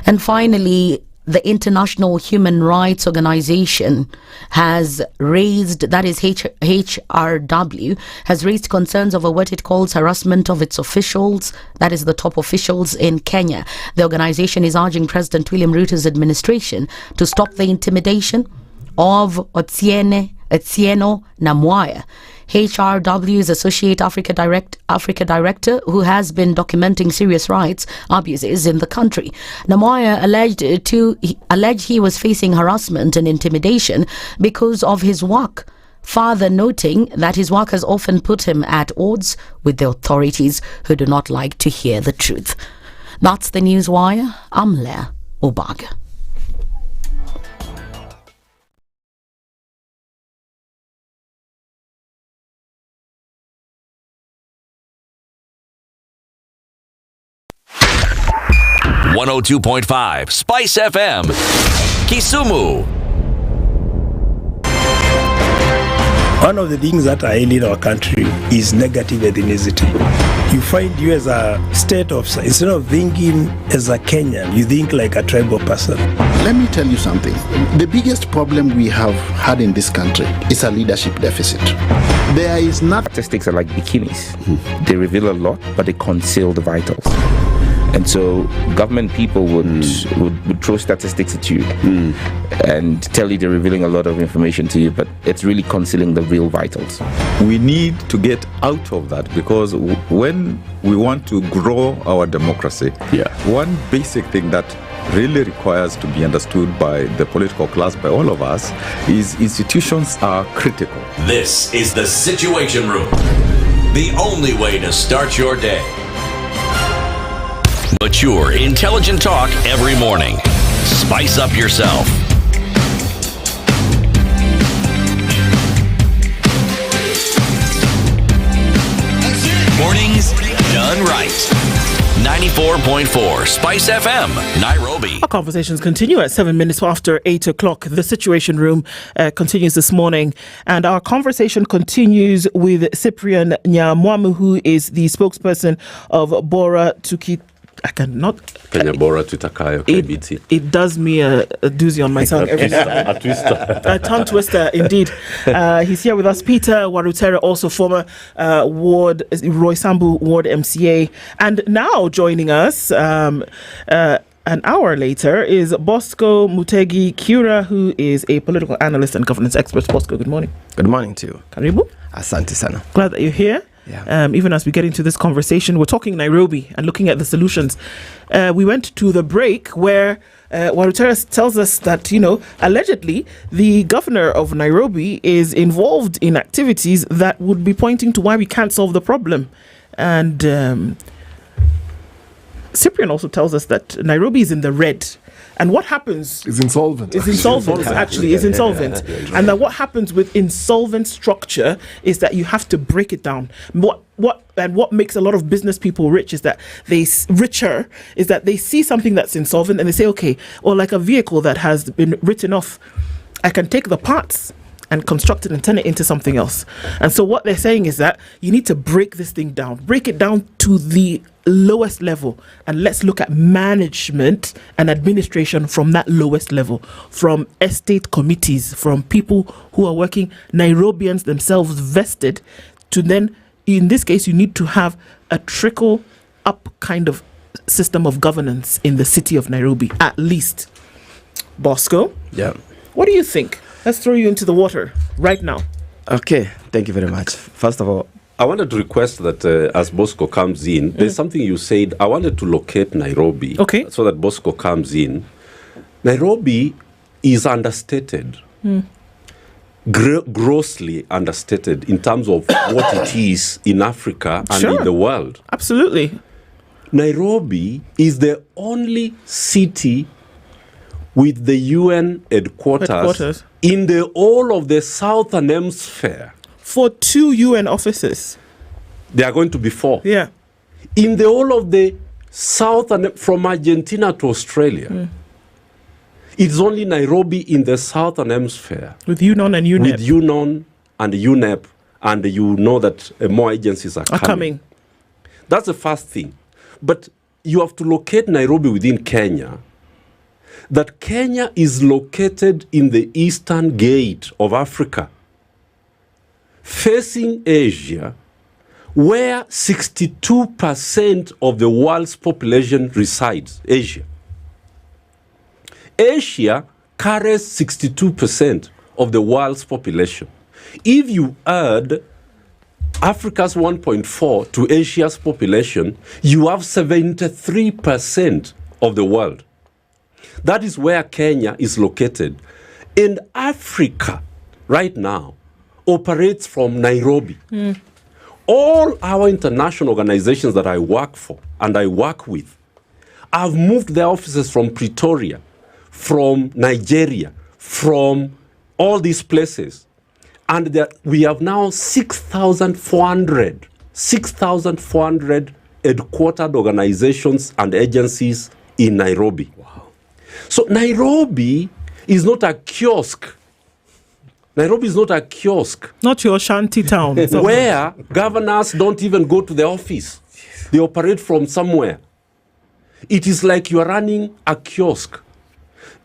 And finally, the International Human Rights Organization has raised, that is HRW, has raised concerns over what it calls harassment of its officials, that is the top officials in Kenya. The organization is urging President William Ruto's administration to stop the intimidation of Otieno Nyamweya, HRW's Associate Africa Director, who has been documenting serious rights abuses in the country. Nyamweya alleged he was facing harassment and intimidation because of his work, further noting that his work has often put him at odds with the authorities who do not like to hear the truth. That's the Newswire. I'm Leah Obaga. .5 Spice FM, Kisumu. One of the things that I in our country is negative ethnicity. You find you as a state officer, instead of thinking as a Kenyan, you think like a tribal person. Let me tell you something. The biggest problem we have had in this country is a leadership deficit. There is not... Statistics are like bikinis. They reveal a lot, but they conceal the vitals. And so government people would throw statistics at you and tell you they're revealing a lot of information to you, but it's really concealing the real vitals. We need to get out of that, because when we want to grow our democracy, one basic thing that really requires to be understood by the political class, by all of us, is institutions are critical. This is the Situation Room, the only way to start your day. Mature, intelligent talk every morning. Spice up yourself. Mornings done right. 94.4 Spice FM, Nairobi. Our conversations continue at 7 minutes after 8 o'clock. The Situation Room continues this morning, and our conversation continues with Cyprian Nyamweya, who is the spokesperson of Bora Tuki. I cannot. It does me a doozy on my tongue every time. A twister. A tongue twister, indeed. He's here with us. Peter Warutera, also former Roy Sambu Ward MCA. And now joining us an hour later is Bosco Mutegi Kura, who is a political analyst and governance expert. Bosco, good morning. Good morning to you. Karibu. Asante sana. Glad that you're here. Yeah. Even as we get into this conversation, we're talking Nairobi and looking at the solutions. We went to the break where Warutera tells us that, allegedly the governor of Nairobi is involved in activities that would be pointing to why we can't solve the problem. And Cyprian also tells us that Nairobi is in the red. And what happens... Is insolvent. Is insolvent, actually. Is insolvent. And that what happens with insolvent structure is that you have to break it down. What makes a lot of business people rich is that they see something that's insolvent and they say, okay, or like a vehicle that has been written off, I can take the parts and construct it and turn it into something else. And so what they're saying is that you need to break this thing down, break it down to the lowest level, and let's look at management and administration from that lowest level, from estate committees, from people who are working, Nairobians themselves vested, to then, in this case, you need to have a trickle up kind of system of governance in the city of Nairobi, at least. Bosco? Yeah. What do you think? Let's throw you into the water right now. Okay, thank you very much. First of all, I wanted to request that as Bosco comes in, there's something you said. I wanted to locate Nairobi. Okay. So that Bosco comes in. Nairobi is understated. grossly understated in terms of what it is in Africa and in the world. Absolutely. Nairobi is the only city with the UN headquarters in the whole of the Southern Hemisphere. For 2 UN offices. There are going to be 4. Yeah. In the whole of the Southern, from Argentina to Australia. It's only Nairobi in the Southern Hemisphere. With UNON and UNEP. With UNON and UNEP. And you know that more agencies are coming. That's the first thing. But you have to locate Nairobi within Kenya. That Kenya is located in the eastern gate of Africa, facing Asia, where 62% of the world's population resides. Asia carries 62% of the world's population. If you add Africa's 1.4 to Asia's population, you have 73% of the world. That is where Kenya is located. And Africa, right now, operates from Nairobi. All our international organizations that I work for and I work with have moved their offices from Pretoria, from Nigeria, from all these places. And we have now 6,400 headquartered organizations and agencies in Nairobi. Wow. So Nairobi is not a kiosk. Nairobi is not a kiosk. Not your shanty town. Where governors don't even go to the office. They operate from somewhere. It is like you are running a kiosk.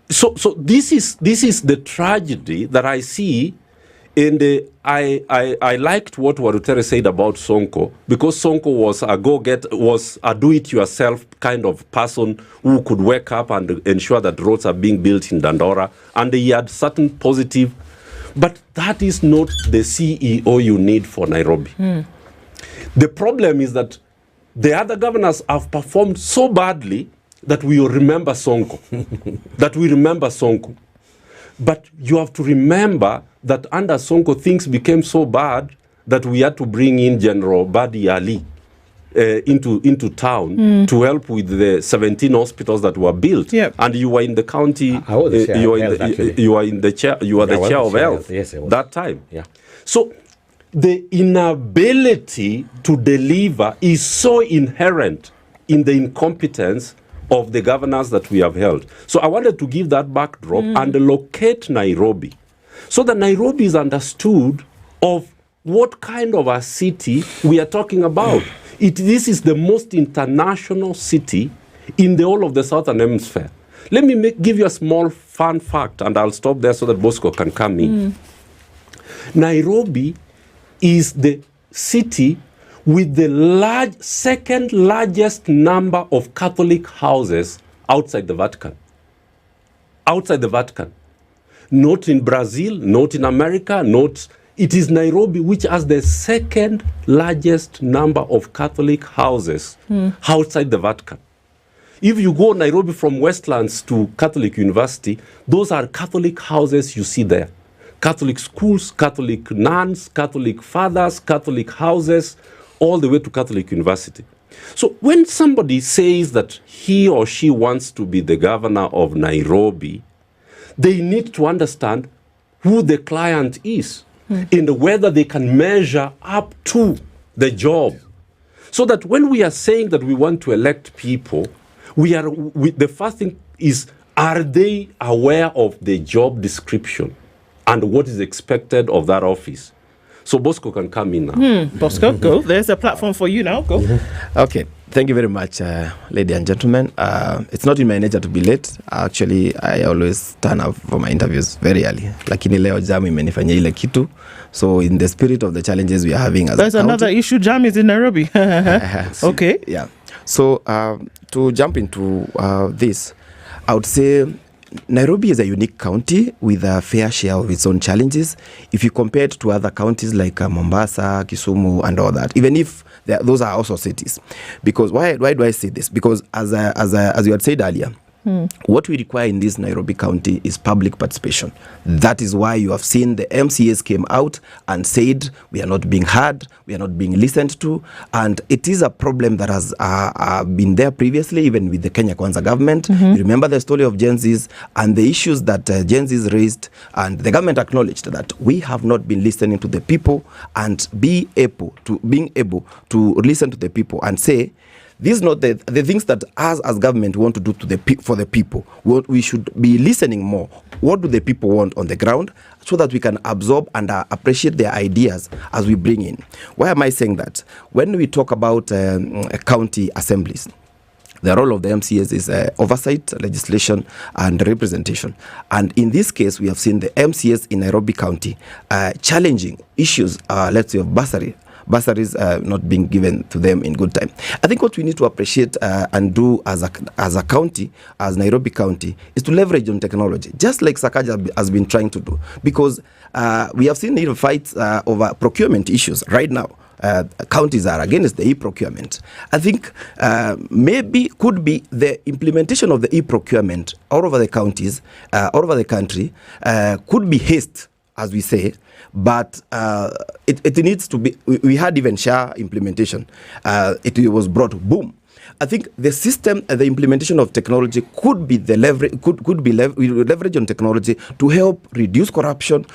So this is the tragedy that I see. And I liked what Warutere said about Sonko, because Sonko was a do-it-yourself kind of person who could wake up and ensure that roads are being built in Dandora, and he had certain positive, but that is not the CEO you need for Nairobi. The problem is that the other governors have performed so badly that we remember Sonko, But you have to remember that under Sonko, things became so bad that we had to bring in General Badi Ali into town to help with the 17 hospitals that were built. Yep. And you were in the county. I was the chair of health, actually. You were in the chair. You were the chair of health. Yes, I was. That time. Yeah. So the inability to deliver is so inherent in the incompetence of the governors that we have held. So I wanted to give that backdrop and locate Nairobi, so that Nairobi is understood of what kind of a city we are talking about. This is the most international city in the whole of the Southern Hemisphere. Let me give you a small fun fact, and I'll stop there so that Bosco can come in. Nairobi is the city with the second largest number of Catholic houses outside the Vatican. Outside the Vatican. Not in Brazil, not in America, it is Nairobi which has the second largest number of Catholic houses outside the Vatican. If you go Nairobi from Westlands to Catholic University, those are Catholic houses you see there. Catholic schools, Catholic nuns, Catholic fathers, Catholic houses, all the way to Catholic University. So when somebody says that he or she wants to be the governor of Nairobi, they need to understand who the client is and whether they can measure up to the job. So that when we are saying that we want to elect people, the first thing is, are they aware of the job description and what is expected of that office? So Bosco can come in now. Bosco, go. There's a platform for you now. Go. Okay. Thank you very much, ladies and gentlemen. It's not in my nature to be late. Actually, I always turn up for my interviews very early. Lakini leo jam imenifanyia ile kitu. So in the spirit of the challenges we are having as There's a county, another issue, jam is in Nairobi. Okay. Yeah. So to jump into this, I would say Nairobi is a unique county with a fair share of its own challenges if you compare it to other counties like Mombasa, Kisumu and all that, even if those are also cities. Because why do I say this? Because as you had said earlier, What we require in this Nairobi County is public participation. That is why you have seen the MCAs came out and said we are not being heard, we are not being listened to, and it is a problem that has been there previously, even with the Kenya Kwanza government. You remember the story of Gen Zs and the issues that Gen Zs raised, and the government acknowledged that we have not been listening to the people and being able to listen to the people and say, these are not the things that us as government want to do for the people. We should be listening more. What do the people want on the ground, so that we can absorb and appreciate their ideas as we bring in. Why am I saying that? When we talk about county assemblies, the role of the MCAs is oversight, legislation, and representation. And in this case, we have seen the MCAs in Nairobi County challenging issues, let's say, of bursaries not being given to them in good time. I think what we need to appreciate and do as a county, as Nairobi County, is to leverage on technology, just like Sakaja has been trying to do. Because we have seen even fights over procurement issues right now. Counties are against the e-procurement. I think could be the implementation of the e-procurement all over the counties, all over the country, could be haste, as we say, but it needs to be. We had even SHA implementation. It was brought boom. I think the system and the implementation of technology could be leverage on technology to help reduce corruption,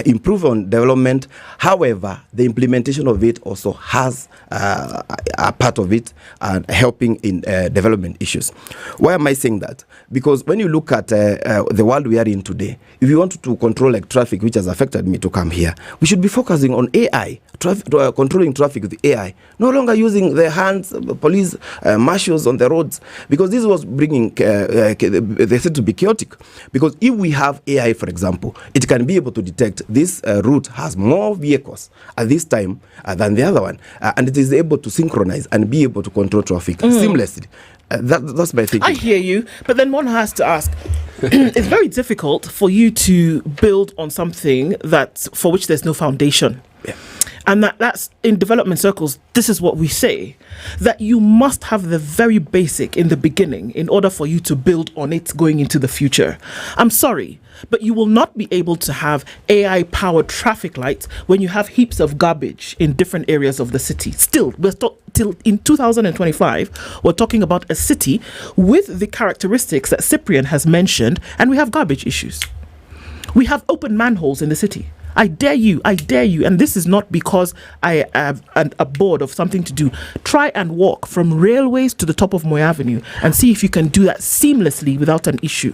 improve on development. However, the implementation of it also has a part of it and helping in development issues. Why am I saying that? Because when you look at the world we are in today, if you want to control like traffic, which has affected me to come here, we should be focusing on AI, controlling traffic with AI, no longer using the hands, police, marshals on the roads, because this was bringing, they said, to be chaotic. Because if we have AI, for example, it can be able to detect this route has more vehicles at this time than the other one, and it is able to synchronize and be able to control traffic seamlessly. That's my thinking. I hear you, but then one has to ask, it's very difficult for you to build on something for which there's no foundation. Yeah. And that's in development circles, this is what we say, that you must have the very basic in the beginning in order for you to build on it going into the future. I'm sorry, but you will not be able to have AI-powered traffic lights when you have heaps of garbage in different areas of the city. Still, till in 2025, we're talking about a city with the characteristics that Cyprian has mentioned, and we have garbage issues. We have open manholes in the city. I dare you, and this is not because I have a board of something to do. Try and walk from railways to the top of Moy Avenue and see if you can do that seamlessly without an issue.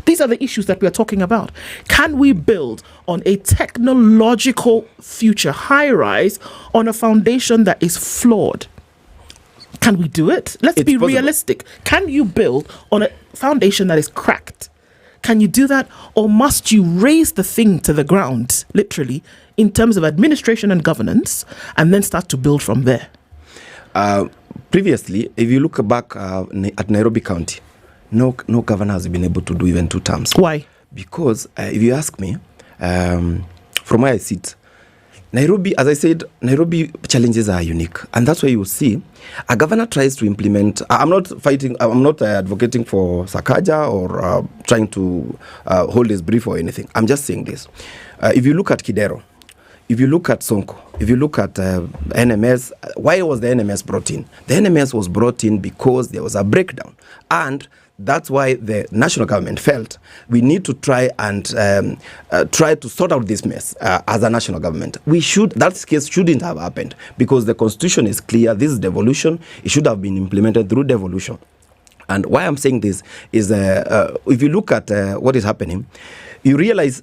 These are the issues that we are talking about. Can we build on a technological future high-rise on a foundation that is flawed? Can we do it? Let's be realistic. Can you build on a foundation that is cracked? Can you do that? Or must you raise the thing to the ground, literally, in terms of administration and governance, and then start to build from there? Previously, if you look back at Nairobi County, no governor has been able to do even 2 terms. Why? Because if you ask me, from where I sit, Nairobi, as I said, Nairobi challenges are unique. And that's why you will see a governor tries to implement. I'm not advocating for Sakaja or trying to hold his brief or anything. I'm just saying this. If you look at Kidero, if you look at Sonko, if you look at NMS, why was the NMS brought in? The NMS was brought in because there was a breakdown. And that's why the national government felt we need to try and try to sort out this mess as a national government. That case shouldn't have happened because the constitution is clear. This is devolution. It should have been implemented through devolution. And why I'm saying this is if you look at what is happening, you realize,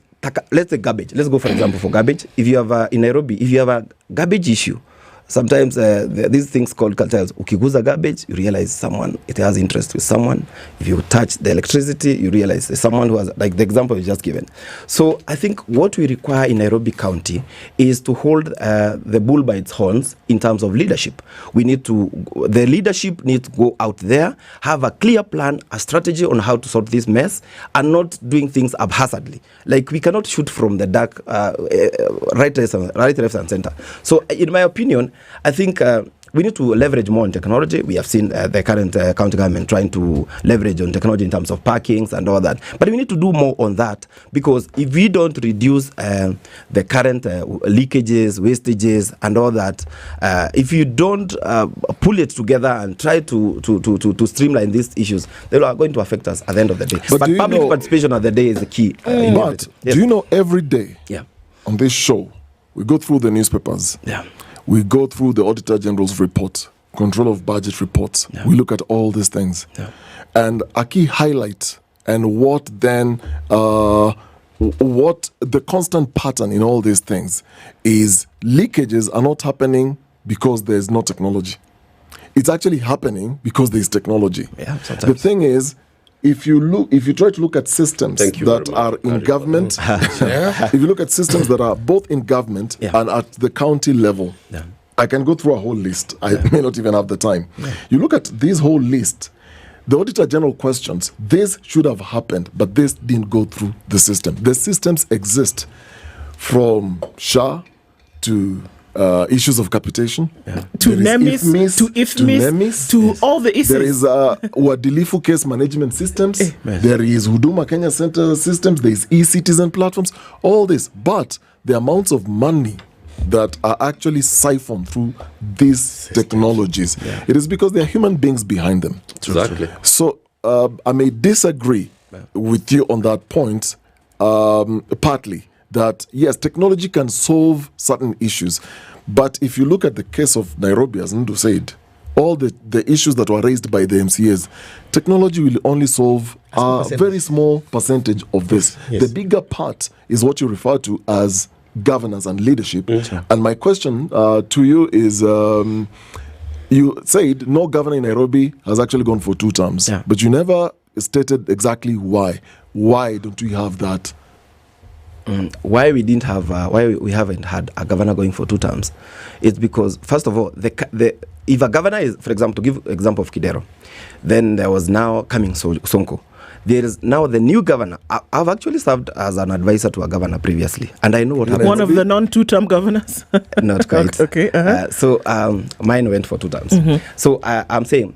let's say garbage. Let's go, for example, for garbage. If you have in Nairobi, if you have a garbage issue, sometimes these things called cartels. Ukiguza garbage, you realize it has interest with someone. If you touch the electricity, you realize there's someone who has, like the example you just given. So I think what we require in Nairobi County is to hold the bull by its horns in terms of leadership. The leadership needs to go out there, have a clear plan, a strategy on how to sort this mess, and not doing things haphazardly. Like we cannot shoot from the dark, right, left, and center. So in my opinion, I think we need to leverage more on technology. We have seen the current county government trying to leverage on technology in terms of parkings and all that. But we need to do more on that, because if we don't reduce the current leakages, wastages, and all that, if you don't pull it together and try to streamline these issues, they are going to affect us at the end of the day. But public participation of the day is the key. But do you know every day on this show, we go through the newspapers. Yeah. We go through the Auditor General's report, control of budget reports. Yeah. We look at all these things. Yeah. And a key highlight and what the constant pattern in all these things is leakages are not happening because there's no technology. It's actually happening because there's technology. Yeah, the thing is, if you try to look at systems that are in government, if you look at systems that are both in government and at the county level, I can go through a whole list. I may not even have the time. You look at this whole list, the Auditor General questions, this should have happened, but this didn't go through the system. The systems exist from SHA to issues of capitation, to NEMIS, to IFMIS, to all the issues. There is Uadilifu case management systems. There is Huduma Kenya Center systems. There is e-citizen platforms. All this, but the amounts of money that are actually siphoned through these technologies, it is because there are human beings behind them. Exactly. So I may disagree with you on that point, partly. That yes, technology can solve certain issues, but if you look at the case of Nairobi, as Ndu said, all the issues that were raised by the MCAs, technology will only solve a very small percentage of this. Yes. The bigger part is what you refer to as governance and leadership. And my question to you is, you said no governor in Nairobi has actually gone for 2 terms, but you never stated exactly why. Why don't we have that? Why we haven't had a governor going for 2 terms, it's because, first of all, if a governor is, for example, to give example of Kidero, then there was now coming Sonko. There is now the new governor. I've actually served as an advisor to a governor previously, and I know what happened. One of the non-2-term governors? Not quite. Okay. So mine went for 2 terms. So I'm saying,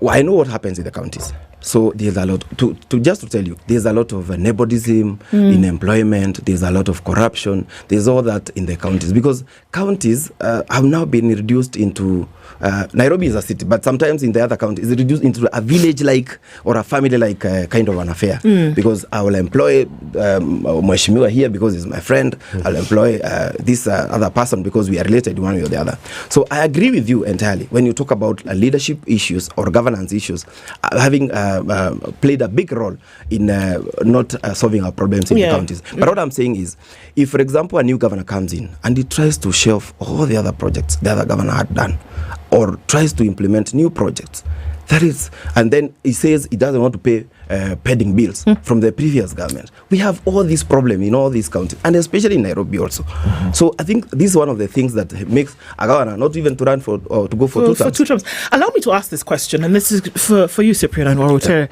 I know what happens in the counties. So there's a lot just to tell you, there's a lot of nepotism in employment. There's a lot of corruption. There's all that in the counties, because counties have now been reduced into Nairobi is a city, but sometimes in the other counties it's reduced into a village-like or a family-like kind of an affair. Because I will employ Mweshimiwa here because he's my friend. I'll employ this other person because we are related one way or the other. So I agree with you entirely when you talk about leadership issues or governance issues having played a big role in not solving our problems in the counties. But what I'm saying is, if, for example, a new governor comes in and he tries to shelve all the other projects the other governor had done, or tries to implement new projects, and then he says he doesn't want to pay pending bills from the previous government. We have all these problems in all these counties, and especially in Nairobi also. So I think this is one of the things that makes a governor not even to run for or to go for 2 terms. For 2 terms. Allow me to ask this question, and this is for you, Cyprian and Warutere.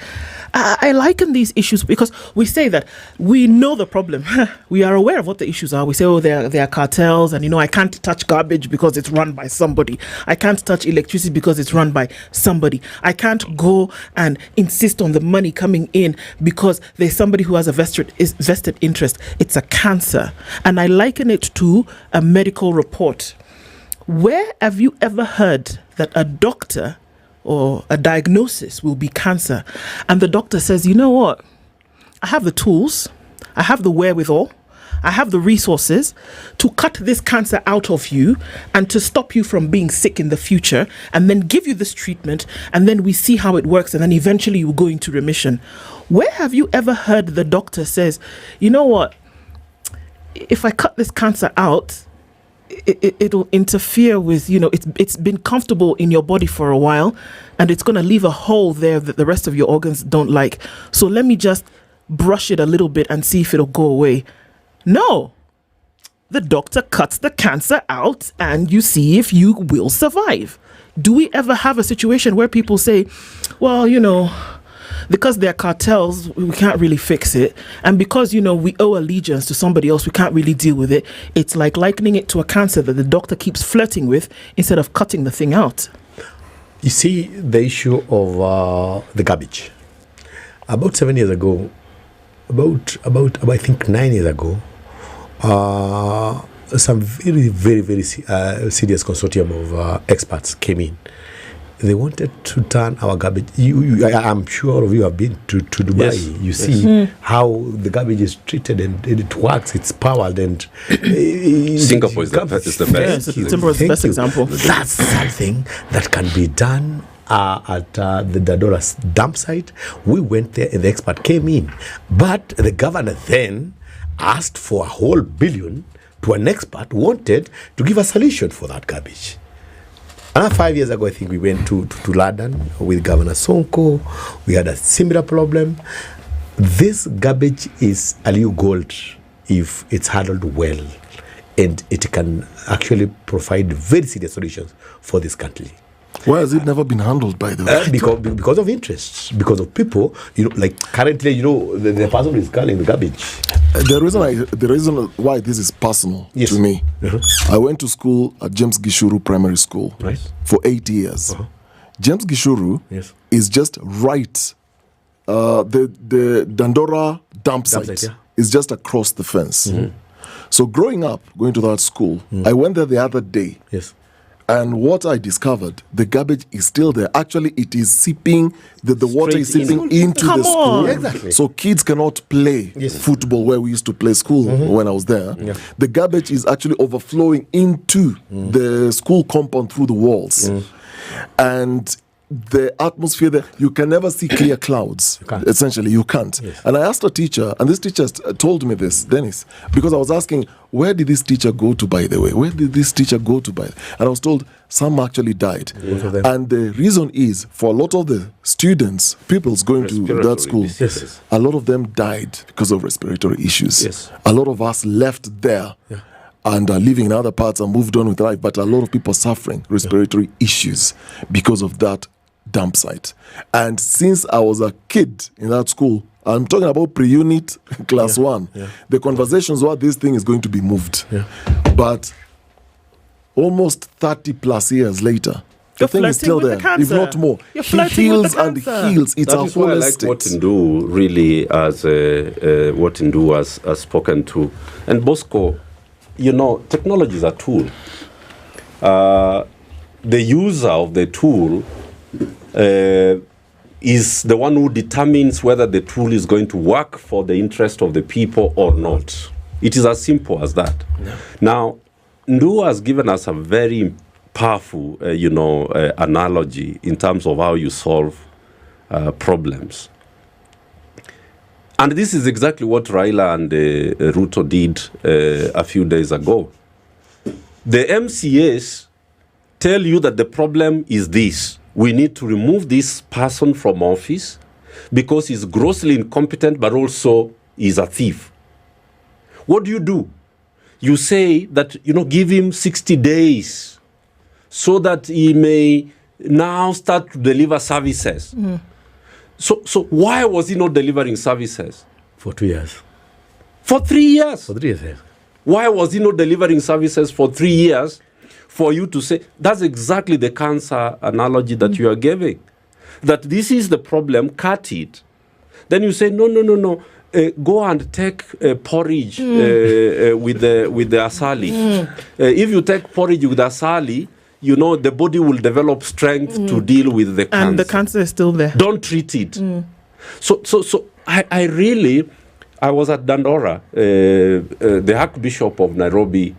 I liken these issues because we say that we know the problem. We are aware of what the issues are. We say, there are cartels, and I can't touch garbage because it's run by somebody. I can't touch electricity because it's run by somebody. I can't go and insist on the money coming in because there's somebody who has a vested interest. It's a cancer. And I liken it to a medical report. Where have you ever heard that a doctor or a diagnosis will be cancer, and the doctor says, you know what, I have the tools, I have the wherewithal, I have the resources to cut this cancer out of you and to stop you from being sick in the future, and then give you this treatment, and then we see how it works, and then eventually you go into remission. Where have you ever heard the doctor says, you know what, if I cut this cancer out, it'll interfere with, it's been comfortable in your body for a while, and it's going to leave a hole there that the rest of your organs don't like. So let me just brush it a little bit and see if it'll go away. No. The doctor cuts the cancer out and you see if you will survive. Do we ever have a situation where people say, well, because they're cartels, we can't really fix it. And because, we owe allegiance to somebody else, we can't really deal with it. It's like likening it to a cancer that the doctor keeps flirting with instead of cutting the thing out. You see, the issue of the garbage. About 7 years ago, about I think 9 years ago, some very, very, very serious consortium of experts came in. They wanted to turn our garbage. I'm sure all of you have been to Dubai. Yes. You see how the garbage is treated and it works. It's powered and Singapore is the best. Singapore is the best example. That's something that can be done at the Dadora's dump site. We went there and the expert came in, but the governor then asked for a whole billion to an expert who wanted to give a solution for that garbage. And 5 years ago, I think we went to London with Governor Sonko. We had a similar problem. This garbage is Aliu gold if it's handled well, and it can actually provide very serious solutions for this country. Why has it never been handled, by the way? Because of interests, because of people. Like currently, the person is carrying the garbage. The reason why this is personal to me, I went to school at James Gishuru Primary School for 8 years. James Gishuru is just right. The Dandora dump site is just across the fence. So growing up, going to that school, I went there the other day. And what I discovered, the garbage is still there. Actually, it is seeping, the water is seeping into the school. Exactly. So kids cannot play football where we used to play school when I was there. The garbage is actually overflowing into the school compound through the walls. And the atmosphere there, you can never see clear clouds. Essentially, you can't. And I asked a teacher, and this teacher told me this, Dennis, because I was asking, where did this teacher go to, by the way? Where did this teacher go to, by the way? And I was told some actually died. And the reason is, for a lot of the students, pupils going to that school, a lot of them died because of respiratory issues. A lot of us left there and are living in other parts and moved on with life, but a lot of people suffering respiratory issues because of that dump site. And since I was a kid in that school, I'm talking about pre-unit class 1, the conversations were this thing is going to be moved. But almost 30 plus years later, the thing is still there, if not more. He heals and heals. It's that a is why I like holistic. what Ndu really as what Ndu has spoken to. And Bosco, technology is a tool. The user of the tool is the one who determines whether the tool is going to work for the interest of the people or not. It is as simple as that. Now, Ndu has given us a very powerful, analogy in terms of how you solve problems. And this is exactly what Raila and Ruto did a few days ago. The MCAs tell you that the problem is this. We need to remove this person from office because he's grossly incompetent, but also is a thief. What do? You say that, give him 60 days so that he may now start to deliver services. So why was he not delivering services? For 2 years. For 3 years? For 3 years, yes. Why was he not delivering services for 3 years? For you to say, that's exactly the cancer analogy that you are giving. That this is the problem, cut it. Then you say, no. Go and take porridge with the asali. If you take porridge with asali, the body will develop strength to deal with the cancer. And the cancer is still there. Don't treat it. So I was at Dandora, the Archbishop of Nairobi,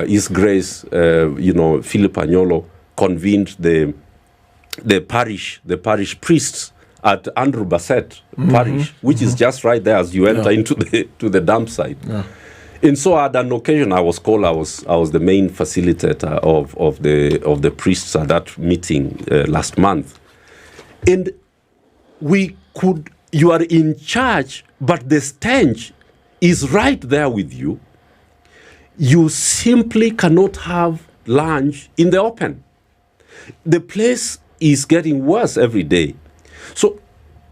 His Grace, Philip Anyolo, convened the parish priests at Andrew Bassett Parish, which is just right there as you enter into the dump site. And so at an occasion, I was called. I was the main facilitator of the priests at that meeting last month, and you are in charge, but the stench is right there with you. You simply cannot have lunch in the open. The place is getting worse every day. So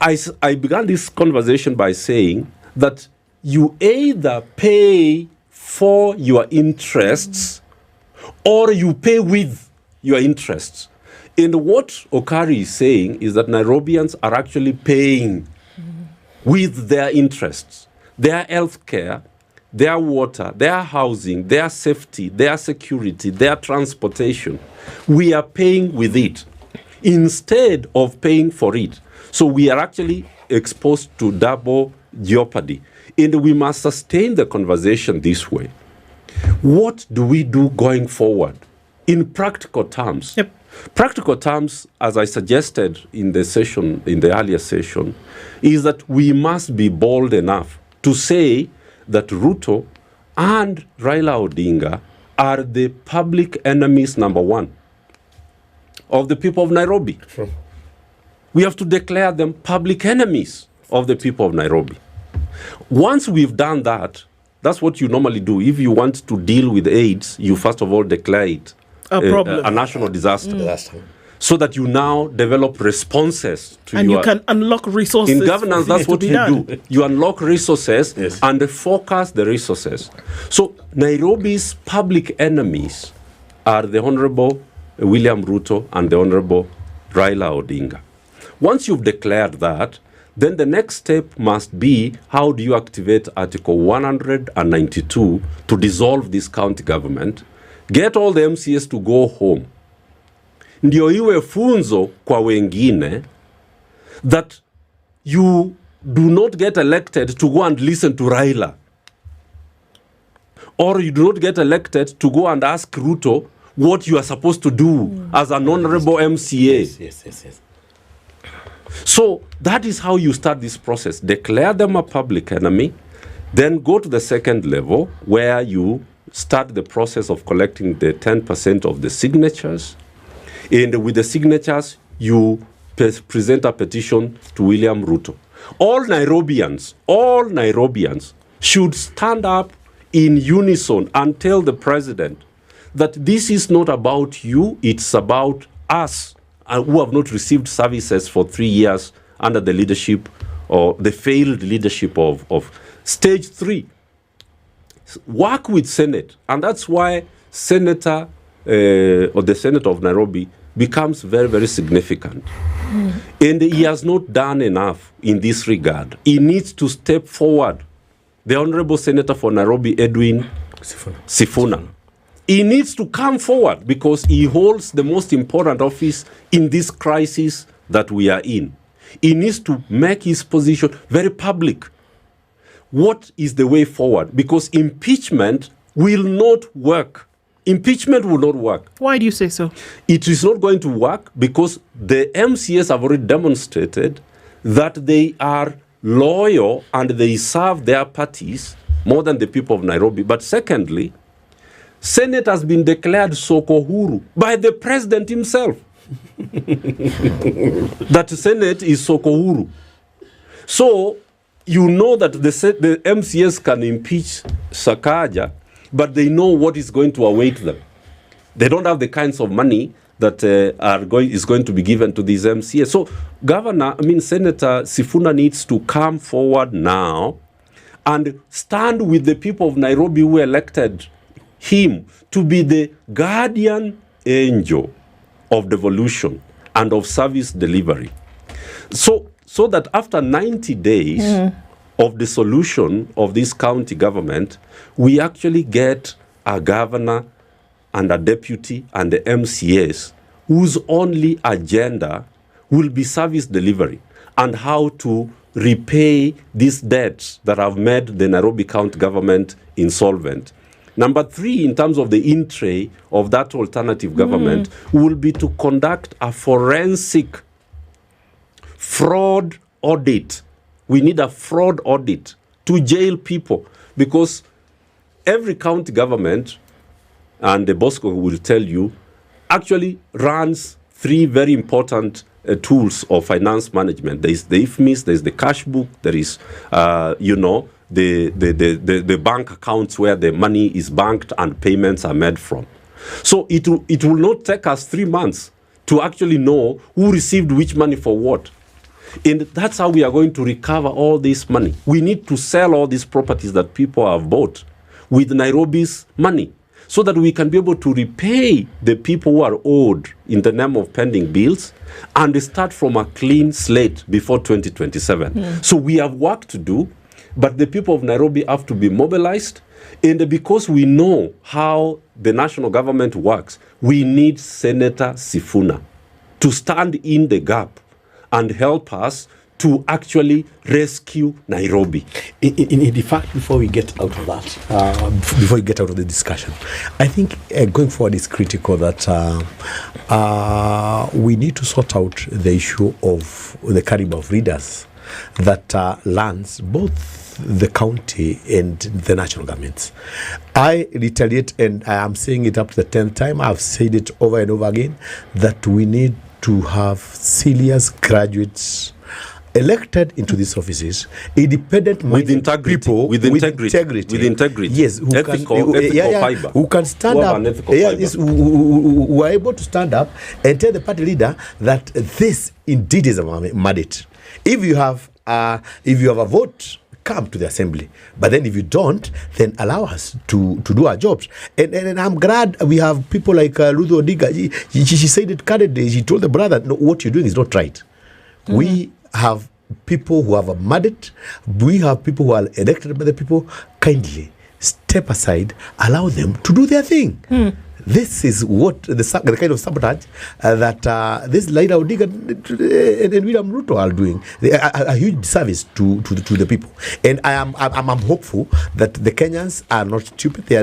I began this conversation by saying that you either pay for your interests or you pay with your interests. And what Okari is saying is that Nairobians are actually paying with their interests, their health care, their water, their housing, their safety, their security, their transportation. We are paying with it instead of paying for it. So we are actually exposed to double jeopardy. And we must sustain the conversation this way. What do we do going forward in practical terms? Yep. Practical terms, as I suggested in the earlier session, is that we must be bold enough to say that Ruto and Raila Odinga are the public enemies number one of the people of Nairobi. Sure. We have to declare them public enemies of the people of Nairobi. Once we've done that, that's what you normally do. If you want to deal with AIDS, you first of all declare it a national disaster. So that you now develop responses to and you can unlock resources. In governance, that's what you do. You unlock resources and focus the resources. So Nairobi's public enemies are the Honorable William Ruto and the Honorable Raila Odinga. Once you've declared that, then the next step must be, how do you activate Article 192 to dissolve this county government, get all the MCAs to go home. Ndio iwe funzo kwa wengine that you do not get elected to go and listen to Raila. Or you do not get elected to go and ask Ruto what you are supposed to do as an honorable MCA. Yes. So that is how you start this process. Declare them a public enemy, then go to the second level where you start the process of collecting the 10% of the signatures. And with the signatures, you present a petition to William Ruto. All Nairobians should stand up in unison and tell the president that this is not about you, it's about us who have not received services for 3 years under the leadership or the failed leadership of stage 3. Work with Senate, and that's why Senator or the Senate of Nairobi becomes very, very significant. And he has not done enough in this regard. He needs to step forward. The Honorable Senator for Nairobi, Edwin Sifuna. He needs to come forward because he holds the most important office in this crisis that we are in. He needs to make his position very public. What is the way forward? Because impeachment will not work. Impeachment will not work. Why do you say so? It is not going to work because the MCAs have already demonstrated that they are loyal and they serve their parties more than the people of Nairobi. But secondly, Senate has been declared soko huru by the president himself. That Senate is soko huru. So you know that the MCAs can impeach Sakaja, but they know what is going to await them. They don't have the kinds of money that is going to be given to these MCAs. So Senator Sifuna needs to come forward now and stand with the people of Nairobi who elected him to be the guardian angel of devolution and of service delivery. So that after 90 days of the solution of this county government, we actually get a governor and a deputy and the MCAs whose only agenda will be service delivery and how to repay these debts that have made the Nairobi county government insolvent. Number 3, in terms of the in-tray of that alternative government, will be to conduct a forensic fraud audit. We need a fraud audit to jail people because every county government, and the Bosco will tell you, actually runs 3 very important tools of finance management. There is the IFMIS, there is the cash book, there is, the bank accounts where the money is banked and payments are made from. So it will not take us 3 months to actually know who received which money for what. And that's how we are going to recover all this money. We need to sell all these properties that people have bought with Nairobi's money, so that we can be able to repay the people who are owed in the name of pending bills and start from a clean slate before 2027. So we have work to do, but the people of Nairobi have to be mobilized. And because we know how the national government works, we need Senator Sifuna to stand in the gap and help us to actually rescue Nairobi. In fact, before we get out of that, before we get out of the discussion, I think going forward is critical that we need to sort out the issue of the caliber of leaders that lands both the county and the national governments. I retaliate, and I am saying it up to the 10th time, I've said it over and over again, that we need to have serious graduates elected into these offices, independent with integrity, people with integrity, yes, who ethical fiber, who can stand up, who are able to stand up and tell the party leader that this indeed is a mandate. If you have a vote, come to the assembly, but then if you don't, then allow us to do our jobs. And I'm glad we have people like Ruth Odiga. She said it candidly. She told the brother, no, what you're doing is not right. We have people who have a mandate. We have people who are elected by the people. Kindly step aside, allow them to do their thing. This is what the kind of sabotage that this Laila Odiga and William Ruto are doing. They are a huge service to the people. And I'm hopeful that the Kenyans are not stupid. They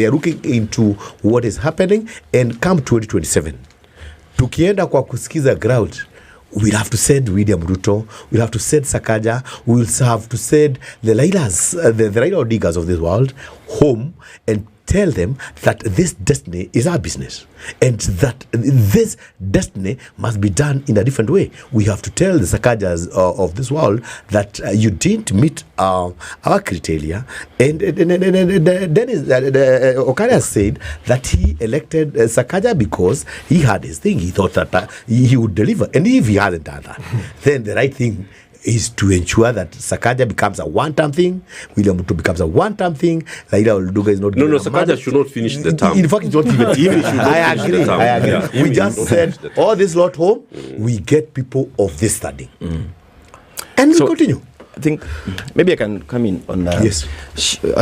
are looking into what is happening, and come 2027, tukienda kwa kusikiza ground, we'll have to send William Ruto, we'll have to send Sakaja, we'll have to send the Lailas, the Raila Odigas of this world home and tell them that this destiny is our business and that this destiny must be done in a different way. We have to tell the Sakajas of this world that you didn't meet our criteria. And Dennis Okari has said that he elected Sakaja because he had his thing. He thought that he would deliver. And if he hadn't done that, then the right thing is to ensure that Sakaja becomes a one-time thing, William Ruto becomes a one-time thing, Laila Oduga is not No, Sakaja should not finish the term. In fact, it's not even. I agree. Yeah. We just said, all this lot home, we get people of this study. And we continue. I think maybe I can come in on yes.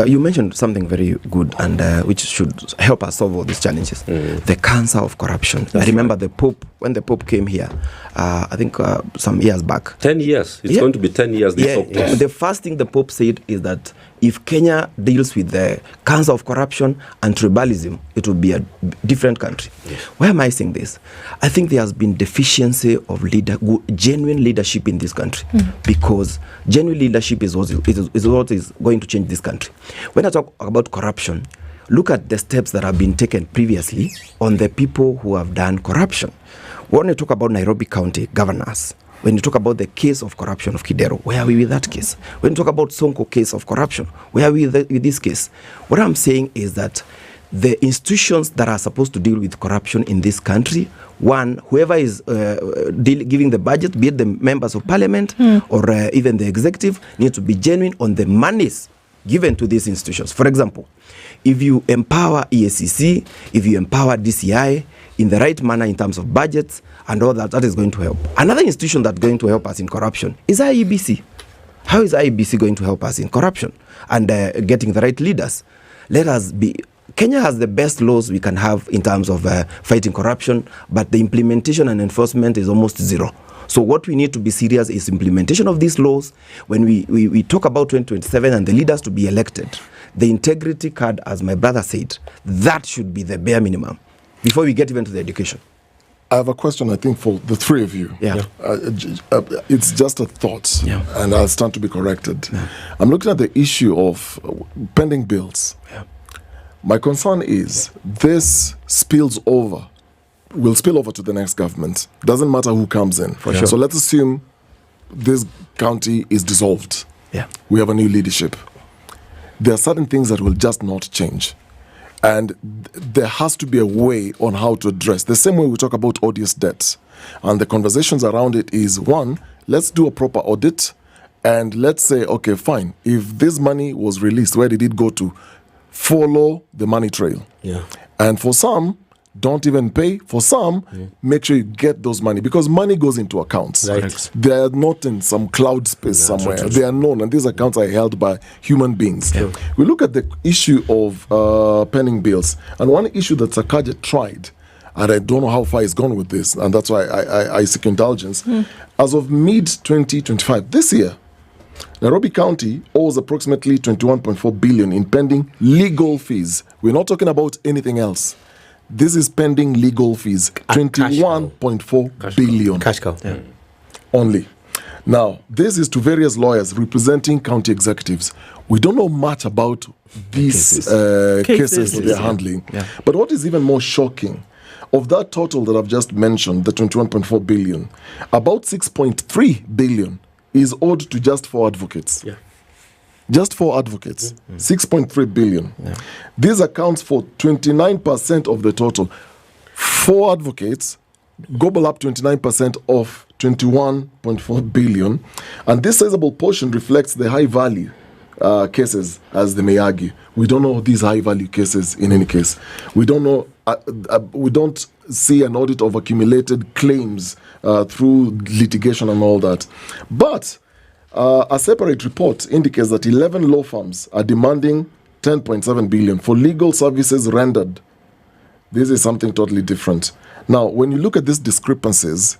You mentioned something very good and which should help us solve all these challenges. The cancer of corruption. That's I remember the Pope, when the Pope came here, I think some years back. 10 years. It's going to be 10 years this October. The first thing the Pope said is that if Kenya deals with the cancer of corruption and tribalism, it will be a different country. Yes. Why am I saying this? I think there has been deficiency of genuine leadership in this country, because genuine leadership is what is going to change this country. When I talk about corruption, look at the steps that have been taken previously on the people who have done corruption. When you talk about Nairobi County governors, when you talk about the case of corruption of Kidero, where are we with that case? When you talk about Sonko case of corruption, where are we with this case? What I'm saying is that the institutions that are supposed to deal with corruption in this country, one, whoever is giving the budget, be it the members of parliament or even the executive, need to be genuine on the monies given to these institutions. For example, if you empower EACC, if you empower DCI in the right manner in terms of budgets and all that, that is going to help. Another institution that's going to help us in corruption is IEBC. How is IEBC going to help us in corruption and getting the right leaders? Let us be. Kenya has the best laws we can have in terms of fighting corruption, but the implementation and enforcement is almost zero. So what we need to be serious is implementation of these laws. When we talk about 2027 and the leaders to be elected, the integrity card, as my brother said, that should be the bare minimum before we get even to the education. I have a question, I think, for the three of you. Yeah. It's just a thought, and I'll stand to be corrected. Yeah. I'm looking at the issue of pending bills. Yeah. My concern is this will spill over to the next government. Doesn't matter who comes in. For sure. So let's assume this county is dissolved. Yeah. We have a new leadership. There are certain things that will just not change. And there has to be a way on how to address. The same way we talk about odious debts. And the conversations around it is, one, let's do a proper audit. And let's say, okay, fine. If this money was released, where did it go to? Follow the money trail. Yeah. And for some, don't even pay. For some, make sure you get those money, because money goes into accounts. Right. They are not in some cloud space somewhere. true. They are known, and these accounts are held by human beings. Yeah. We look at the issue of pending bills, and one issue that Sakaja tried, and I don't know how far he's gone with this, and that's why I seek indulgence. As of mid-2025, this year, Nairobi County owes approximately 21.4 billion in pending legal fees. We're not talking about anything else. This is pending legal fees, 21.4 billion. Cash cow. Yeah. Only. Now, this is to various lawyers representing county executives. We don't know much about these cases that they're handling. Yeah. But what is even more shocking, of that total that I've just mentioned, the 21.4 billion, about 6.3 billion is owed to just 4 advocates. Yeah. Just 4 advocates, 6.3 billion. This accounts for 29% of the total. 4 advocates gobble up 29% of 21.4 billion. And this sizable portion reflects the high value cases, as they may argue. We don't know these high value cases in any case. We don't know, we don't see an audit of accumulated claims through litigation and all that. But a separate report indicates that 11 law firms are demanding 10.7 billion for legal services rendered. This is something totally different. Now, when you look at these discrepancies,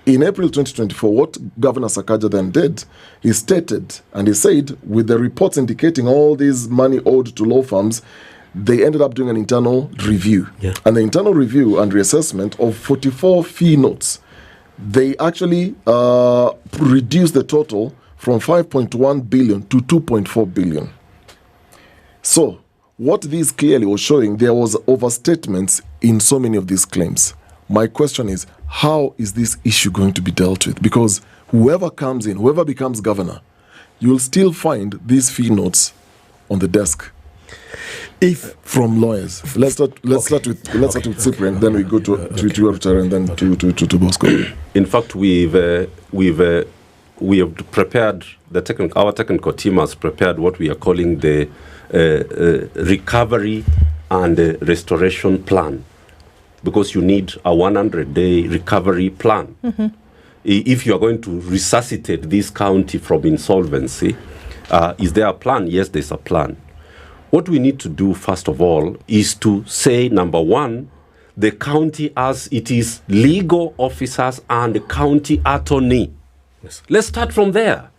in April 2024, what Governor Sakaja then did, he stated, and he said, with the reports indicating all this money owed to law firms, they ended up doing an internal review. Yeah. And the internal review and reassessment of 44 fee notes, they actually reduced the total from 5.1 billion to 2.4 billion. So, what this clearly was showing, there was overstatements in so many of these claims. My question is, how is this issue going to be dealt with? Because whoever comes in, whoever becomes governor, you'll still find these fee notes on the desk. If from lawyers, let's start with Cyprian, then we go to Richard, and then to Bosco. In fact, we have prepared our technical team has prepared what we are calling the recovery and restoration plan, because you need a 100-day recovery plan. If you are going to resuscitate this county from insolvency, is there a plan? Yes, there's a plan. What we need to do, first of all, is to say, number one, the county as it is legal officers and the county attorney. Yes. Let's start from there.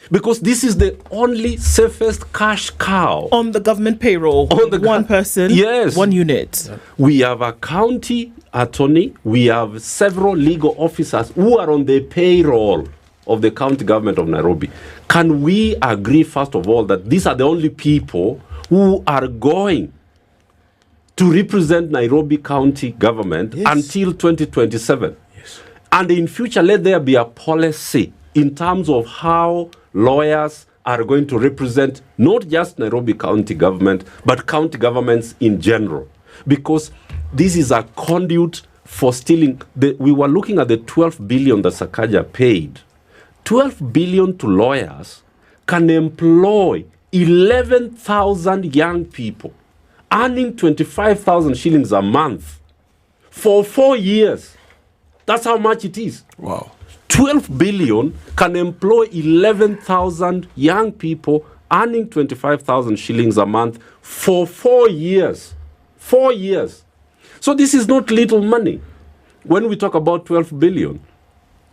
Because this is the only safest cash cow. On the government payroll, one person, yes, one unit. We have a county attorney, we have several legal officers who are on the payroll of the county government of Nairobi. Can we agree, first of all, that these are the only people who are going to represent Nairobi County government until 2027? Yes. And in future, let there be a policy in terms of how lawyers are going to represent not just Nairobi County government, but county governments in general. Because this is a conduit for stealing. We were looking at the 12 billion that Sakaja paid. 12 billion to lawyers can employ 11,000 young people, earning 25,000 shillings a month for 4 years. That's how much it is. Wow. 12 billion can employ 11,000 young people earning 25,000 shillings a month for 4 years. 4 years. So this is not little money when we talk about 12 billion.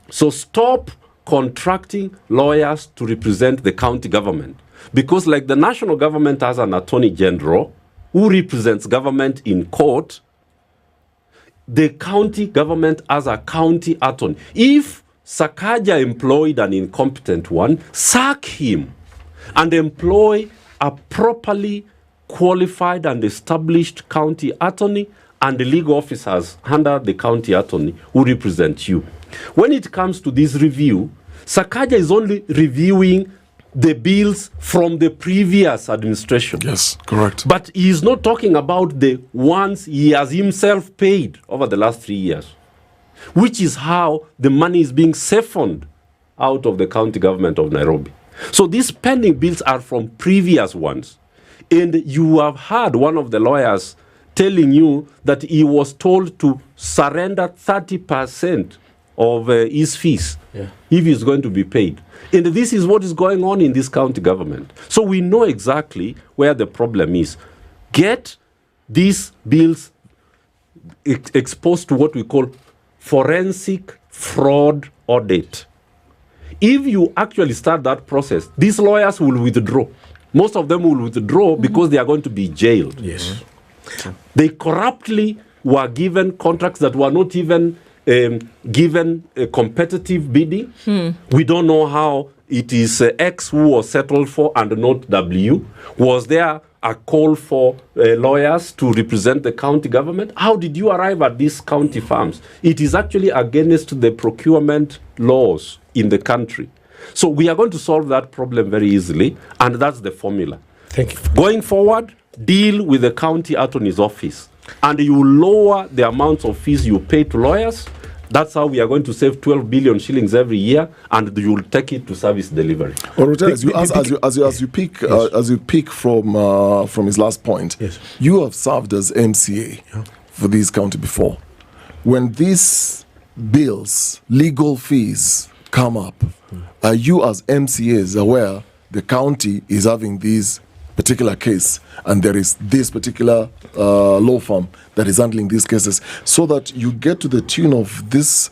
So stop contracting lawyers to represent the county government. Because like the national government has an attorney general who represents government in court, the county government has a county attorney. If Sakaja employed an incompetent one, sack him and employ a properly qualified and established county attorney and the legal officers under the county attorney who represent you. When it comes to this review, Sakaja is only reviewing the bills from the previous administration. Yes, correct. But he is not talking about the ones he has himself paid over the last 3 years, which is how the money is being siphoned out of the county government of Nairobi. So these pending bills are from previous ones. And you have heard one of the lawyers telling you that he was told to surrender 30% of his fees if he's going to be paid. And this is what is going on in this county government. So we know exactly where the problem is. Get these bills exposed to what we call forensic fraud audit. If you actually start that process, these lawyers will withdraw. Most of them will withdraw because they are going to be jailed. Yes. They corruptly were given contracts that were not even given a competitive bidding. We don't know how it is X who was settled for and not W. Was there a call for lawyers to represent the county government? How did you arrive at these county farms? It is actually against the procurement laws in the country. So we are going to solve that problem very easily, and that's the formula. Thank you. Going forward, deal with the county attorney's office, and you lower the amounts of fees you pay to lawyers. That's how we are going to save 12 billion shillings every year, and you will take it to service delivery. As you pick from his last point, you have served as MCA for this county before. When these bills, legal fees come up, are you as MCAs aware the county is having this particular case and there is this particular law firm that is handling these cases, so that you get to the tune of this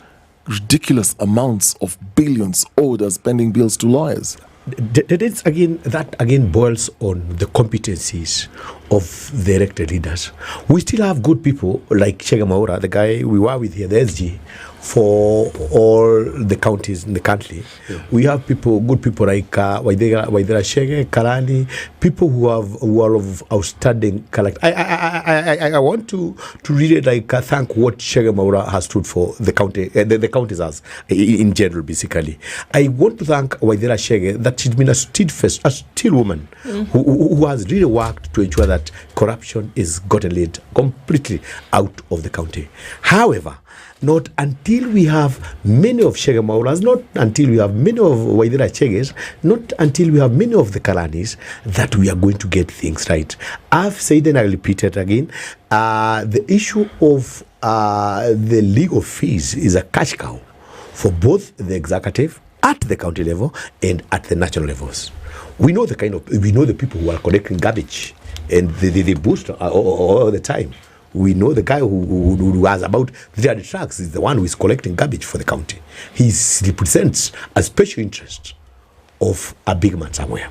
ridiculous amounts of billions owed as pending bills to lawyers? That again boils on the competencies of the elected leaders. We still have good people like Chege Maura, the guy we were with here, the SG, for all the counties in the country. We have good people like Waidera Chege, Karani, people who are of outstanding character. I want to really thank what Chege Maura has stood for the county, the counties as in general, basically. I want to thank Waidera Chege that she's been a still woman who has really worked to ensure that corruption is gotten laid completely out of the county. However, not until we have many of Chege Mauras, not until we have many of Waidera Cheges, not until we have many of the Kalanis, that we are going to get things right. I've said and I repeat it again, the issue of the legal fees is a cash cow for both the executive at the county level and at the national levels. We know the people who are collecting garbage and they boost all the time. We know the guy who has about 300 trucks is the one who is collecting garbage for the county. He represents a special interest of a big man somewhere.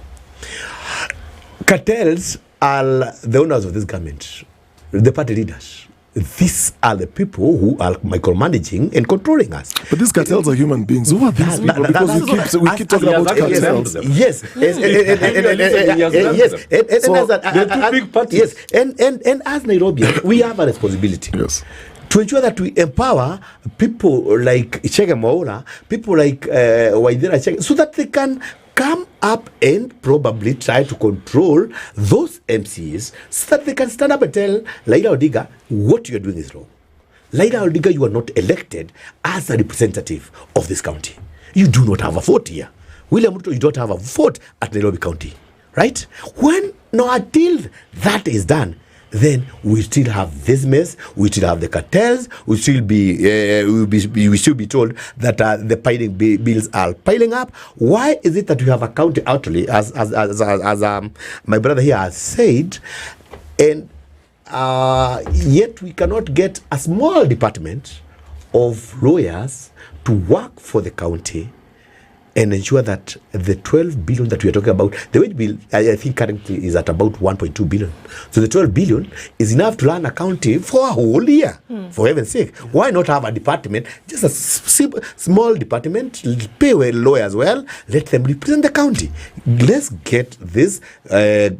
Cartels are the owners of this government, the party leaders. These are the people who are micromanaging and controlling us. But these cartels are human beings. Who are these people? Because we keep talking about cartels. Yes. And as Nairobians, we have a responsibility. Yes. To ensure that we empower people like Chege Maura, people like Waidera Chege, so that they can come up and probably try to control those MCs so that they can stand up and tell Laila Odiga, what you're doing is wrong. Laila Odiga, you are not elected as a representative of this county. You do not have a vote here. William Ruto, you don't have a vote at Nairobi County, right? Until that is done, then we still have this mess, we still have the cartels, we still be told that the piling bills are piling up. Why is it that we have a county outlay, as my brother here has said, and yet we cannot get a small department of lawyers to work for the county and ensure that the 12 billion that we are talking about, the wage bill, I think currently is at about 1.2 billion. So the 12 billion is enough to run a county for a whole year, for heaven's sake. Why not have a department, just a small department, pay well lawyers well, let them represent the county. Let's get this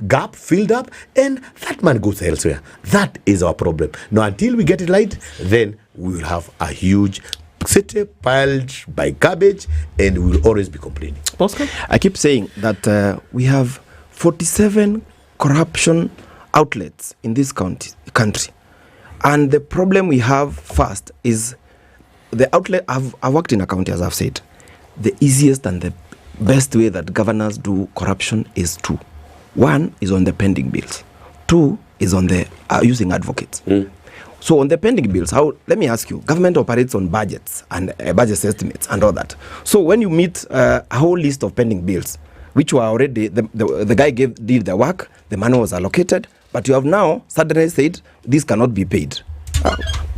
gap filled up, and that man goes elsewhere. That is our problem. Now, until we get it right, then we will have a huge city, piled by garbage, and will always be complaining. I keep saying that we have 47 corruption outlets in this country. And the problem we have first is the outlet. I've worked in a county, as I've said. The easiest and the best way that governors do corruption is two. One is on the pending bills. Two is on the using advocates. So on the pending bills, let me ask you, government operates on budgets and budget estimates and all that. So when you meet a whole list of pending bills, which were already, the guy did the work, the money was allocated, but you have now suddenly said this cannot be paid.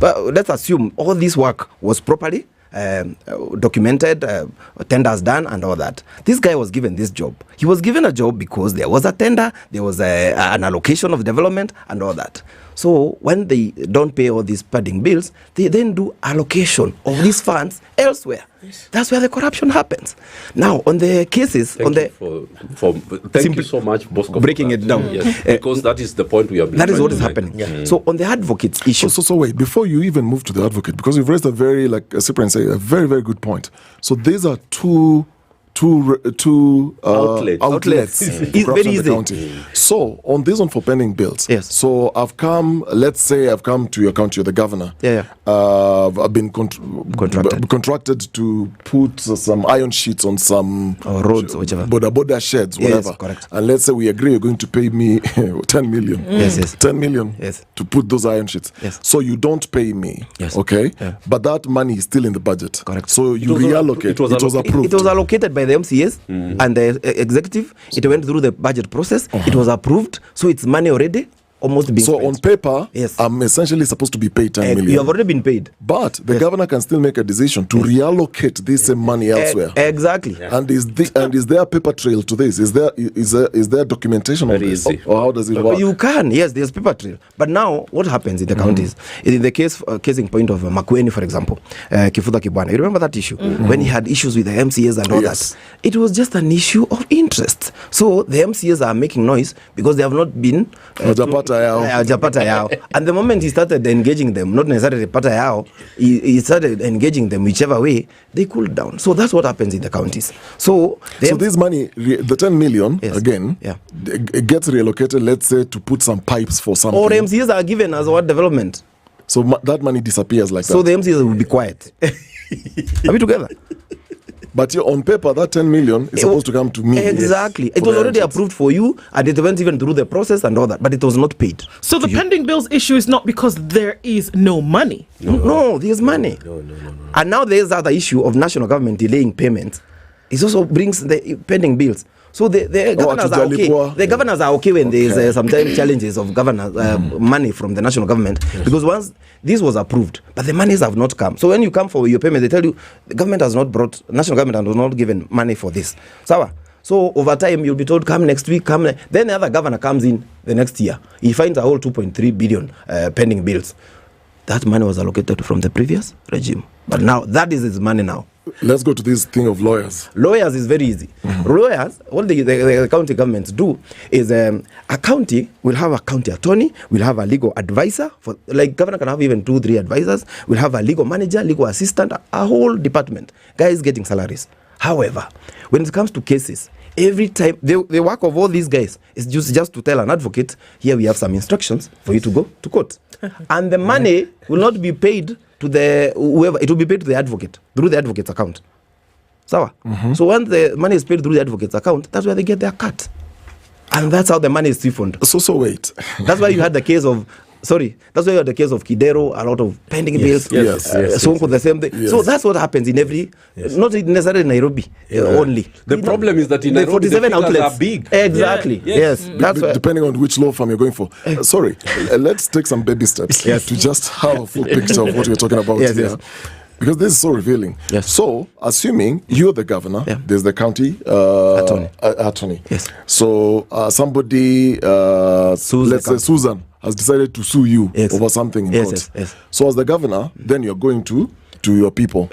But let's assume all this work was properly documented, tenders done and all that. This guy was given this job. He was given a job because there was a tender, there was an allocation of development and all that. So when they don't pay all these pending bills, they then do allocation of these funds elsewhere. That's where the corruption happens. Now, on the cases, Thank you so much, Bosco, breaking it down. Yes, because that is the point we have been that is what trying is to happening. make. So on the advocates issue. So wait, before you even move to the advocate, because you've raised a very, like Cyprian say, a very, very good point. So these are two outlets It's very easy. county. So on this one for pending bills, yes. So let's say I've come to your county, you're the governor. I've been contracted to put some iron sheets on some roads, whichever border sheds, whatever. Yes, correct. And let's say we agree you're going to pay me 10 million. Yes. 10 million to put those iron sheets. Yes. So you don't pay me. Yes. Okay. But that money is still in the budget. Correct. So you reallocate. It was approved. It was allocated by the MCAs and the executive. It went through the budget process. It was approved. So it's money already almost being So spent. on paper, I'm essentially supposed to be paid 10 million. You have already been paid. But the governor can still make a decision to reallocate this money elsewhere. Exactly. And is there a paper trail to this? Is there documentation of this? Or how does it work? You can, yes, there's paper trail. But now, what happens in the counties? In the casing point of Makueni, for example, Kifuda Kibwana, you remember that issue? When he had issues with the MCAs and all that? It was just an issue of interest. So the MCAs are making noise because they have not been Japata Yao. And the moment he started engaging them, not necessarily Pata Yao, he started engaging them whichever way, they cooled down. So that's what happens in the counties. So this money, the 10 million, again, it gets reallocated, let's say, to put some pipes for something. Or MCAs are given as what development. So that money disappears like that. So the MCAs will be quiet. Are we together? But on paper, that 10 million is supposed to come to me. Exactly. It was already approved for you, and it went even through the process and all that, but it was not paid. So the pending bills issue is not because there is no money. No, there's money. No. And now there's other issue of national government delaying payments. It also brings the pending bills. So the governors are okay. The governors are okay when there's sometimes challenges of governors money from the national government because once this was approved, but the monies have not come. So when you come for your payment, they tell you the government has not brought, national government has not given money for this. So over time you'll be told come next week, come. Then the other governor comes in the next year. He finds a whole 2.3 billion pending bills. That money was allocated from the previous regime, but now that is his money now. Let's go to this thing of lawyers. Lawyers is very easy. Lawyers, what the county governments do is a county will have a county attorney, will have a legal advisor. Like governor can have even 2-3 advisors. We'll have a legal manager, legal assistant, a whole department. Guys getting salaries. However, when it comes to cases, every time the work of all these guys is just to tell an advocate, here we have some instructions for you to go to court. And the money will not be paid to whoever, it will be paid to the advocate through the advocate's account. So once the money is paid through the advocate's account, that's where they get their cut. And that's how the money is siphoned. So wait. That's why you had the case of that's why you had the case of Kidero, a lot of pending bills. Sonko, the same thing. Yes. So that's what happens in every, not necessarily in Nairobi only. The problem is that in Nairobi, the figures are big. Exactly. Yes. That's depending on which law firm you're going for. Let's take some baby steps to just have a full picture of what we're talking about here. Because this is so revealing. So, assuming you're the governor, there's the county attorney. So, somebody, let's say Susan, has decided to sue you over something in court. So, as the governor, then you're going to your people.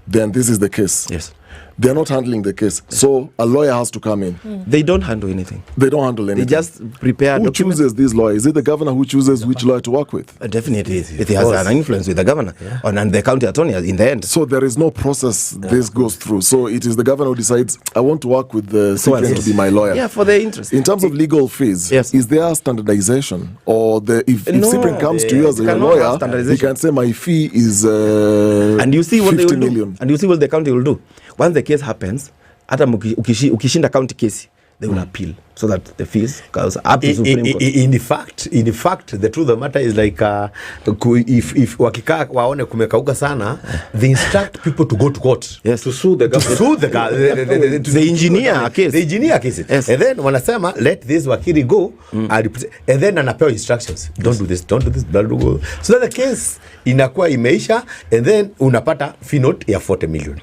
Then this is the case. They're not handling the case. So a lawyer has to come in. They don't handle anything. They don't handle anything. They just prepare Who documents. chooses these lawyers? Is it the governor who chooses which lawyer to work with? Definitely. It has an influence with the governor and the county attorney in the end. So there is no process this goes through. So it is the governor who decides, I want to work with the CPN to be my lawyer. Yeah, for their interest. In terms of legal fees, is there standardization? Or if CPN comes to you as a lawyer, you can say my fee is and you see what 50 they will million. do. And you see what the county will do. Once the case happens, hata ukishinda county case, they will appeal so that the fees goes up to Supreme Court. In fact, the truth of the matter is like if wakikaa waone kumekauka sana, they instruct people to go to court to sue the government. To sue the engineer case. The engineer case. Yes. And then wanasema let this wakili go and then anapewa instructions. Don't do this, don't do this, don't do this. So that the case inakuwa imeisha and then unapata fee note ya 40 million.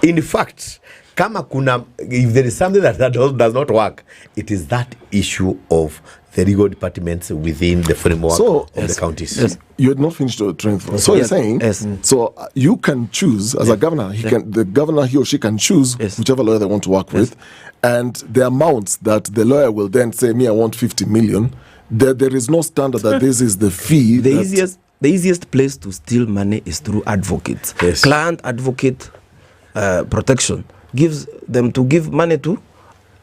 In fact, if there is something that does not work, it is that issue of the legal departments within the framework of the counties. Yes. You had not finished your train. So you're saying, so you can choose as a governor. The governor, he or she can choose whichever lawyer they want to work with, and the amounts that the lawyer will then say, "Me, I want 50 million." There is no standard that this is the fee. The easiest place to steal money is through advocates. Client advocate protection gives them to give money to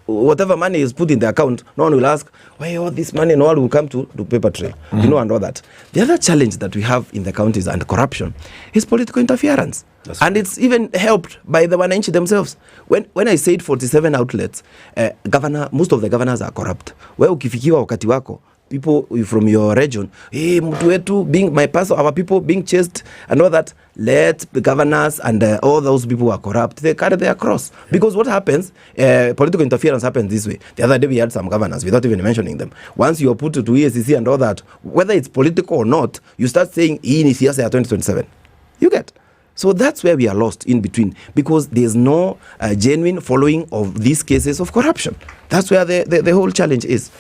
whatever money is put in the account. No one will ask, why all this money? No one will come to paper trail, and all that. The other challenge that we have in the counties and corruption is political interference. And it's even helped by the wananchi themselves. When I said 47 outlets, most of the governors are corrupt. Where ukifikiwa wakati wako, people from your region, hey, mtu wetu being my person, our people being chased and all that, let the governors and all those people who are corrupt, they carry their cross. Because what happens, political interference happens this way. The other day we had some governors, without even mentioning them. Once you are put to EACC and all that, whether it's political or not, you start saying, hii ni siasa ya 2027. You get. So that's where we are lost in between, because there's no genuine following of these cases of corruption. That's where the whole challenge is.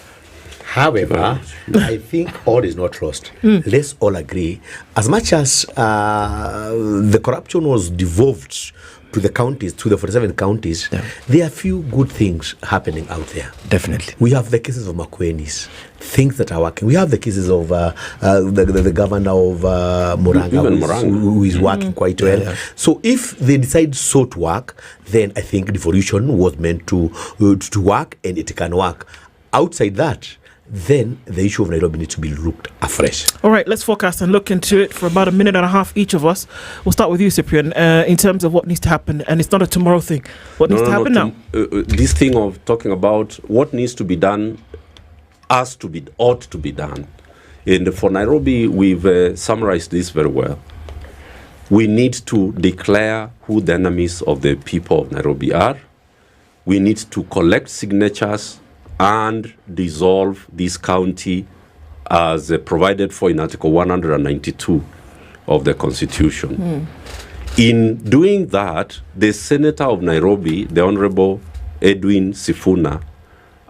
However, I think all is not lost. Let's all agree. As much as the corruption was devolved to the counties, to the 47 counties, there are few good things happening out there. Definitely. We have the cases of Makwenis, things that are working. We have the cases of the governor of Muranga, who is working quite well. Yeah. So if they decide so to work, then I think devolution was meant to work, and it can work. Outside that, then the issue of Nairobi needs to be looked afresh. All right, let's forecast and look into it for about a minute and a half, each of us. We'll start with you, Cyprian, in terms of what needs to happen. And it's not a tomorrow thing. What needs to happen now? This thing of talking about what needs to be done, ought to be done. And for Nairobi, we've summarized this very well. We need to declare who the enemies of the people of Nairobi are. We need to collect signatures and dissolve this county as provided for in Article 192 of the Constitution. In doing that, the Senator of Nairobi, the Honorable Edwin Sifuna,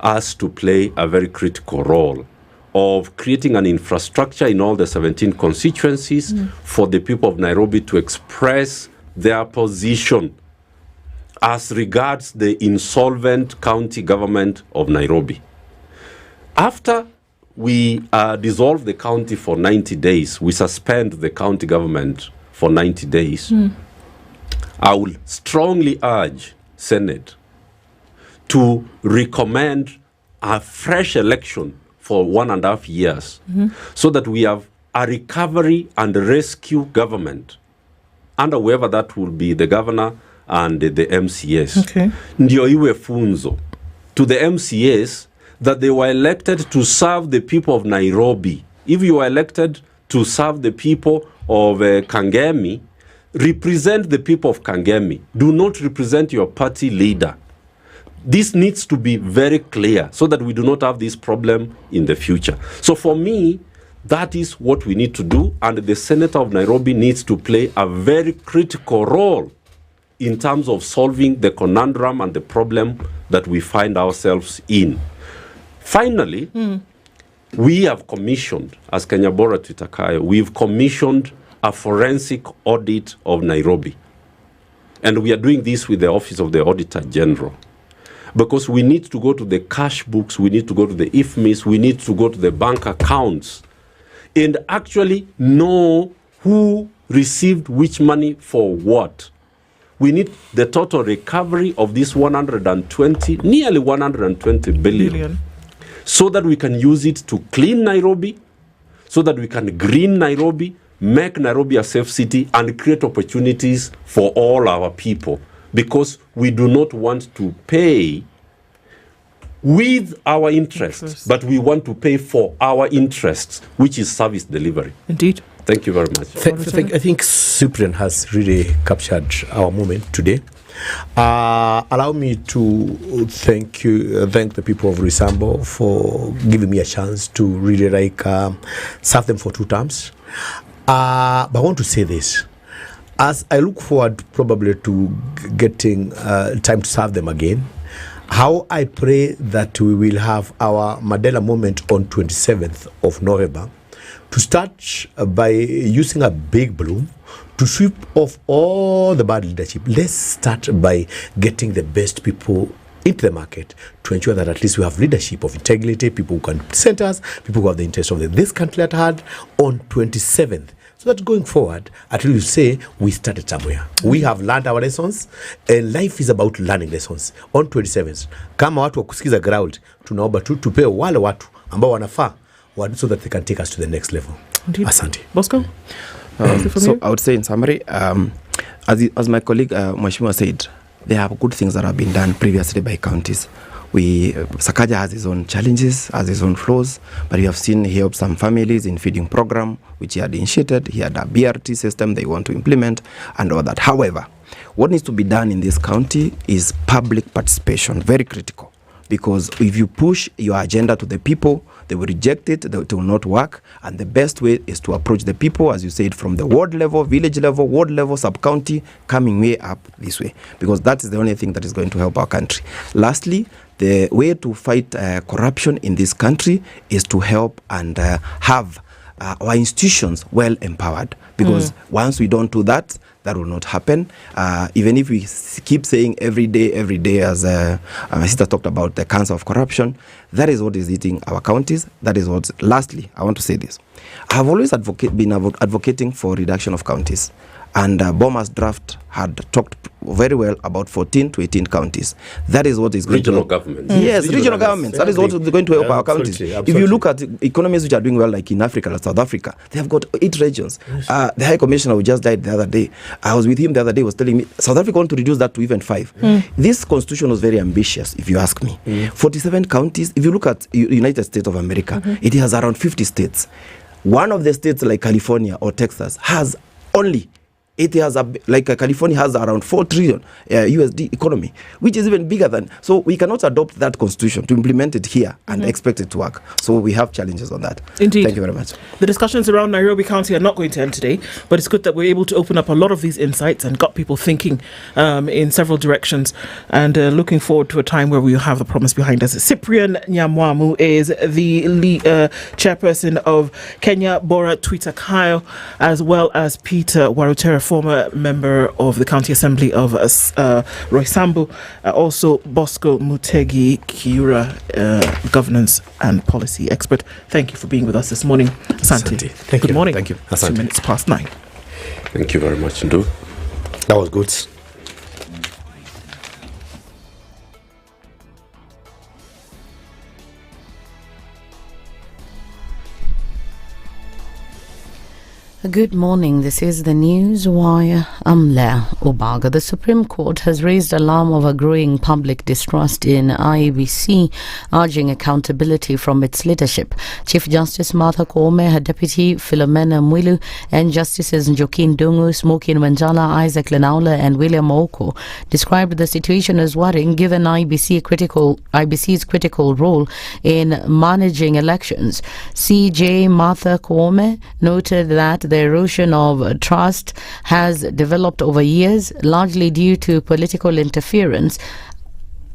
has to play a very critical role of creating an infrastructure in all the 17 constituencies for the people of Nairobi to express their position as regards the insolvent county government of Nairobi. After we dissolve the county for 90 days, we suspend the county government for 90 days, I will strongly urge Senate to recommend a fresh election for 1.5 years so that we have a recovery and rescue government under whoever that will be, the governor and the MCS. Ndio iwe funzo to the MCS that they were elected to serve the people of Nairobi. If you are elected to serve the people of Kangemi, represent the people of Kangemi. Do not represent your party leader. This needs to be very clear so that we do not have this problem in the future. So for me, that is what we need to do, and the Senator of Nairobi needs to play a very critical role in terms of solving the conundrum and the problem that we find ourselves in. Finally, we have commissioned, as Kenya Bora Tutakayo, we've commissioned a forensic audit of Nairobi. And we are doing this with the Office of the Auditor General. Because we need to go to the cash books, we need to go to the IFMIS, we need to go to the bank accounts and actually know who received which money for what. We need the total recovery of this nearly 120 billion, so that we can use it to clean Nairobi, so that we can green Nairobi, make Nairobi a safe city, and create opportunities for all our people. Because we do not want to pay with our interests, but we want to pay for our interests, which is service delivery. Indeed. Thank you very much. I think Cyprian has really captured our moment today. Allow me to thank the people of Roysambu for giving me a chance to really serve them for 2 terms. But I want to say this. As I look forward probably to getting time to serve them again, how I pray that we will have our Mandela moment on 27th of November, to start by using a big broom to sweep off all the bad leadership. Let's start by getting the best people into the market to ensure that at least we have leadership of integrity, people who can represent us, people who have the interest of this country at heart on 27th. So that going forward, at least we say we started somewhere. We have learned our lessons, and life is about learning lessons. On 27th, kama watu wa kusikiza ground, tunaomba tu tupewe wale watu ambao wanafaa, so that they can take us to the next level. Indeed. Asante. Bosco? So I would say in summary, as my colleague Mwashimwa said, there are good things that have been done previously by counties. Sakaja has his own challenges, has his own flaws, but we have seen he helped some families in feeding program, which he had initiated. He had a BRT system they want to implement and all that. However, what needs to be done in this county is public participation, very critical. Because if you push your agenda to the people, they will reject it, it will not work. And the best way is to approach the people, as you said, from the ward level, village level, ward level, sub-county, coming way up this way. Because that is the only thing that is going to help our country. Lastly, the way to fight corruption in this country is to help and have our institutions well empowered. Because once we don't do that, that will not happen. Even if we keep saying every day, as my sister talked about the cancer of corruption, that is what is eating our counties. That is what. Lastly, I want to say this. I have always been advocating for reduction of counties. And Boma's draft had talked very well about 14 to 18 counties. That is what is going regional to governments. Yes, regional governments. That is what is going to help our counties. Absolutely. If you look at economies which are doing well, like in Africa, like South Africa, they have got 8 regions. The High Commissioner who just died the other day, I was with him the other day, was telling me South Africa want to reduce that to even 5. This constitution was very ambitious, if you ask me. 47 counties. If you look at United States of America, it has around 50 states. One of the states, like California or Texas, has only. It has California has around 4 trillion USD economy, which is even bigger than. So we cannot adopt that constitution to implement it here and expect it to work. So we have challenges on that. Indeed. Thank you very much. The discussions around Nairobi County are not going to end today, but it's good that we're able to open up a lot of these insights and got people thinking in several directions, and looking forward to a time where we'll have the promise behind us. Cyprian Nyamweya is the chairperson of Kenya Bora Twitter Kyle, as well as Peter Warutera, former member of the County Assembly of Roysambu, also Bosco Mutegi Kiura, governance and policy expert. Thank you for being with us this morning. Asante. Thank Good you. morning. Thank you. Asante. 2 minutes past 9. Thank you very much, Ndu. That was good. Good morning. This is the news wire. I'm Leah Obaga. The Supreme Court has raised alarm of a growing public distrust in IEBC, urging accountability from its leadership. Chief Justice Martha Koome, her deputy Philomena Mwilu, and Justices Njoki Ndungu, Smoky Manjala, Isaac Lenaula, and William Okoh described the situation as worrying, given IBC's critical role in managing elections. CJ Martha Koome noted that the erosion of trust has developed over years, largely due to political interference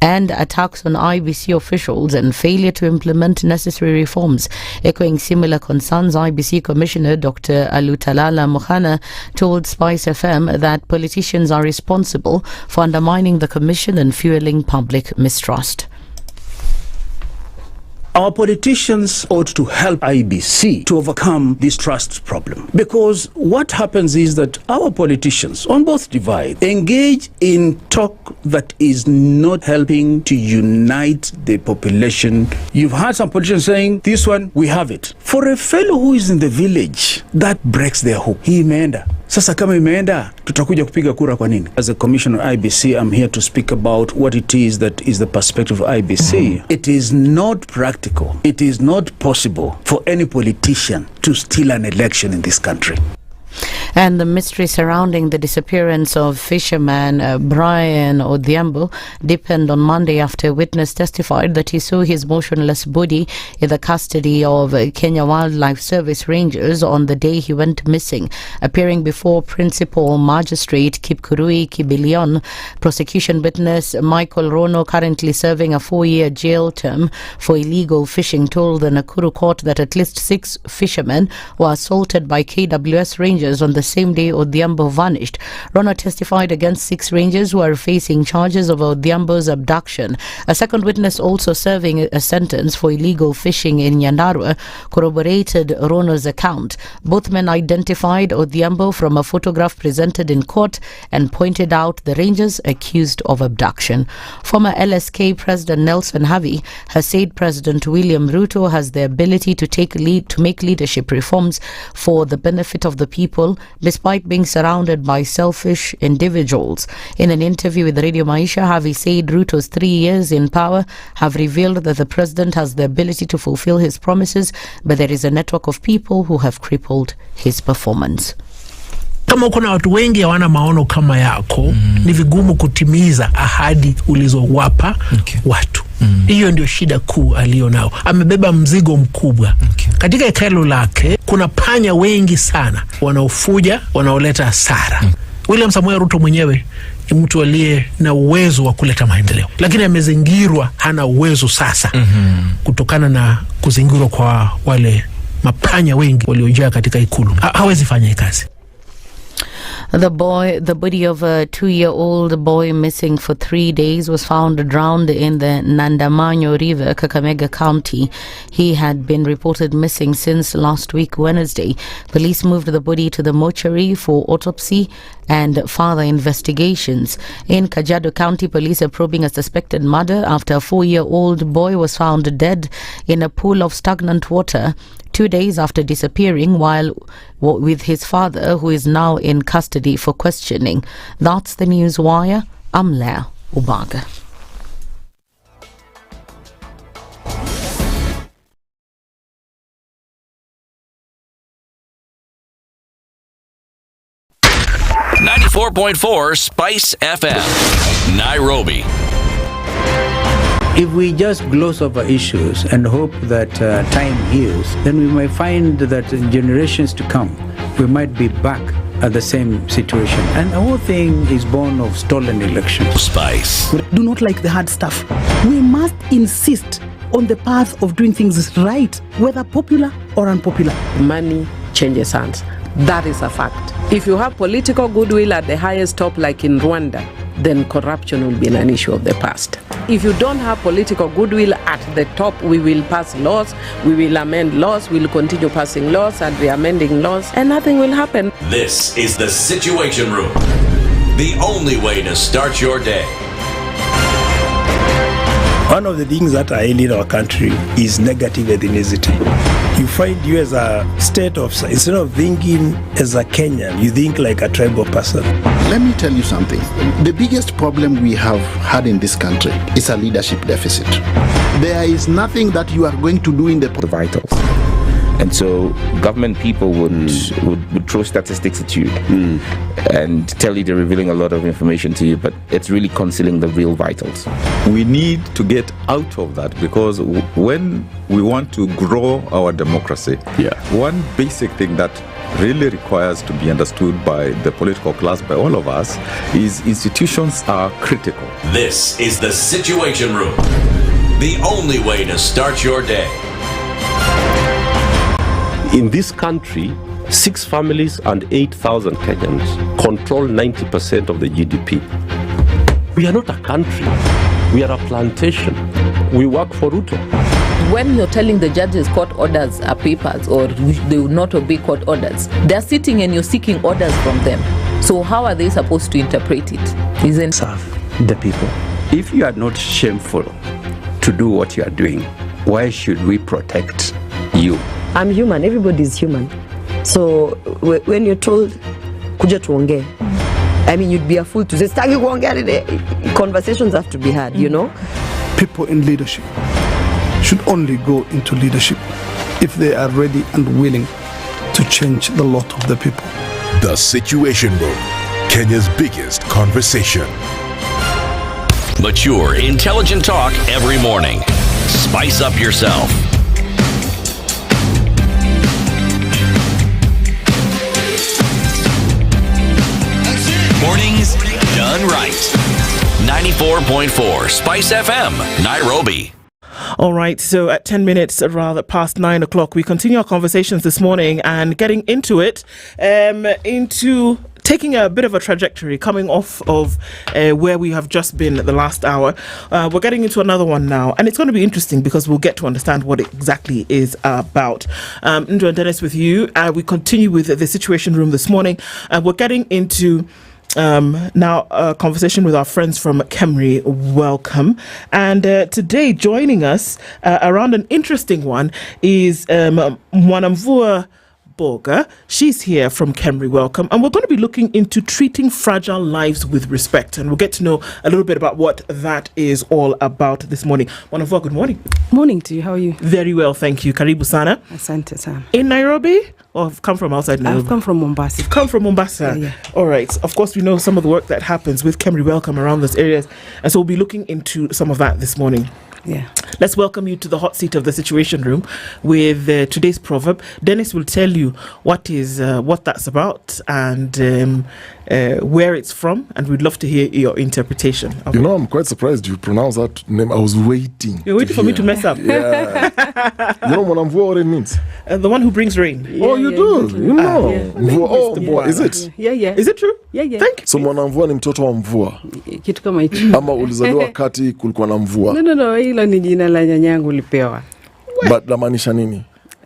and attacks on IBC officials and failure to implement necessary reforms. Echoing similar concerns, IBC Commissioner Dr. Alutalala Mohana told SpiceFM that politicians are responsible for undermining the commission and fueling public mistrust. Our politicians ought to help IBC to overcome this trust problem. Because what happens is that our politicians on both divides engage in talk that is not helping to unite the population. You've heard some politicians saying, this one, we have it. For a fellow who is in the village, that breaks their hope. Hii imeenda. Sasa kama imeenda, tutakuja kupiga kura kwa nini? As a commissioner of IBC, I'm here to speak about what it is that is the perspective of IBC. It is not practical. It is not possible for any politician to steal an election in this country. And the mystery surrounding the disappearance of fisherman Brian Odambo deepened on Monday after a witness testified that he saw his motionless body in the custody of Kenya Wildlife Service rangers on the day he went missing. Appearing before Principal Magistrate Kipkurui Kibilion, prosecution witness Michael Rono, currently serving a 4-year jail term for illegal fishing, told the Nakuru court that at least 6 fishermen were assaulted by KWS rangers on the same day Odhiambo vanished. Rono testified against 6 rangers who are facing charges of Odhiambo's abduction. A second witness, also serving a sentence for illegal fishing in Nyandarua, corroborated Rono's account. Both men identified Odhiambo from a photograph presented in court and pointed out the rangers accused of abduction. Former LSK President Nelson Havi has said President William Ruto has the ability to make leadership reforms for the benefit of the people, despite being surrounded by selfish individuals. In an interview with Radio Maisha, Havi said Ruto's 3 years in power have revealed that the president has the ability to fulfill his promises, but there is a network of people who have crippled his performance. Kama uko na watu wengi hawana maono kama yako, ni vigumu kutimiza ahadi ulizowapa watu. Hiyo ndio shida kuu alionao. Amebeba mzigo mkubwa. Katika hekalo lake kuna panya wengi sana wanaofuja, wanaoleta hasara. William Samoei Ruto mwenyewe ni mtu aliye na uwezo wa kuleta maendeleo, lakini amezingirwa, hana uwezo sasa kutokana na kuzingirwa kwa wale mapanya wengi waliojaa katika ikulu. Hawezi fanya kazi. The body of a 2-year-old boy missing for 3 days was found drowned in the Nandamanyo River, Kakamega County. He had been reported missing since last week, Wednesday. Police moved the body to the mortuary for autopsy and further investigations. In Kajiado County, police are probing a suspected murder after a 4-year-old boy was found dead in a pool of stagnant water 2 days after disappearing while with his father, who is now in custody for questioning. That's the News Wire. I'm Lea Ubaga. .4 Spice FM, Nairobi. If we just gloss over issues and hope that time heals, then we might find that in generations to come, we might be back at the same situation. And the whole thing is born of stolen elections. Spice. We do not like the hard stuff. We must insist on the path of doing things right, whether popular or unpopular. Money changes hands. That is a fact. If you have political goodwill at the highest top, like in Rwanda, then corruption will be an issue of the past. If you don't have political goodwill at the top, we will pass laws, we will amend laws, we will continue passing laws and re-amending laws, and nothing will happen. This is the Situation Room, the only way to start your day. One of the things that I hate in our country is negative ethnicity. You find you as a state of, instead of thinking as a Kenyan, you think like a tribal person. Let me tell you something. The biggest problem we have had in this country is a leadership deficit. There is nothing that you are going to do in the vitals. And so government people would throw statistics at you and tell you they're revealing a lot of information to you, but it's really concealing the real vitals. We need to get out of that, because when we want to grow our democracy, one basic thing that really requires to be understood by the political class, by all of us, is institutions are critical. This is the Situation Room, the only way to start your day. In this country, 6 families and 8,000 Kenyans control 90% of the GDP. We are not a country. We are a plantation. We work for Ruto. When you're telling the judges court orders are papers or they will not obey court orders, they're sitting and you're seeking orders from them. So how are they supposed to interpret it? Isn't serve the people. If you are not shameful to do what you are doing, why should we protect you? I'm human. Everybody's human. So when you're told, kuja tuongee, I mean, you'd be a fool to say, stagi kuongea today. Conversations have to be had, you know? People in leadership should only go into leadership if they are ready and willing to change the lot of the people. The Situation Room, Kenya's biggest conversation. Mature, intelligent talk every morning. Spice up yourself. Mornings done right. 94.4 Spice FM, Nairobi. All right, so at 10 minutes rather past 9 o'clock, we continue our conversations this morning and getting into it, into taking a bit of a trajectory coming off of where we have just been the last hour. We're getting into another one now, and it's going to be interesting because we'll get to understand what it exactly is about. Ndu and Dennis with you. We continue with the Situation Room this morning, and we're getting into now a conversation with our friends from Kemri. Welcome. And today joining us around an interesting one is Nyamweya. She's here from Kemri. Welcome. And we're going to be looking into treating fragile lives with respect, and we'll get to know a little bit about what that is all about this morning. Nyamweya, good morning. Morning to you. How are you? Very well, thank you. Karibu sana. Asante sana. In Nairobi? Or have come from outside Nairobi? I've come from Mombasa. You've come from Mombasa? Yeah. All right. Of course, we know some of the work that happens with Kemri Welcome around those areas, and so we'll be looking into some of that this morning. Yeah. Let's welcome you to the hot seat of the Situation Room with today's proverb. Dennis will tell you what that's about and where it's from, and we'd love to hear your interpretation. Okay. You know, I'm quite surprised you pronounce that name. I was waiting. You're waiting for me to mess up. Yeah. You know what Nyamweya what it means? The one who brings rain. Yeah, you do. Exactly. You know. Yeah. Is it? Yeah. Is it true? Yeah. Thank you. So Nyamweya ni mtoto wa mvua. Kitu kama hicho. Ama ulizaliwa kati kulikuwa na mvua. No, hilo ni jina la nyanyangu ulipewa. But lamaanisha nini?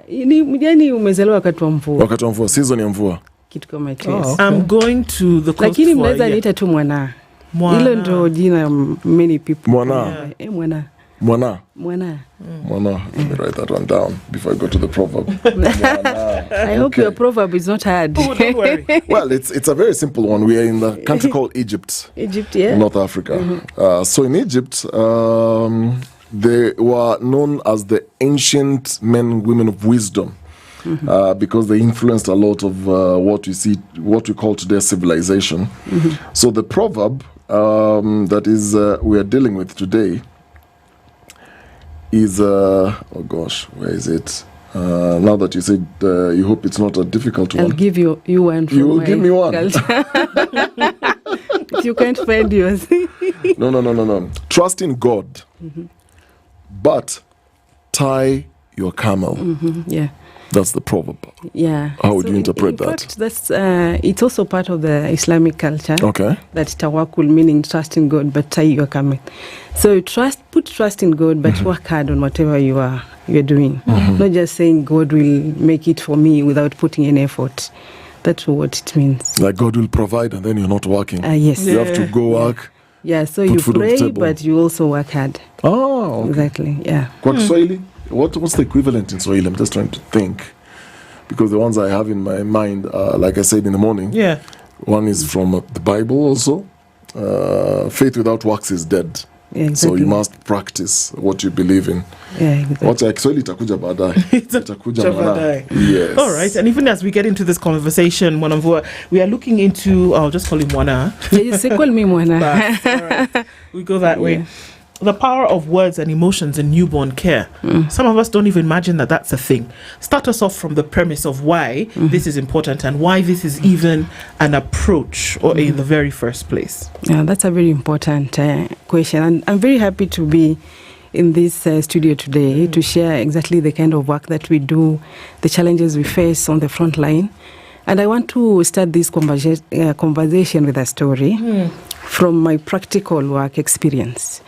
Ni umezaliwa wakati wa mvua. Wakati wa mvua, season ya mvua. Kitu kama hicho. Okay. I'm going to the coast. Lakini mnaweza niita tu mwana. Hilo ndio jina many people. Mwana. Mwana. Mwana. Mwana. Mwana. Let me write that one down before I go to the proverb. I hope your proverb is not hard. Oh, don't worry. Well, it's a very simple one. We are in the country called Egypt. Egypt, yeah. North Africa. Mm-hmm. So in Egypt, they were known as the ancient men and women of wisdom. Mm-hmm. Because they influenced a lot of what we call today civilization. Mm-hmm. So the proverb that is we are dealing with today is where is it? Now that you said you hope it's not a difficult one. I'll give you one. You will give me one. If you can't find yours. No. Trust in God, but tie your camel. Mm-hmm. Yeah. That's the proverb. Yeah. How would you interpret that? Fact, that's it's also part of the Islamic culture. Okay. That tawakkul, meaning trust in God, but tie your camel. So put trust in God, but work hard on whatever you're doing. Mm-hmm. Not just saying God will make it for me without putting any effort. That's what it means. Like God will provide, and then you're not working. Yes. You have to go work. Yeah. So you pray, but you also work hard. Oh. Okay. Exactly. Yeah. What Swahili? What's the equivalent in Swahili? I'm just trying to think, because the ones I have in my mind, like I said in the morning, one is from the Bible also. Faith without works is dead. Yeah, exactly. So you must practice what you believe in. Yeah, exactly. What Kiswahili itakuja baadaye. Itakuja baadaye. Yes. All right, and even as we get into this conversation, Nyamweya, we are looking into, I'll just call him Mwana. Yes, call me Mwana. All right. We go that way. the power of words and emotions in newborn care. Some of us don't even imagine that that's a thing. Start us off from the premise of why this is important and why this is even an approach or in the very first place. Yeah, that's a very important question. And I'm very happy to be in this studio today to share exactly the kind of work that we do, the challenges we face on the front line. And I want to start this conversation with a story from my practical work experience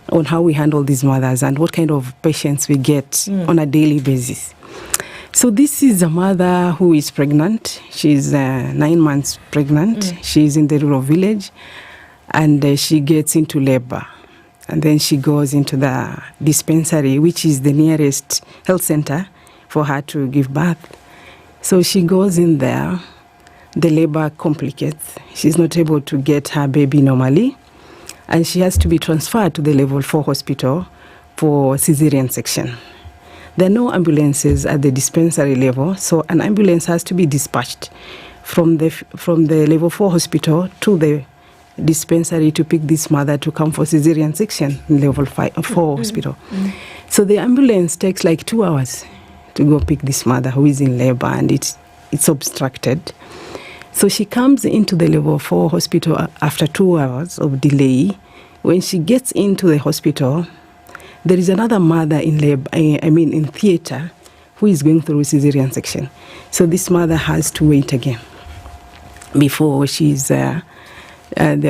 on how we handle these mothers and what kind of patients we get on a daily basis. So this is a mother who is pregnant. She's 9 months pregnant. She's in the rural village and she gets into labor. And then she goes into the dispensary, which is the nearest health center for her to give birth. So she goes in there. The labor complicates. She's not able to get her baby normally. And she has to be transferred to the level 4 hospital for cesarean section. There are no ambulances at the dispensary level, so an ambulance has to be dispatched from the level 4 hospital to the dispensary to pick this mother to come for cesarean section in level 4 hospital. So the ambulance takes like 2 hours to go pick this mother who is in labor, and it's obstructed. So she comes into the level 4 hospital after 2 hours of delay. When she gets into the hospital, there is another mother in labor, in theater, who is going through cesarean section. So this mother has to wait again before the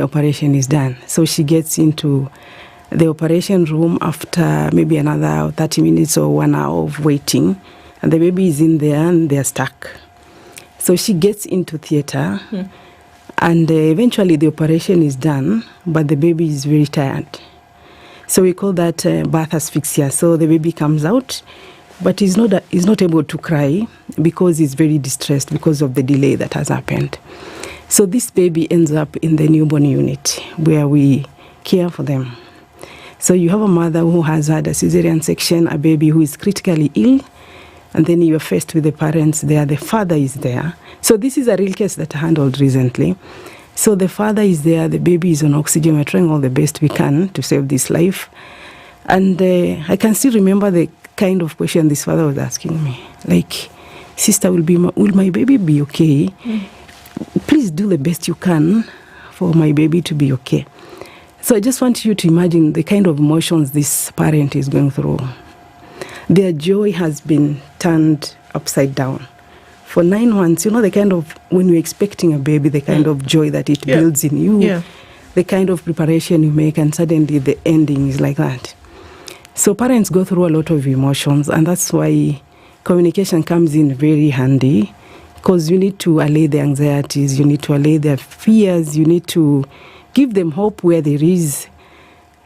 operation is done. So she gets into the operation room after maybe another 30 minutes or 1 hour of waiting, and the baby is in there and they're stuck. So she gets into theater, and eventually the operation is done, but the baby is very tired. So we call that birth asphyxia. So the baby comes out, but he's not able to cry because he's very distressed because of the delay that has happened. So this baby ends up in the newborn unit where we care for them. So you have a mother who has had a cesarean section, a baby who is critically ill, and then you're faced with the parents there. The father is there. So this is a real case that I handled recently. So the father is there, the baby is on oxygen. We're trying all the best we can to save this life. And I can still remember the kind of question this father was asking me. Like, sister, will my baby be okay? Please do the best you can for my baby to be okay. So I just want you to imagine the kind of emotions this parent is going through. Their joy has been turned upside down. For 9 months, the kind of, when you're expecting a baby, the kind of joy that it builds in you, the kind of preparation you make, and suddenly the ending is like that. So parents go through a lot of emotions, and that's why communication comes in very handy, because you need to allay the anxieties, you need to allay their fears, you need to give them hope where there is.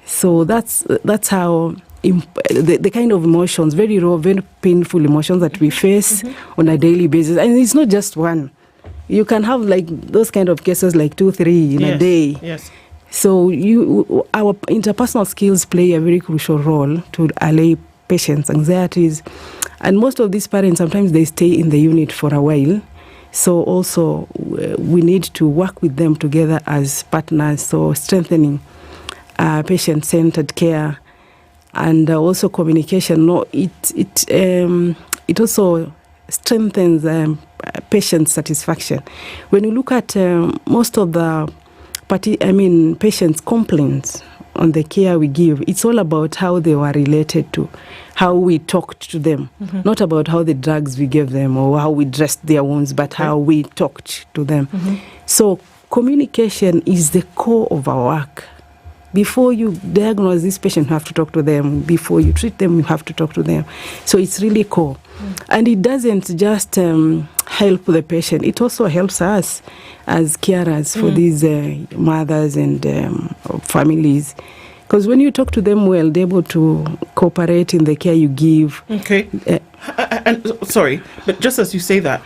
So that's how the kind of emotions, very raw, very painful emotions that we face on a daily basis. And it's not just one. You can have like those kind of cases like 2, 3 in a day. Yes. So our interpersonal skills play a very crucial role to allay patients' anxieties. And most of these parents, sometimes they stay in the unit for a while. So also we need to work with them together as partners, so strengthening patient-centered care and also communication. It also strengthens patient satisfaction. When you look at most of the patients' complaints on the care we give, it's all about how they were related to, how we talked to them, not about how the drugs we gave them or how we dressed their wounds, but how we talked to them. So communication is the core of our work. Before you diagnose this patient, you have to talk to them. Before you treat them, you have to talk to them. So it's really core. And it doesn't just help the patient. It also helps us as carers for these mothers and families. Because when you talk to them well, they're able to cooperate in the care you give. Okay. And sorry, but just as you say that,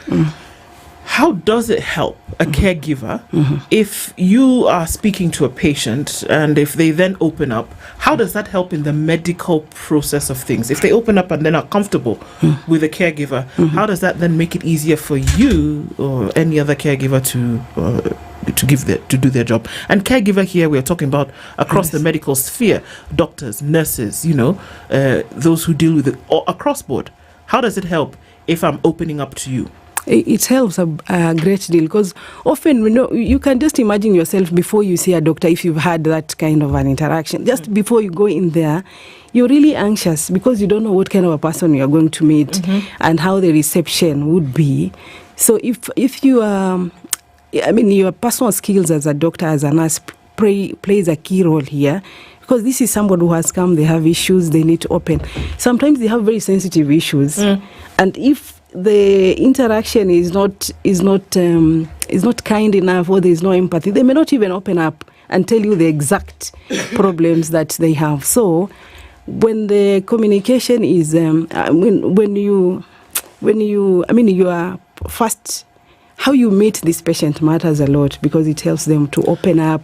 how does it help a caregiver if you are speaking to a patient and if they then open up? How does that help in the medical process of things? If they open up and then are comfortable with a caregiver, how does that then make it easier for you or any other caregiver do their job. And caregiver here, we are talking about across the medical sphere, doctors, nurses, those who deal with it, or across board. How does it help if I'm opening up to you? It helps a great deal, because often you can just imagine yourself before you see a doctor, if you've had that kind of an interaction. Just before you go in there, you're really anxious because you don't know what kind of a person you're going to meet and how the reception would be. So if you your personal skills as a doctor, as a nurse, plays a key role here. Because this is somebody who has come, they have issues, they need to open. Sometimes they have very sensitive issues, and if the interaction is not kind enough, or there is no empathy, they may not even open up and tell you the exact problems that they have. So when the communication is when you are first, how you meet this patient matters a lot, because it helps them to open up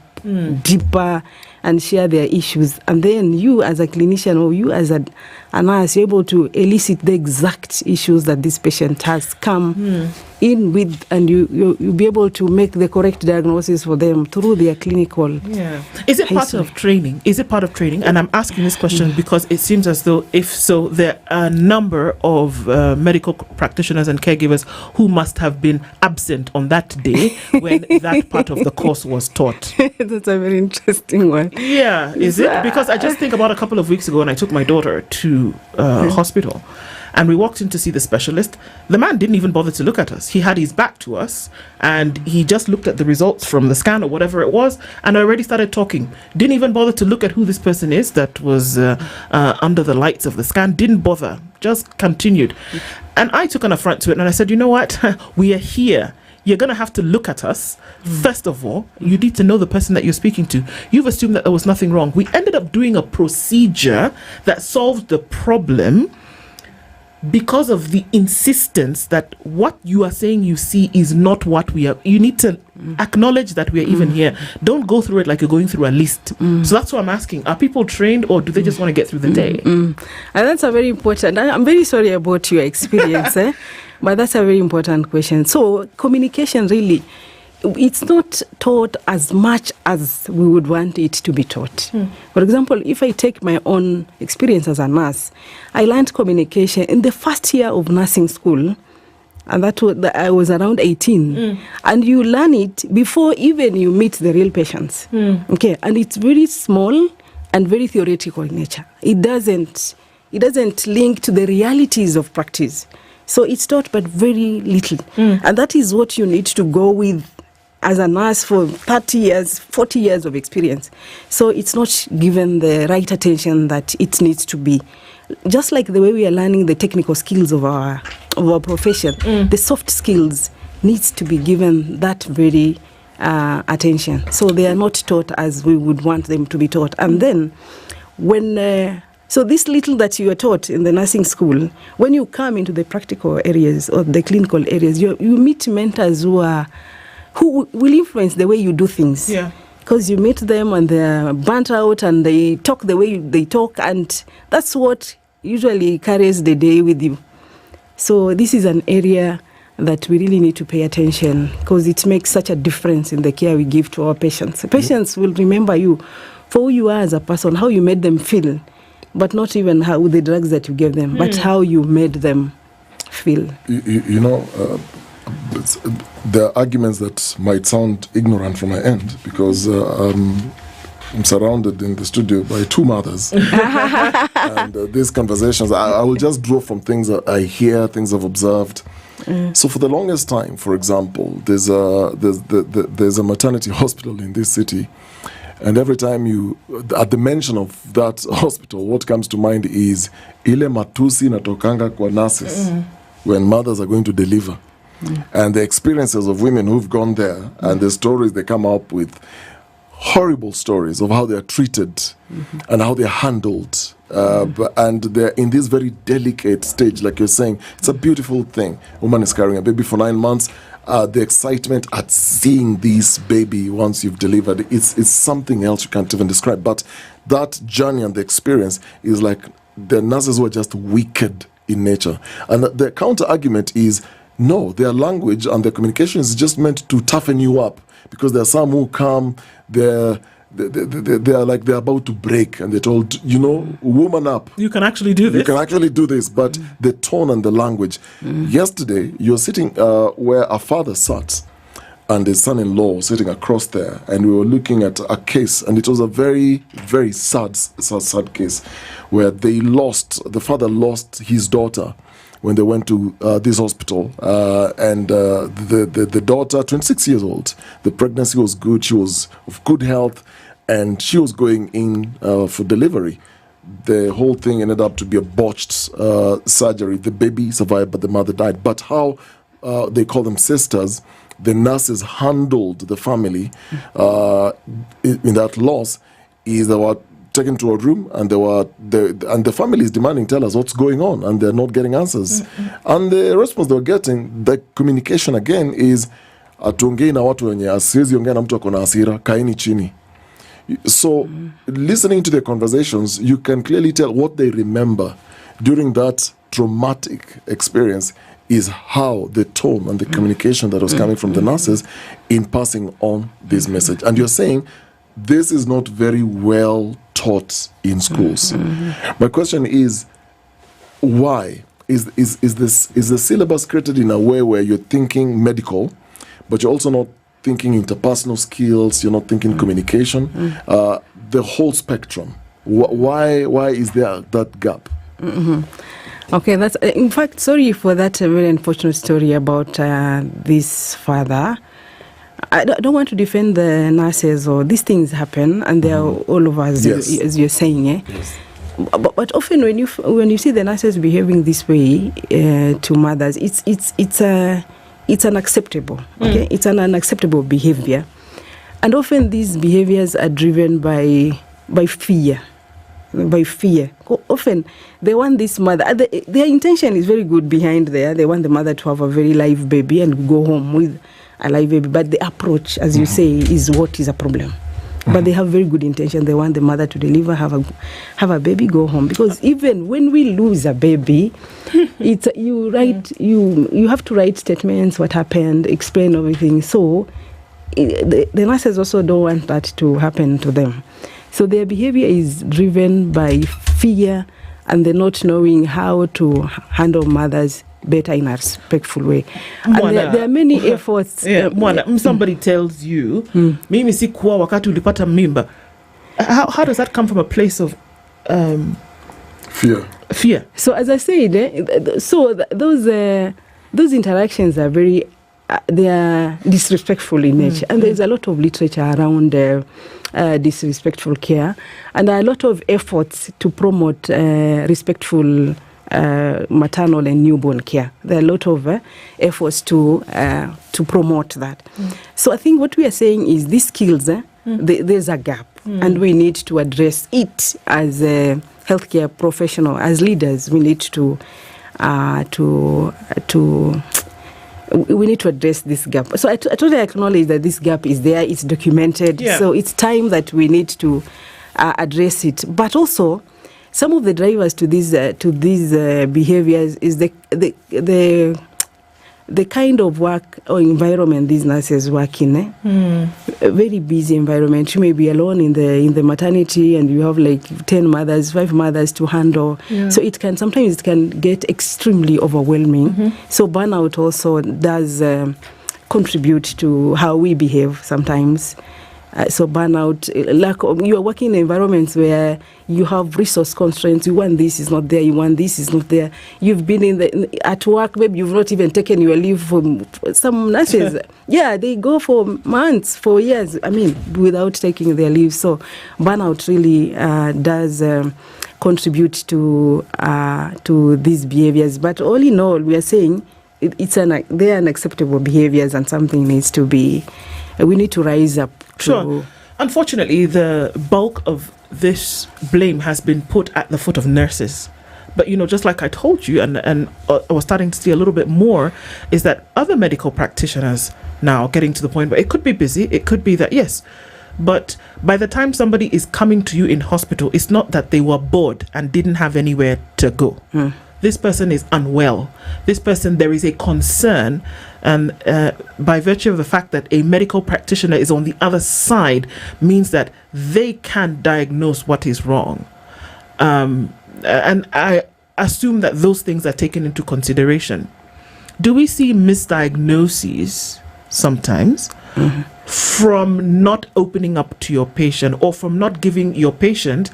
deeper and share their issues. And then you as a clinician, or you as a nurse, you're able to elicit the exact issues that this patient has come in with, and you'll be able to make the correct diagnosis for them through their clinical. Yeah. Is it part of training? And I'm asking this question because it seems as though, if so, there are a number of medical practitioners and caregivers who must have been absent on that day when that part of the course was taught. That's a very interesting one. Yeah, is it? Because I just think about a couple of weeks ago when I took my daughter to hospital, and we walked in to see the specialist. The man didn't even bother to look at us. He had his back to us, and he just looked at the results from the scan or whatever it was, and already started talking. Didn't even bother to look at who this person is that was under the lights of the scan. Didn't bother. Just continued. And I took an affront to it, and I said, you know what? We are here. You're going to have to look at us. First of all, you need to know the person that you're speaking to. You've assumed that there was nothing wrong. We ended up doing a procedure that solved the problem because of the insistence that what you are saying you see is not what we are. You need to acknowledge that we are even here. Don't go through it like you're going through a list. So that's what I'm asking. Are people trained, or do they just want to get through the day? And that's a very important. I'm very sorry about your experience, but that's a very important question. So communication, really, it's not taught as much as we would want it to be taught. For example, if I take my own experience as a nurse, I learned communication in the first year of nursing school, and I was around 18. And you learn it before even you meet the real patients. Okay, and it's very small and very theoretical in nature. It doesn't link to the realities of practice. So it's taught, but very little. And that is what you need to go with as a nurse for 30 years, 40 years of experience. So it's not given the right attention that it needs to be. Just like the way we are learning the technical skills of our profession, the soft skills needs to be given that very attention. So they are not taught as we would want them to be taught. And then so this little that you are taught in the nursing school, when you come into the practical areas or the clinical areas, you meet mentors who will influence the way you do things. Yeah. Because you meet them and they banter out and they talk the way they talk, and that's what usually carries the day with you. So this is an area that we really need to pay attention, because it makes such a difference in the care we give to our patients. The patients will remember you for who you are as a person, how you made them feel, but not even how the drugs that you gave them, but how you made them feel. There are arguments that might sound ignorant from my end, because I'm surrounded in the studio by two mothers. And these conversations, I will just draw from things that I hear, things I've observed. So for the longest time, for example, there's a maternity hospital in this city. And every time at the mention of that hospital, what comes to mind is ile matusi natokanga kwa nurses when mothers are going to deliver. And the experiences of women who've gone there and the stories they come up with, horrible stories of how they are treated and how they're handled. And they're in this very delicate stage, like you're saying. It's a beautiful thing. Woman is carrying a baby for 9 months. The excitement at seeing this baby once you've delivered, it's something else you can't even describe. But that journey and the experience is like the nurses were just wicked in nature. And the counter argument is, No, their language and their communication is just meant to toughen you up, because there are some who come, they're like they're about to break, and they're told, woman up. You can actually do this. You can actually do this, but the tone and the language. Yesterday, you're sitting where a father sat, and his son-in-law sitting across there, and we were looking at a case, and it was a very, very sad case, where the father lost his daughter when they went to this hospital, and the daughter, 26 years old, the pregnancy was good, she was of good health, and she was going in for delivery. The whole thing ended up to be a botched surgery. The baby survived, but the mother died. But how they call them sisters, the nurses handled the family in that loss is they were taken to a room, and the family is demanding, tell us what's going on, and they're not getting answers. And the response they were getting, the communication again is atuongei na watu wenye asiwezi ongea na mtu akona hasira, kaini chini. So listening to their conversations, you can clearly tell what they remember during that traumatic experience is how the tone and the communication that was coming from the nurses in passing on this message. And you're saying this is not very well taught in schools. My question is, why is the syllabus created in a way where you're thinking medical, but you're also not thinking interpersonal skills, you're not thinking communication, the whole spectrum? Why is there that gap? Okay, that's in fact, sorry for that very unfortunate story about this father. I don't want to defend the nurses, or these things happen, and they are all over, as you're saying. Yes. But often when you see the nurses behaving this way to mothers, it's unacceptable. Okay, it's an unacceptable behavior, and often these behaviors are driven by fear. By fear. Often they want this mother, their intention is very good behind there. They want the mother to have a very live baby and go home with a live baby, but the approach, as you say, is what is a problem. But they have very good intention. They want the mother to deliver, have a baby, go home. Because even when we lose a baby, it's you have to write statements, what happened, explain everything. So the nurses also don't want that to happen to them. So their behavior is driven by fear, and they're not knowing how to handle mothers better in a respectful way. And there are many efforts. Somebody tells you, mimi sikuwa wakati ulipata mimba. How does that come from a place of fear? So as I said, those interactions are very they are disrespectful in nature, and there's a lot of literature around disrespectful care, and a lot of efforts to promote respectful maternal and newborn care. There are a lot of efforts to promote that. So I think what we are saying is these skills, there's a gap, and we need to address it as a healthcare professional, as leaders. We need to we need to address this gap. So I totally acknowledge that this gap is there, it's documented, so it's time that we need to address it. But also, some of the drivers to these behaviors is the kind of work or environment these nurses work in. A very busy environment. You may be alone in the maternity, and you have like 5 mothers to handle. So sometimes it can get extremely overwhelming. So burnout also does contribute to how we behave sometimes. So burnout, you are working in environments where you have resource constraints. You want this is not there. You want this is not there. You've been at work. Maybe you've not even taken your leave. For some nurses, they go for months, for years. Without taking their leave. So burnout really does contribute to these behaviors. But all in all, we are saying they are unacceptable behaviors, and something needs to be. We need to rise up. Sure. Unfortunately, the bulk of this blame has been put at the foot of nurses. But, just like I told you, and I was starting to see a little bit more, is that other medical practitioners now getting to the point where it could be busy, it could be that, yes, but by the time somebody is coming to you in hospital, it's not that they were bored and didn't have anywhere to go. this person is unwell, this person, there is a concern, and by virtue of the fact that a medical practitioner is on the other side means that they can diagnose what is wrong. And I assume that those things are taken into consideration. Do we see misdiagnoses sometimes from not opening up to your patient, or from not giving your patient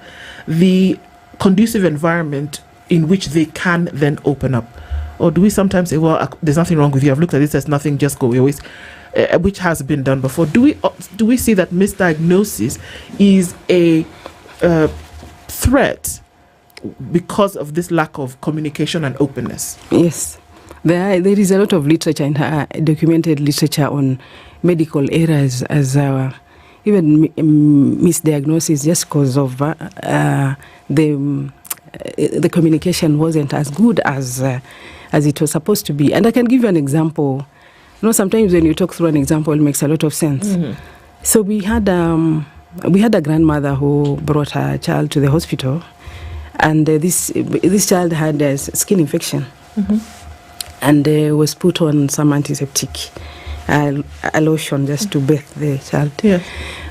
the conducive environment in which they can then open up? Or do we sometimes say, well, there's nothing wrong with you, I've looked at this, there's nothing, just go away, which has been done before? Do we see that misdiagnosis is a threat because of this lack of communication and openness? Yes. There is a lot of literature, and documented literature on medical errors as even misdiagnosis, just because of the communication wasn't as good as it was supposed to be. And I can give you an example. You know, sometimes when you talk through an example, it makes a lot of sense. Mm-hmm. So we had a grandmother who brought her child to the hospital, and this child had a skin infection, and was put on some antiseptic, a lotion just to bathe the child. Yeah.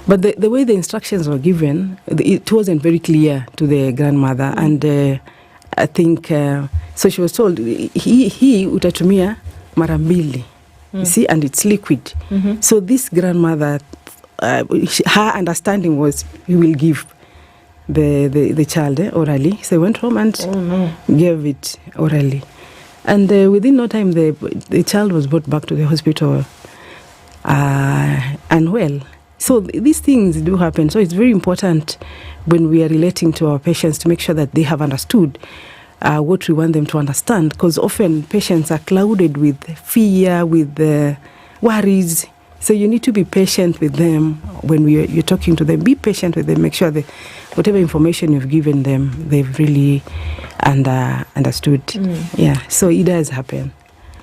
But the way the instructions were given, it wasn't very clear to the grandmother, and I think so she was told he utatumia mara mbili, you see, and it's liquid. So this grandmother, her understanding was he will give the child orally. So he went home and gave it orally, and within no time the child was brought back to the hospital unwell. So these things do happen. So it's very important when we are relating to our patients to make sure that they have understood what we want them to understand, because often patients are clouded with fear, with worries. So you need to be patient with them when you're talking to them. Be patient with them. Make sure that whatever information you've given them, they've really understood. Yeah, so it does happen.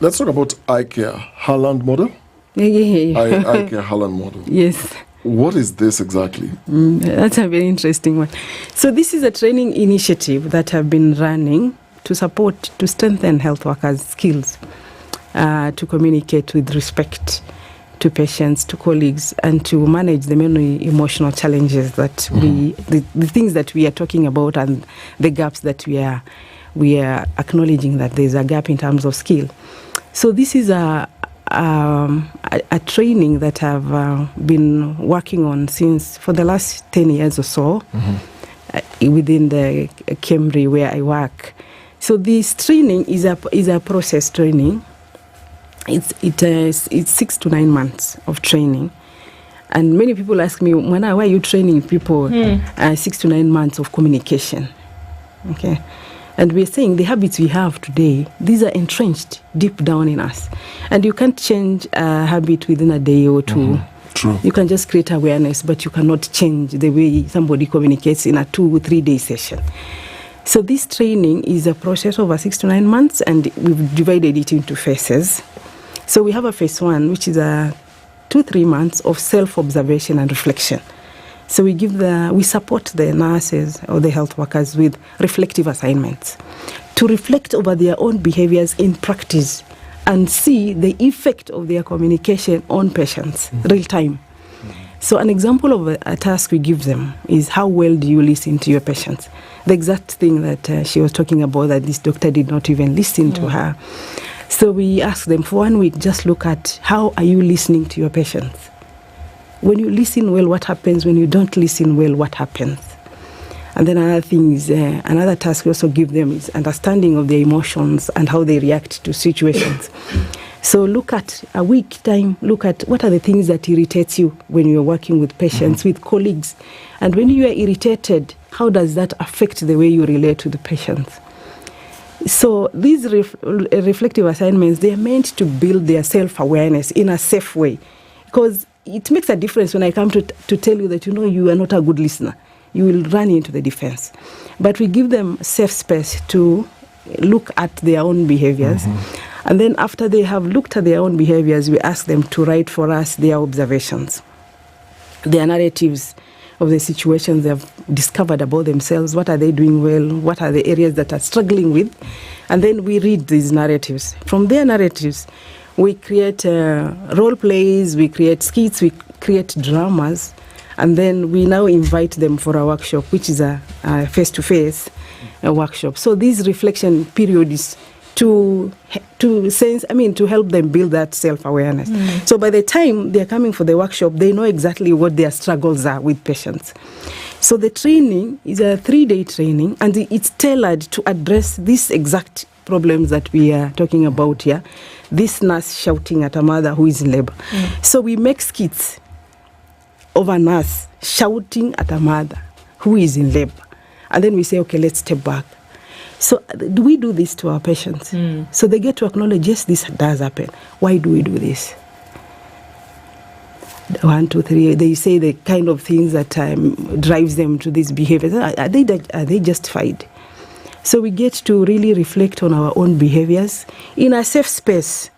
Let's talk about eye care Holland model. Eye care Holland model. Yes. What is this exactly? That's a very interesting one. So this is a training initiative that have been running to strengthen health workers' skills to communicate with respect to patients, to colleagues, and to manage the many emotional challenges that the things that we are talking about, and the gaps that we are acknowledging that there's a gap in terms of skill. So this is a training that I've been working on for the last 10 years or so within the Cambridge where I work. So this training is a process training. It's 6 to 9 months of training, and many people ask me, why are you training people 6 to 9 months of communication? Okay. And we're saying the habits we have today, these are entrenched deep down in us. And you can't change a habit within a day or two. True. You can just create awareness, but you cannot change the way somebody communicates in a 2 or 3 day session. So this training is a process over 6 to 9 months, and we've divided it into phases. So we have a phase 1, which is a 2-3 months of self-observation and reflection. So we support the nurses or the health workers with reflective assignments to reflect over their own behaviors in practice and see the effect of their communication on patients real time. So an example of a task we give them is, how well do you listen to your patients? The exact thing that she was talking about, that this doctor did not even listen to her. So we ask them for 1 week, just look at how are you listening to your patients. When you listen well, what happens? When you don't listen well, what happens? And then another task we also give them is understanding of their emotions and how they react to situations. So look at a week time, look at what are the things that irritates you when you're working with patients, with colleagues. And when you are irritated, how does that affect the way you relate to the patients? So these reflective assignments, they are meant to build their self-awareness in a safe way. Because it makes a difference when I come to tell you that, you are not a good listener. You will run into the defense. But we give them safe space to look at their own behaviors. And then after they have looked at their own behaviors, we ask them to write for us their observations, their narratives of the situations they have discovered about themselves. What are they doing well? What are the areas that are struggling with? And then we read these narratives. From their narratives, we create role plays, we create skits, we create dramas, and then we now invite them for a workshop, which is a face-to-face workshop. So this reflection period is to help them build that self-awareness. So by the time they're coming for the workshop, they know exactly what their struggles are with patients. So the training is a 3-day training, and it's tailored to address these exact problems that we are talking about here. This nurse shouting at a mother who is in labor. So we make skits of a nurse shouting at a mother who is in labor. And then we say, okay, let's step back. So do we do this to our patients? So they get to acknowledge, yes, this does happen. Why do we do this? 1, 2, 3. They say the kind of things that drives them to these behaviors. Are they justified? So we get to really reflect on our own behaviors in a safe space,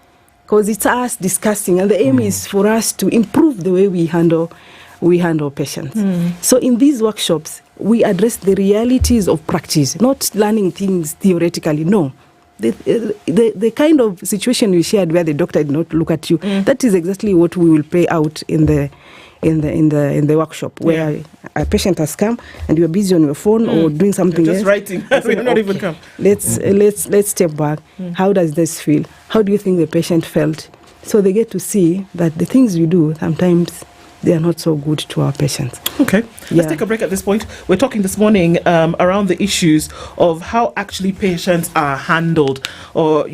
because it's us discussing, and the aim is for us to improve the way we handle patients. So in these workshops, we address the realities of practice, not learning things theoretically. No, the kind of situation you shared where the doctor did not look at you, that is exactly what we will play out in the workshop, where a patient has come and you are busy on your phone or doing something just else. Writing. You're not even come. Let's step back. How does this feel? How do you think the patient felt? So they get to see that the things we do sometimes they are not so good to our patients. Okay, let's take a break at this point. We're talking this morning around the issues of how actually patients are handled, or,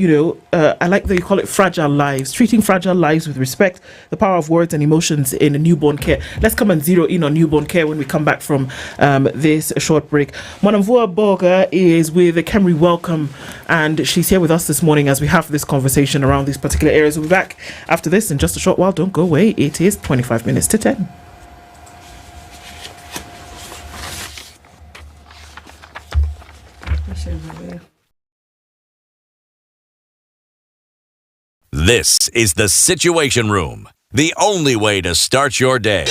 I like that you call it fragile lives, treating fragile lives with respect, the power of words and emotions in newborn care. Let's come and zero in on newborn care when we come back from this short break. Nyamweya Boga is with the Kemri Welcome, and she's here with us this morning as we have this conversation around these particular areas. We'll be back after this in just a short while. Don't go away. It is 25 minutes to 10. This is the Situation Room, the only way to start your day.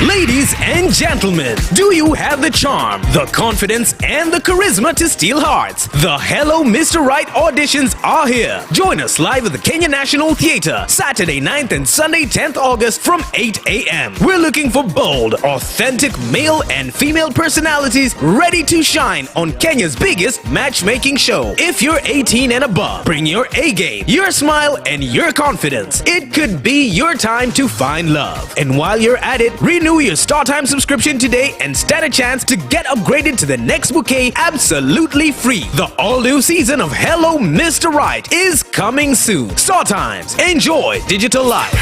Ladies and gentlemen, do you have the charm, the confidence, and the charisma to steal hearts? The Hello Mr. Right auditions are here. Join us live at the Kenya National Theatre, Saturday 9th and Sunday 10th August from 8 a.m. We're looking for bold, authentic male and female personalities ready to shine on Kenya's biggest matchmaking show. If you're 18 and above, bring your A game, your smile, and your confidence. It could be your time to find love. And while you're at it, renew your StarTime subscription today and stand a chance to get upgraded to the next bouquet absolutely free. The all-new season of Hello Mr. Right is coming soon. StarTimes. Enjoy digital life.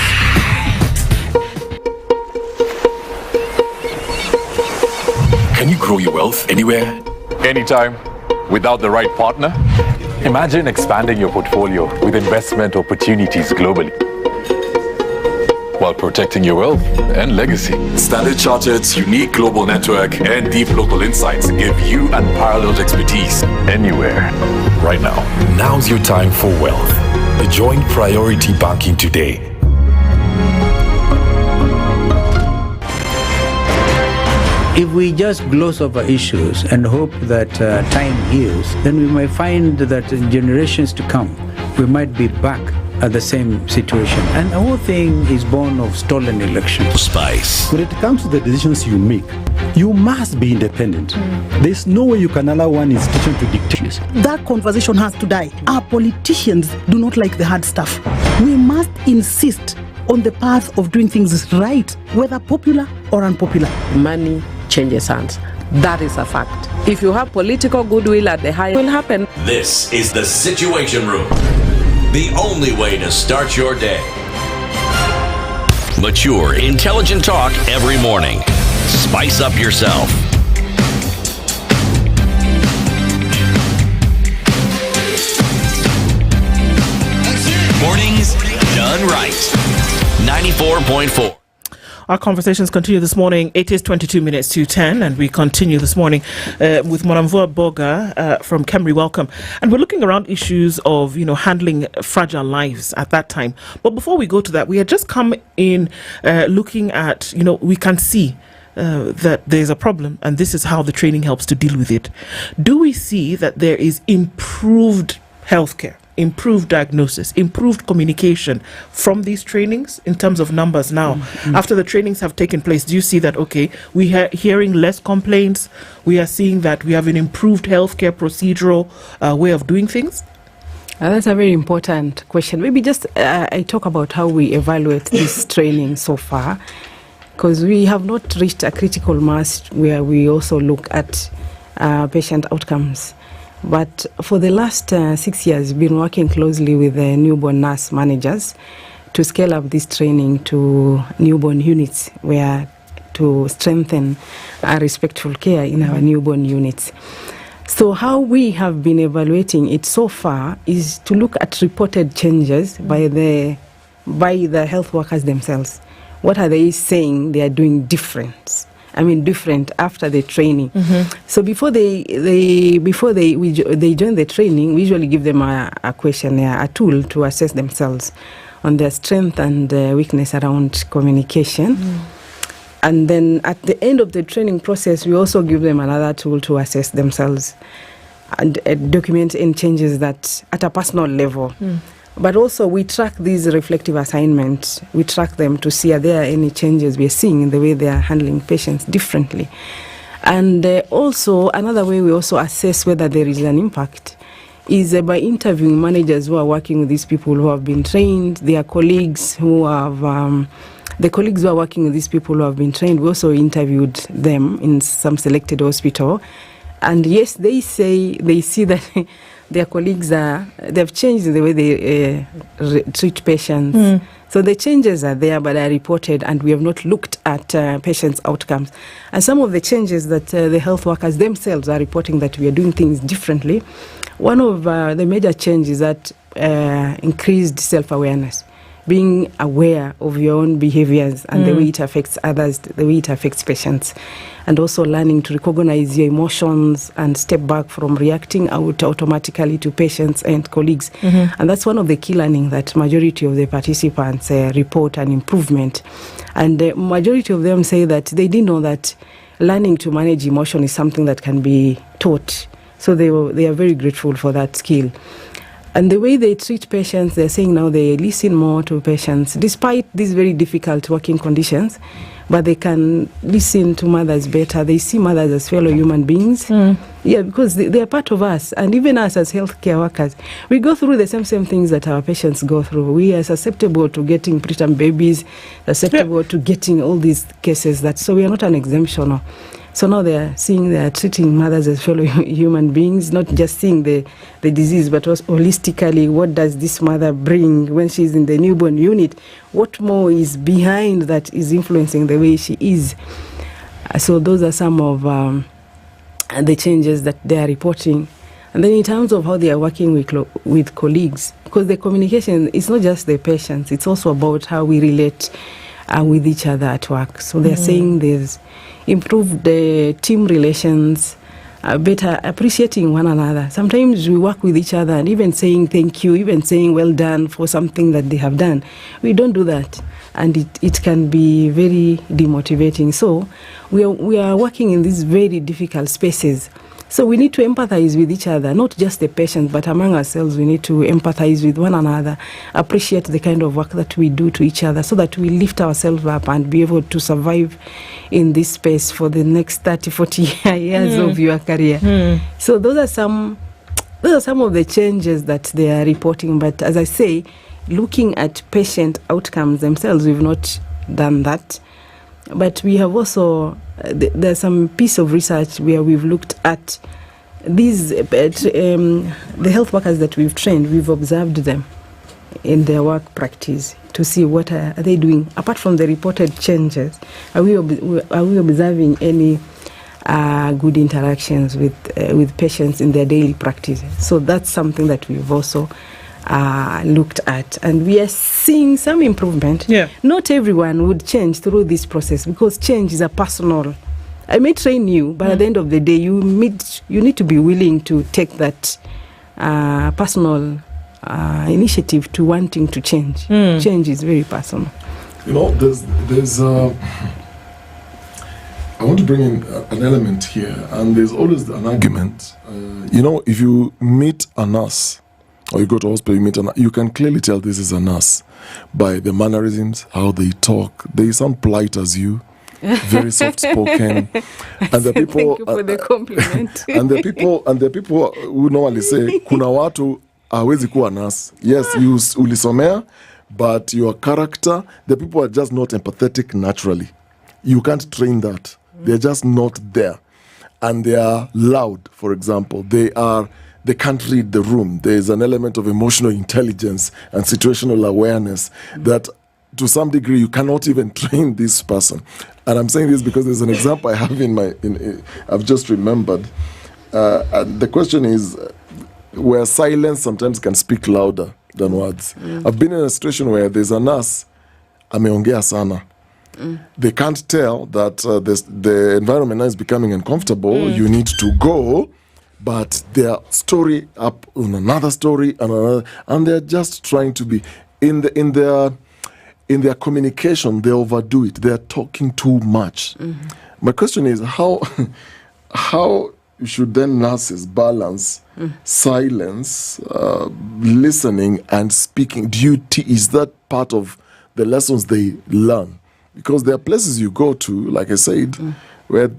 Can you grow your wealth anywhere, anytime, without the right partner? Imagine expanding your portfolio with investment opportunities globally, while protecting your wealth and legacy. Standard Chartered's unique global network and deep local insights give you unparalleled expertise anywhere, right now. Now's your time for wealth. Join Priority Banking today. If we just gloss over issues and hope that time heals, then we might find that in generations to come, we might be back at the same situation. And the whole thing is born of stolen elections. Spice. When it comes to the decisions you make, you must be independent. There's no way you can allow one institution to dictate. That conversation has to die. Our politicians do not like the hard stuff. We must insist on the path of doing things right, whether popular or unpopular. Money changes hands. That is a fact. If you have political goodwill at the highest, it will happen. This is the Situation Room, the only way to start your day. Mature, intelligent talk every morning. Spice up yourself. Mornings done right. 94.4. Our conversations continue this morning. It is 22 minutes to 10, and we continue this morning with Nyamweya Boga from Kemri Welcome. And we're looking around issues of, handling fragile lives at that time. But before we go to that, we had just come in looking at, we can see that there's a problem and this is how the training helps to deal with it, do we see that there is improved healthcare, improved diagnosis, improved communication from these trainings in terms of numbers now? After the trainings have taken place, do you see that, okay, we are hearing less complaints, we are seeing that we have an improved healthcare procedural way of doing things? That's a very important question. Maybe just I talk about how we evaluate this training so far, because we have not reached a critical mass where we also look at patient outcomes. But for the last 6 years, we've been working closely with the newborn nurse managers to scale up this training to newborn units, where to strengthen respectful care in our newborn units. So how we have been evaluating it so far is to look at reported changes by the health workers themselves. What are they saying they are doing different after the training? So before they join the training, we usually give them a questionnaire, a tool to assess themselves on their strength and weakness around communication. And then at the end of the training process, we also give them another tool to assess themselves and document any changes that at a personal level. But also we track these reflective assignments. We track them to see are there any changes we are seeing in the way they are handling patients differently. And also another way we also assess whether there is an impact is by interviewing managers who are working with these people who have been trained, their colleagues who have... the colleagues who are working with these people who have been trained, we also interviewed them in some selected hospital. And yes, they say they see that their colleagues they've changed the way they treat patients. So the changes are there, but are reported, and we have not looked at patients' outcomes. And some of the changes that the health workers themselves are reporting that we are doing things differently. One of the major changes is that increased self-awareness. Being aware of your own behaviors and the way it affects others, the way it affects patients, and also learning to recognize your emotions and step back from reacting out automatically to patients and colleagues. And that's one of the key learning that majority of the participants report an improvement. And the majority of them say that they didn't know that learning to manage emotion is something that can be taught. So they are very grateful for that skill. And the way they treat patients, they're saying now they listen more to patients, despite these very difficult working conditions, but they can listen to mothers better. They see mothers as fellow human beings. Yeah, because they are part of us. And even us as healthcare workers, we go through the same things that our patients go through. We are susceptible to getting preterm babies, susceptible to getting all these cases. So we are not an exemption. So now they are treating mothers as fellow human beings, not just seeing the disease, but also holistically, what does this mother bring when she's in the newborn unit? What more is behind that is influencing the way she is? So those are some of the changes that they are reporting. And then in terms of how they are working with colleagues, because the communication is not just the patients, it's also about how we relate with each other at work. So they're saying there's improved the team relations, better appreciating one another. Sometimes we work with each other and even saying thank you, even saying well done for something that they have done. We don't do that, and it can be very demotivating. So we are working in these very difficult spaces. So we need to empathize with each other, not just the patient, but among ourselves we need to empathize with one another, appreciate the kind of work that we do to each other so that we lift ourselves up and be able to survive in this space for the next 30, 40 years of your career. So those are some of the changes that they are reporting. But as I say, looking at patient outcomes themselves, we've not done that. But we have also, there's some piece of research where we've looked at these, the health workers that we've trained, we've observed them in their work practice to see what are they doing. Apart from the reported changes, are we observing any good interactions with patients in their daily practice? So that's something that we've also looked at, and we are seeing some improvement. Not everyone would change through this process because change is a personal. I may train you, but at the end of the day, you need to be willing to take that personal initiative to wanting to change. Change is very personal. There's bring in an element here, and there's always an argument. If you meet a nurse, or you go to hospital, you meet a nurse, you can clearly tell this is a nurse by the mannerisms, how they talk. They sound polite as you, very soft-spoken, and the people. Thank you for the compliment. and the people who normally say, "Kuna watu hawezi kuwa nurse." Yes, you ulisomea, but your character, the people are just not empathetic naturally. You can't train that. They're just not there. And they are loud, for example. They can't read the room. There's an element of emotional intelligence and situational awareness that to some degree you cannot even train this person. And I'm saying this because there's an example I have I've just remembered. And the question is, where silence sometimes can speak louder than words. I've been in a situation where there's a nurse, ameongea sana. They can't tell that the environment now is becoming uncomfortable. You need to go, but their story up on another story and another, and they're just trying to be in their communication. They overdo it. They're talking too much. My question is how should then nurses balance silence, listening, and speaking? Is that part of the lessons they learn? Because there are places you go to, like I said, where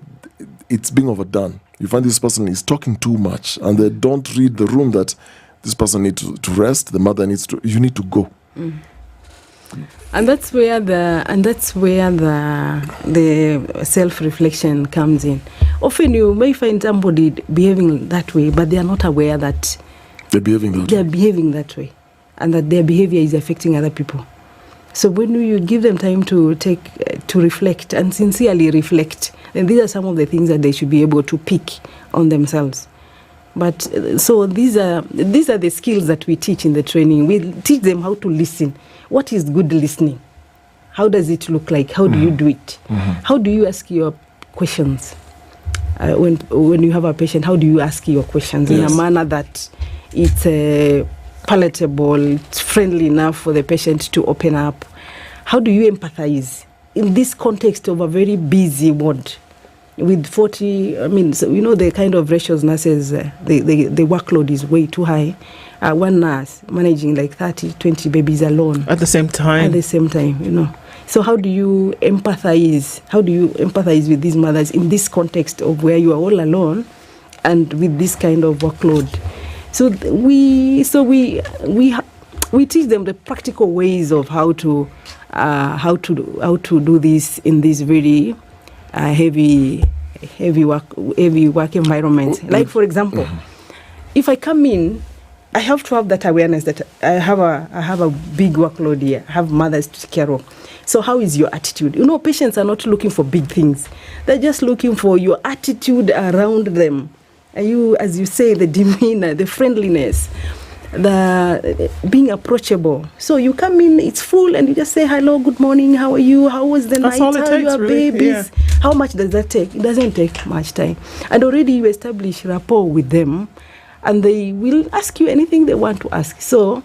it's being overdone. You find this person is talking too much, and they don't read the room that this person needs to rest. The mother needs to. You need to go. And that's where the self-reflection comes in. Often you may find somebody behaving that way, but they are not aware that they're behaving that way, and that their behavior is affecting other people. So when you give them time to reflect and sincerely reflect, then these are some of the things that they should be able to pick on themselves. But so these are the skills that we teach in the training. We teach them how to listen. What is good listening? How does it look like? How do you do it? How do you ask your questions? When you have a patient, how do you ask your questions in a manner that it's palatable, it's friendly enough for the patient to open up? How do you empathize in this context of a very busy ward with 40? The kind of ratios nurses, the workload is way too high. One nurse managing like 30, 20 babies alone. At the same time. So how do you empathize? How do you empathize with these mothers in this context of where you are all alone and with this kind of workload? So we teach them the practical ways of how to do this in this very heavy work environment. Like, for example, if I come in, I have to have that awareness that I have a big workload here. I have mothers to take care of. So how is your attitude? Patients are not looking for big things. They're just looking for your attitude around them. Are you, as you say, the demeanor, the friendliness, the being approachable. So you come in, it's full, and you just say, hello, good morning, how are you? How was the night? All it how takes, your really. babies? Yeah. How much does that take? It doesn't take much time. And already you establish rapport with them, and they will ask you anything they want to ask. So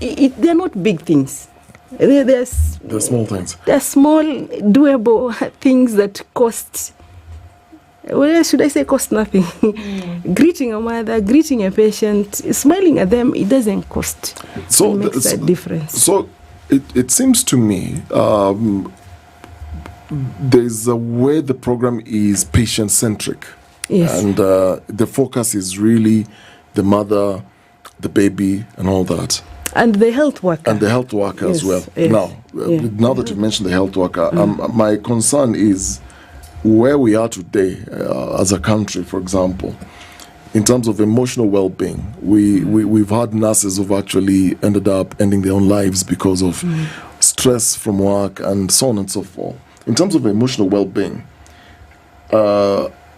they're not big things. They're small things. They're small, doable things that cost. Well, should I say cost nothing? Greeting a mother, greeting a patient, smiling at them, it doesn't cost. So it makes that difference. So it seems to me there's a way the program is patient-centric. Yes. And the focus is really the mother, the baby, and all that. And the health worker. And the health worker as well. Yes. Now that you mentioned the health worker, my concern is where we are today as a country, for example, in terms of emotional well-being. We've had nurses who've actually ended up ending their own lives because of stress from work and so on and so forth. In terms of emotional well-being,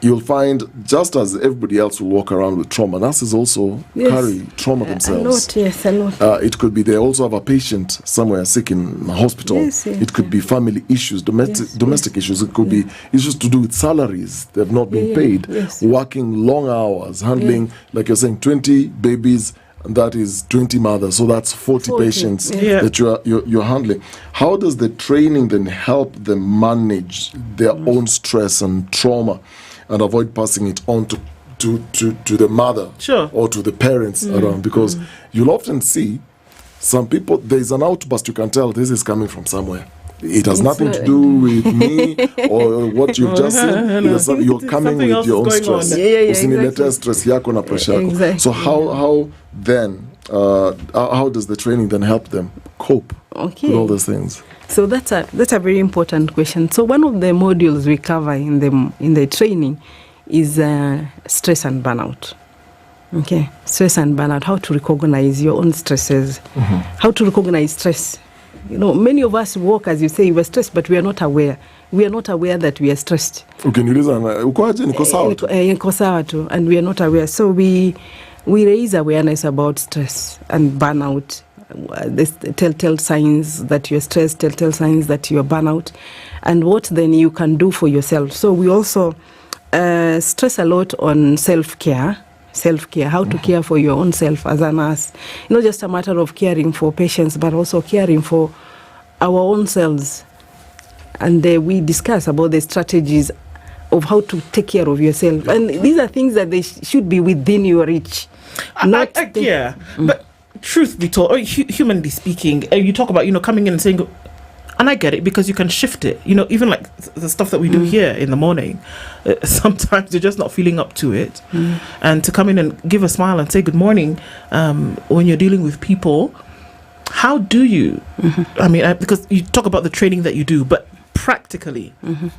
you'll find, just as everybody else will walk around with trauma, nurses also carry trauma themselves. A lot. It could be they also have a patient somewhere sick in a hospital. It could be family issues, domestic issues. It could be issues to do with salaries. They've not been paid. Working long hours, handling, like you're saying, 20 babies that is 20 mothers, so that's 40 patients that you're handling. How does the training then help them manage their own stress and trauma and avoid passing it on to the mother or to the parents around? Because you'll often see some people, there's an outburst, you can tell this is coming from somewhere. It has nothing to do with me or what you've just seen. You're coming with your own stress. Exactly. Stress yako na pressure yako. Exactly. So how then, how does the training then help them cope with all those things? So that's a very important question. So one of the modules we cover in the training is stress and burnout. Okay, stress and burnout, how to recognize your own stresses, how to recognize stress. You know, many of us walk, as you say, we're stressed, but we are not aware. We are not aware that we are stressed. Okay, niko sawa tu, and we are not aware. So we raise awareness about stress and burnout. This telltale signs that you're stressed, telltale signs that you're burnout, and what then you can do for yourself. So we also stress a lot on self-care, how to care for your own self as a nurse. Not just a matter of caring for patients, but also caring for our own selves. And we discuss about the strategies of how to take care of yourself. And these are things that they should be within your reach. But truth be told, humanly speaking, you talk about, coming in and saying, and I get it, because you can shift it. Even like the stuff that we do here in the morning, sometimes you're just not feeling up to it. And to come in and give a smile and say good morning when you're dealing with people, how do you, because you talk about the training that you do, but practically,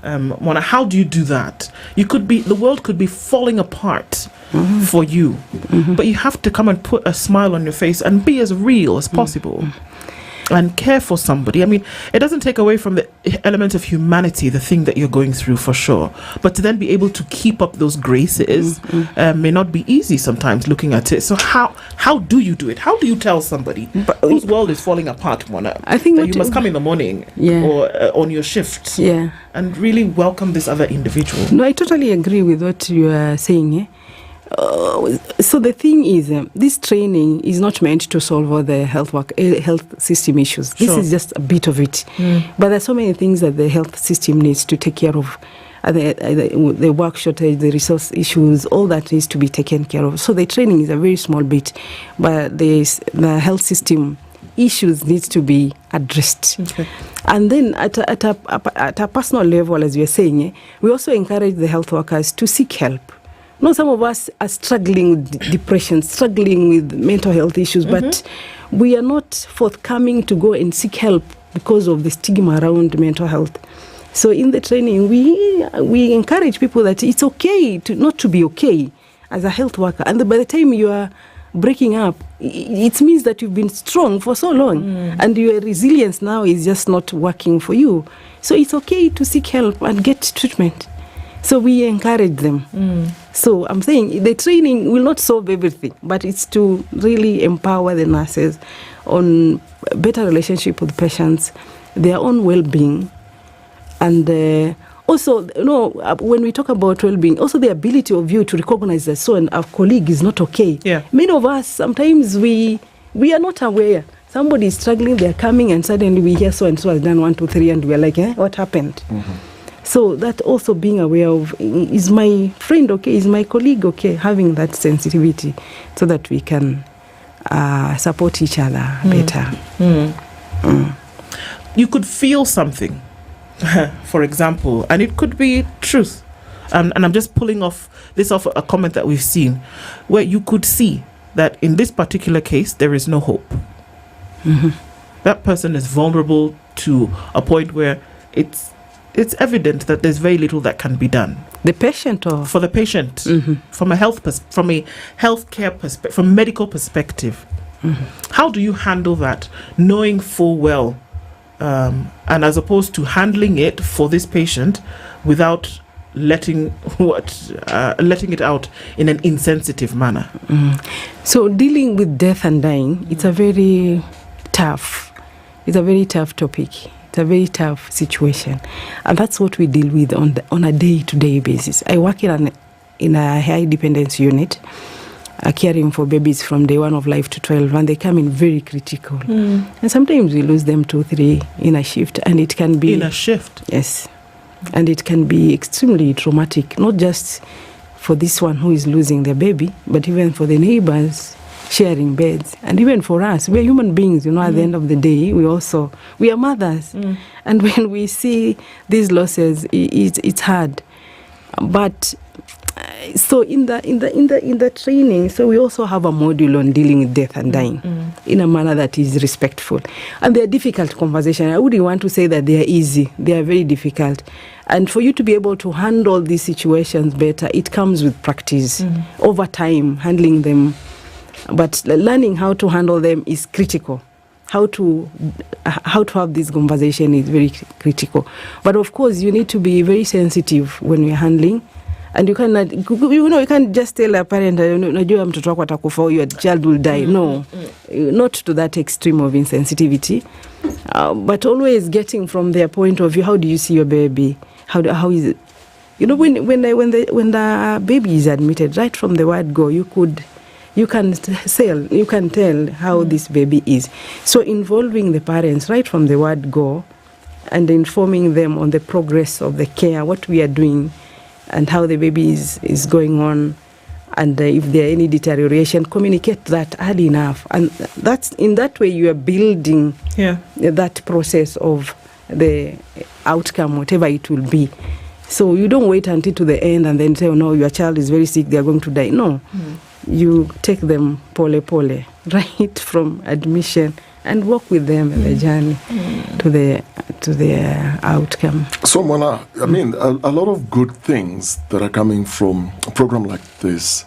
Mona, how do you do that? The world could be falling apart for you, but you have to come and put a smile on your face and be as real as possible. And care for somebody. It doesn't take away from the element of humanity, the thing that you're going through, for sure. But to then be able to keep up those graces may not be easy sometimes, looking at it. So how do you do it? How do you tell somebody whose world is falling apart, Mona, I think that you must come in the morning or on your shift and really welcome this other individual? No, I totally agree with what you are saying. So the thing is, this training is not meant to solve all the health system issues. This is just a bit of it. But there's so many things that the health system needs to take care of. The work shortage, the resource issues, all that needs to be taken care of. So the training is a very small bit, but the health system issues needs to be addressed. And then at a personal level, as you're saying, we also encourage the health workers to seek help. Some of us are struggling with depression, struggling with mental health issues, but we are not forthcoming to go and seek help because of the stigma around mental health. So in the training, we encourage people that it's okay not to be okay as a health worker. And by the time you are breaking up, it means that you've been strong for so long, and your resilience now is just not working for you. So it's okay to seek help and get treatment. So we encourage them. So I'm saying the training will not solve everything, but it's to really empower the nurses on better relationship with patients, their own well-being, and also, when we talk about well-being, also the ability of you to recognize that our colleague is not okay. Many of us, sometimes we are not aware. Somebody is struggling, they're coming, and suddenly we hear so-and-so has done 1, 2, 3, and we're like, what happened? So that also being aware of, is my friend okay? Is my colleague okay? Having that sensitivity so that we can support each other better. You could feel something, for example, and it could be truth. And I'm just pulling off a comment that we've seen, where you could see that in this particular case, there is no hope. That person is vulnerable to a point where it's evident that there's very little that can be done. The patient, or for the patient, from a healthcare perspective, from a medical perspective, how do you handle that, knowing full well, and as opposed to handling it for this patient without letting it out in an insensitive manner? So dealing with death and dying, it's a very tough topic. It's a very tough situation, and that's what we deal with on a day-to-day basis. I work in a high dependence unit, caring for babies from day 1 of life to 12, and they come in very critical. And sometimes we lose them 2-3 in a shift, and it can be... In a shift? Yes. And it can be extremely traumatic, not just for this one who is losing their baby, but even for the neighbors sharing beds, and even for us. We're human beings, at the end of the day. We are mothers. And when we see these losses, it's hard. But so in the training, so we also have a module on dealing with death and dying in a manner that is respectful. And they're difficult conversations. I wouldn't want to say that they are easy. They are very difficult. And for you to be able to handle these situations better, it comes with practice over time, handling them. But learning how to handle them is critical. How to have this conversation is very critical. But of course, you need to be very sensitive when you're handling. And you cannot, you can't just tell a parent, najua mtoto wako atakufa or your child will die. No, not to that extreme of insensitivity. But always getting from their point of view, how do you see your baby? How is it? When the baby is admitted, right from the word go, you can tell how this baby is. So involving the parents right from the word go, and informing them on the progress of the care, what we are doing, and how the baby is going on, and if there are any deterioration, communicate that early enough. And that's in that way you are building that process of the outcome, whatever it will be. So you don't wait until to the end and then say, oh no, your child is very sick, they are going to die. No, you take them pole, right from admission, and walk with them in the journey to the outcome. So, Mona, I mean, a lot of good things that are coming from a program like this,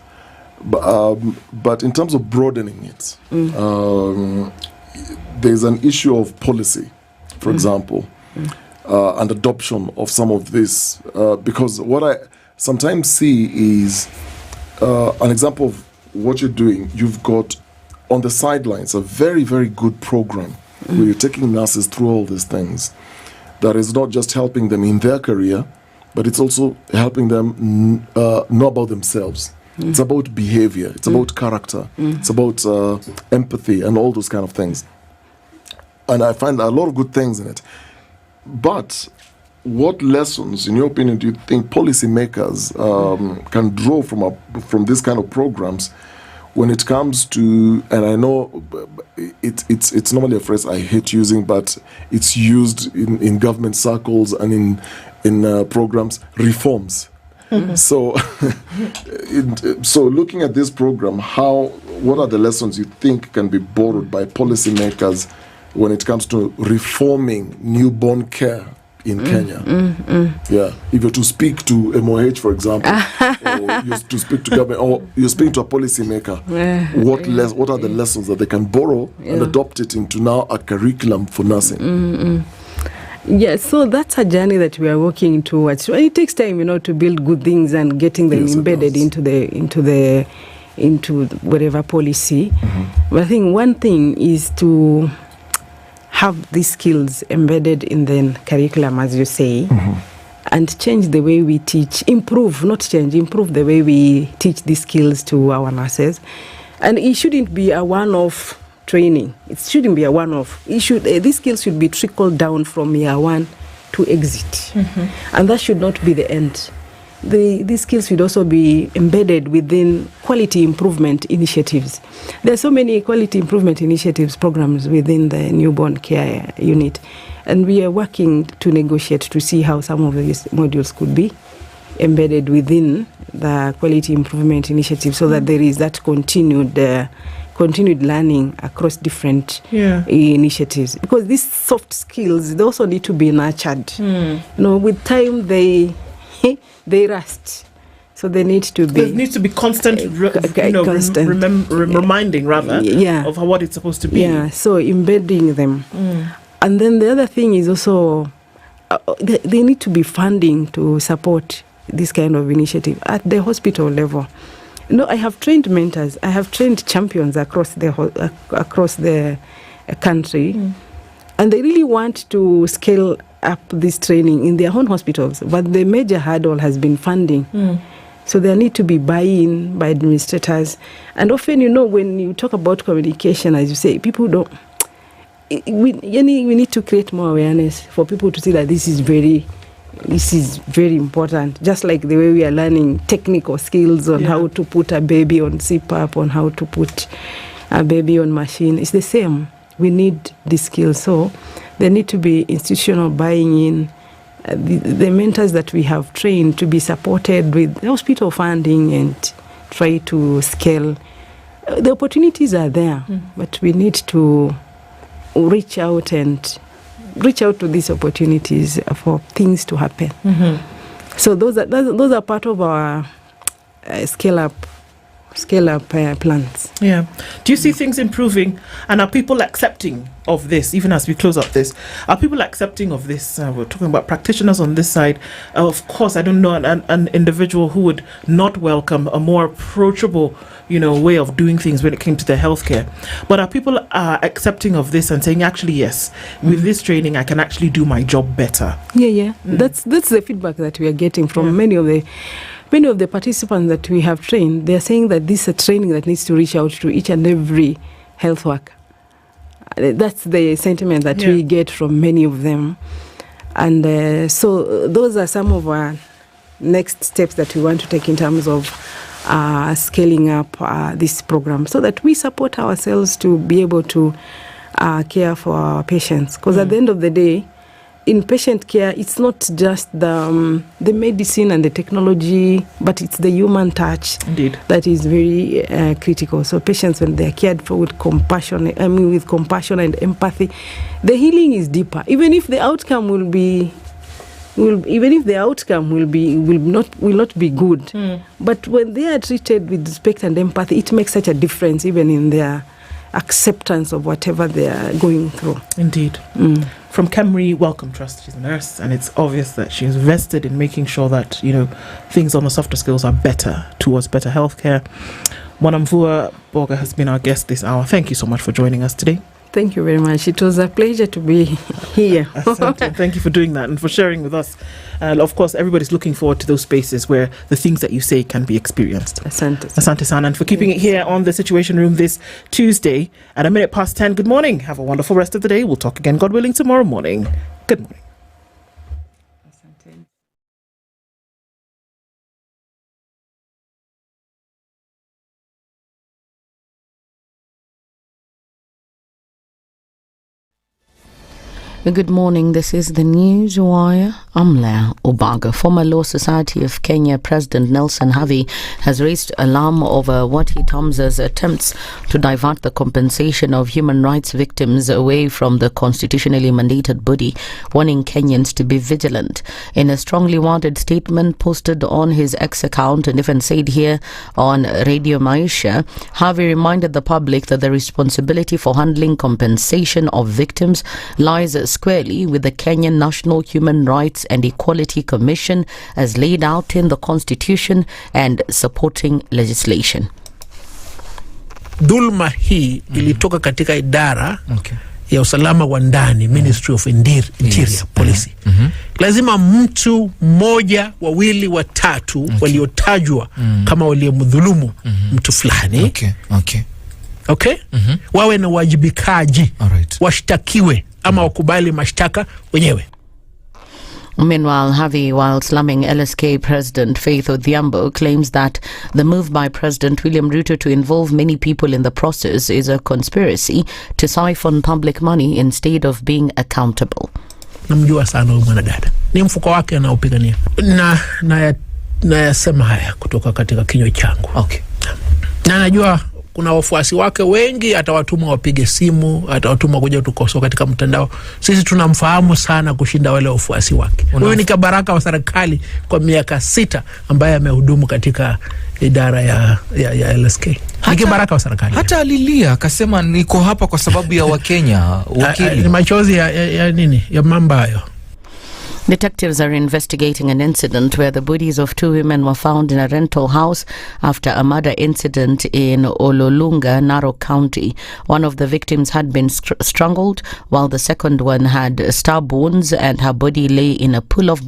but in terms of broadening it, there's an issue of policy, for example, and adoption of some of this, because what I sometimes see is an example of what you're doing. You've got on the sidelines a very, very good program where you're taking nurses through all these things that is not just helping them in their career, but it's also helping them know about themselves. It's about behavior, it's about character, it's about empathy and all those kind of things. And I find a lot of good things in it. But what lessons, in your opinion, do you think policymakers can draw from this kind of programs when it comes to, and I know it's normally a phrase I hate using, but it's used in government circles and in programs, reforms. So looking at this program, what are the lessons you think can be borrowed by policymakers when it comes to reforming newborn care in Kenya? Yeah, if you're to speak to MOH, for example, or you're to speak to government, or you're speaking to a policymaker, what are the lessons that they can borrow and adopt it into now a curriculum for nursing? Yes, so that's a journey that we are working towards. It takes time, to build good things and getting them embedded into whatever policy. But I think one thing is to have these skills embedded in the curriculum, as you say, and change the way we teach, improve the way we teach these skills to our nurses. And it shouldn't be a one-off training. It shouldn't be a one-off. These skills should be trickled down from year one to exit. And that should not be the end. These skills should also be embedded within quality improvement initiatives. There are so many quality improvement initiatives, programs within the newborn care unit. And we are working to negotiate to see how some of these modules could be embedded within the quality improvement initiative, so that there is that continued learning across different initiatives. Because these soft skills, they also need to be nurtured. With time they rust. So they need to be... There needs to be constant, reminding of what it's supposed to be. Yeah, so embedding them. And then the other thing is also, they need to be funding to support this kind of initiative at the hospital level. I have trained mentors. I have trained champions across the country. And they really want to scale up this training in their own hospitals. But the major hurdle has been funding. So there need to be buy-in by administrators. And often, when you talk about communication, as you say, people don't... We need to create more awareness for people to see that this is very important. Just like the way we are learning technical skills on how to put a baby on CPAP, on how to put a baby on machine. It's the same. We need the skills. So there need to be institutional buying in. The mentors that we have trained to be supported with hospital funding and try to scale. The opportunities are there, but we need to reach out to these opportunities for things to happen. So those are part of our scale up plans. Yeah. Do you see things improving, and are people accepting of this? Even as we close up this, are people accepting of this? We're talking about practitioners on this side. Of course, I don't know an individual who would not welcome a more approachable, way of doing things when it came to their healthcare. But are people accepting of this and saying, actually, yes, with this training, I can actually do my job better? Yeah. That's the feedback that we are getting from many of the participants that we have trained. They are saying that this is a training that needs to reach out to each and every health worker. That's the sentiment that we get from many of them. And so those are some of our next steps that we want to take in terms of scaling up this program, so that we support ourselves to be able to care for our patients. Because at the end of the day, in patient care, it's not just the medicine and the technology, but it's the human touch. Indeed. That is very critical. So patients, when they are cared for with compassion and empathy, the healing is deeper. Even if the outcome will not be good, but when they are treated with respect and empathy, it makes such a difference, even in their acceptance of whatever they are going through. Indeed. From Camry Wellcome Trust, she's a nurse, and it's obvious that she's vested in making sure that things on the softer skills are better, towards better healthcare. Mwanamvua Boga has been our guest this hour. Thank you so much for joining us today. Thank you very much. It was a pleasure to be here. Thank you for doing that and for sharing with us. And of course, everybody's looking forward to those spaces where the things that you say can be experienced. Asante sana, and for keeping it here on The Situation Room this Tuesday at 10:01. Good morning. Have a wonderful rest of the day. We'll talk again, God willing, tomorrow morning. Good morning. Good morning. This is the News Wire. I'm Leah Obaga. Former Law Society of Kenya President Nelson Havi has raised alarm over what he terms as attempts to divert the compensation of human rights victims away from the constitutionally mandated body, warning Kenyans to be vigilant. In a strongly worded statement posted on his X account and even said here on Radio Maisha, Havi reminded the public that the responsibility for handling compensation of victims lies squarely with the Kenyan National Human Rights and Equality Commission as laid out in the Constitution and supporting legislation. Dhulma hii ilitoka katika idara ya usalama wa ndani, Ministry of Interior Policy. Lazima mtu mmoja, wawili, watatu waliotajwa kama waliomdhulumu mtu fulani wawe na wajibikaji, washtakiwe ama wakubali mashtaka wenyewe. Meanwhile, Havi, while slamming LSK President Faith Odhiambo, claims that the move by President William Ruto to involve many people in the process is a conspiracy to siphon public money instead of being accountable. Namjua sana huyu mwanadada. Ni mfuko wake anaopigania. Na yasema haya kutoka katika kinywa changu. Na najua kuna wafuasi wake wengi, atawatuma wapige simu, atawatuma kuja tukosoa katika mtandao. Sisi tunamfahamu sana kushinda wale wafuasi wake. Huyu ni kabaraka wa serikali kwa miaka 6 ambaye amehudumu katika idara ya LSK. Ni kabaraka wa serikali. Hata alilia akasema niko hapa kwa sababu ya Wakenya. Wakili. Ni machozi ya nini? Ya mamba hayo. Detectives are investigating an incident where the bodies of 2 women were found in a rental house after a murder incident in Ololunga, Narok County. One of the victims had been strangled, while the second one had stab wounds and her body lay in a pool of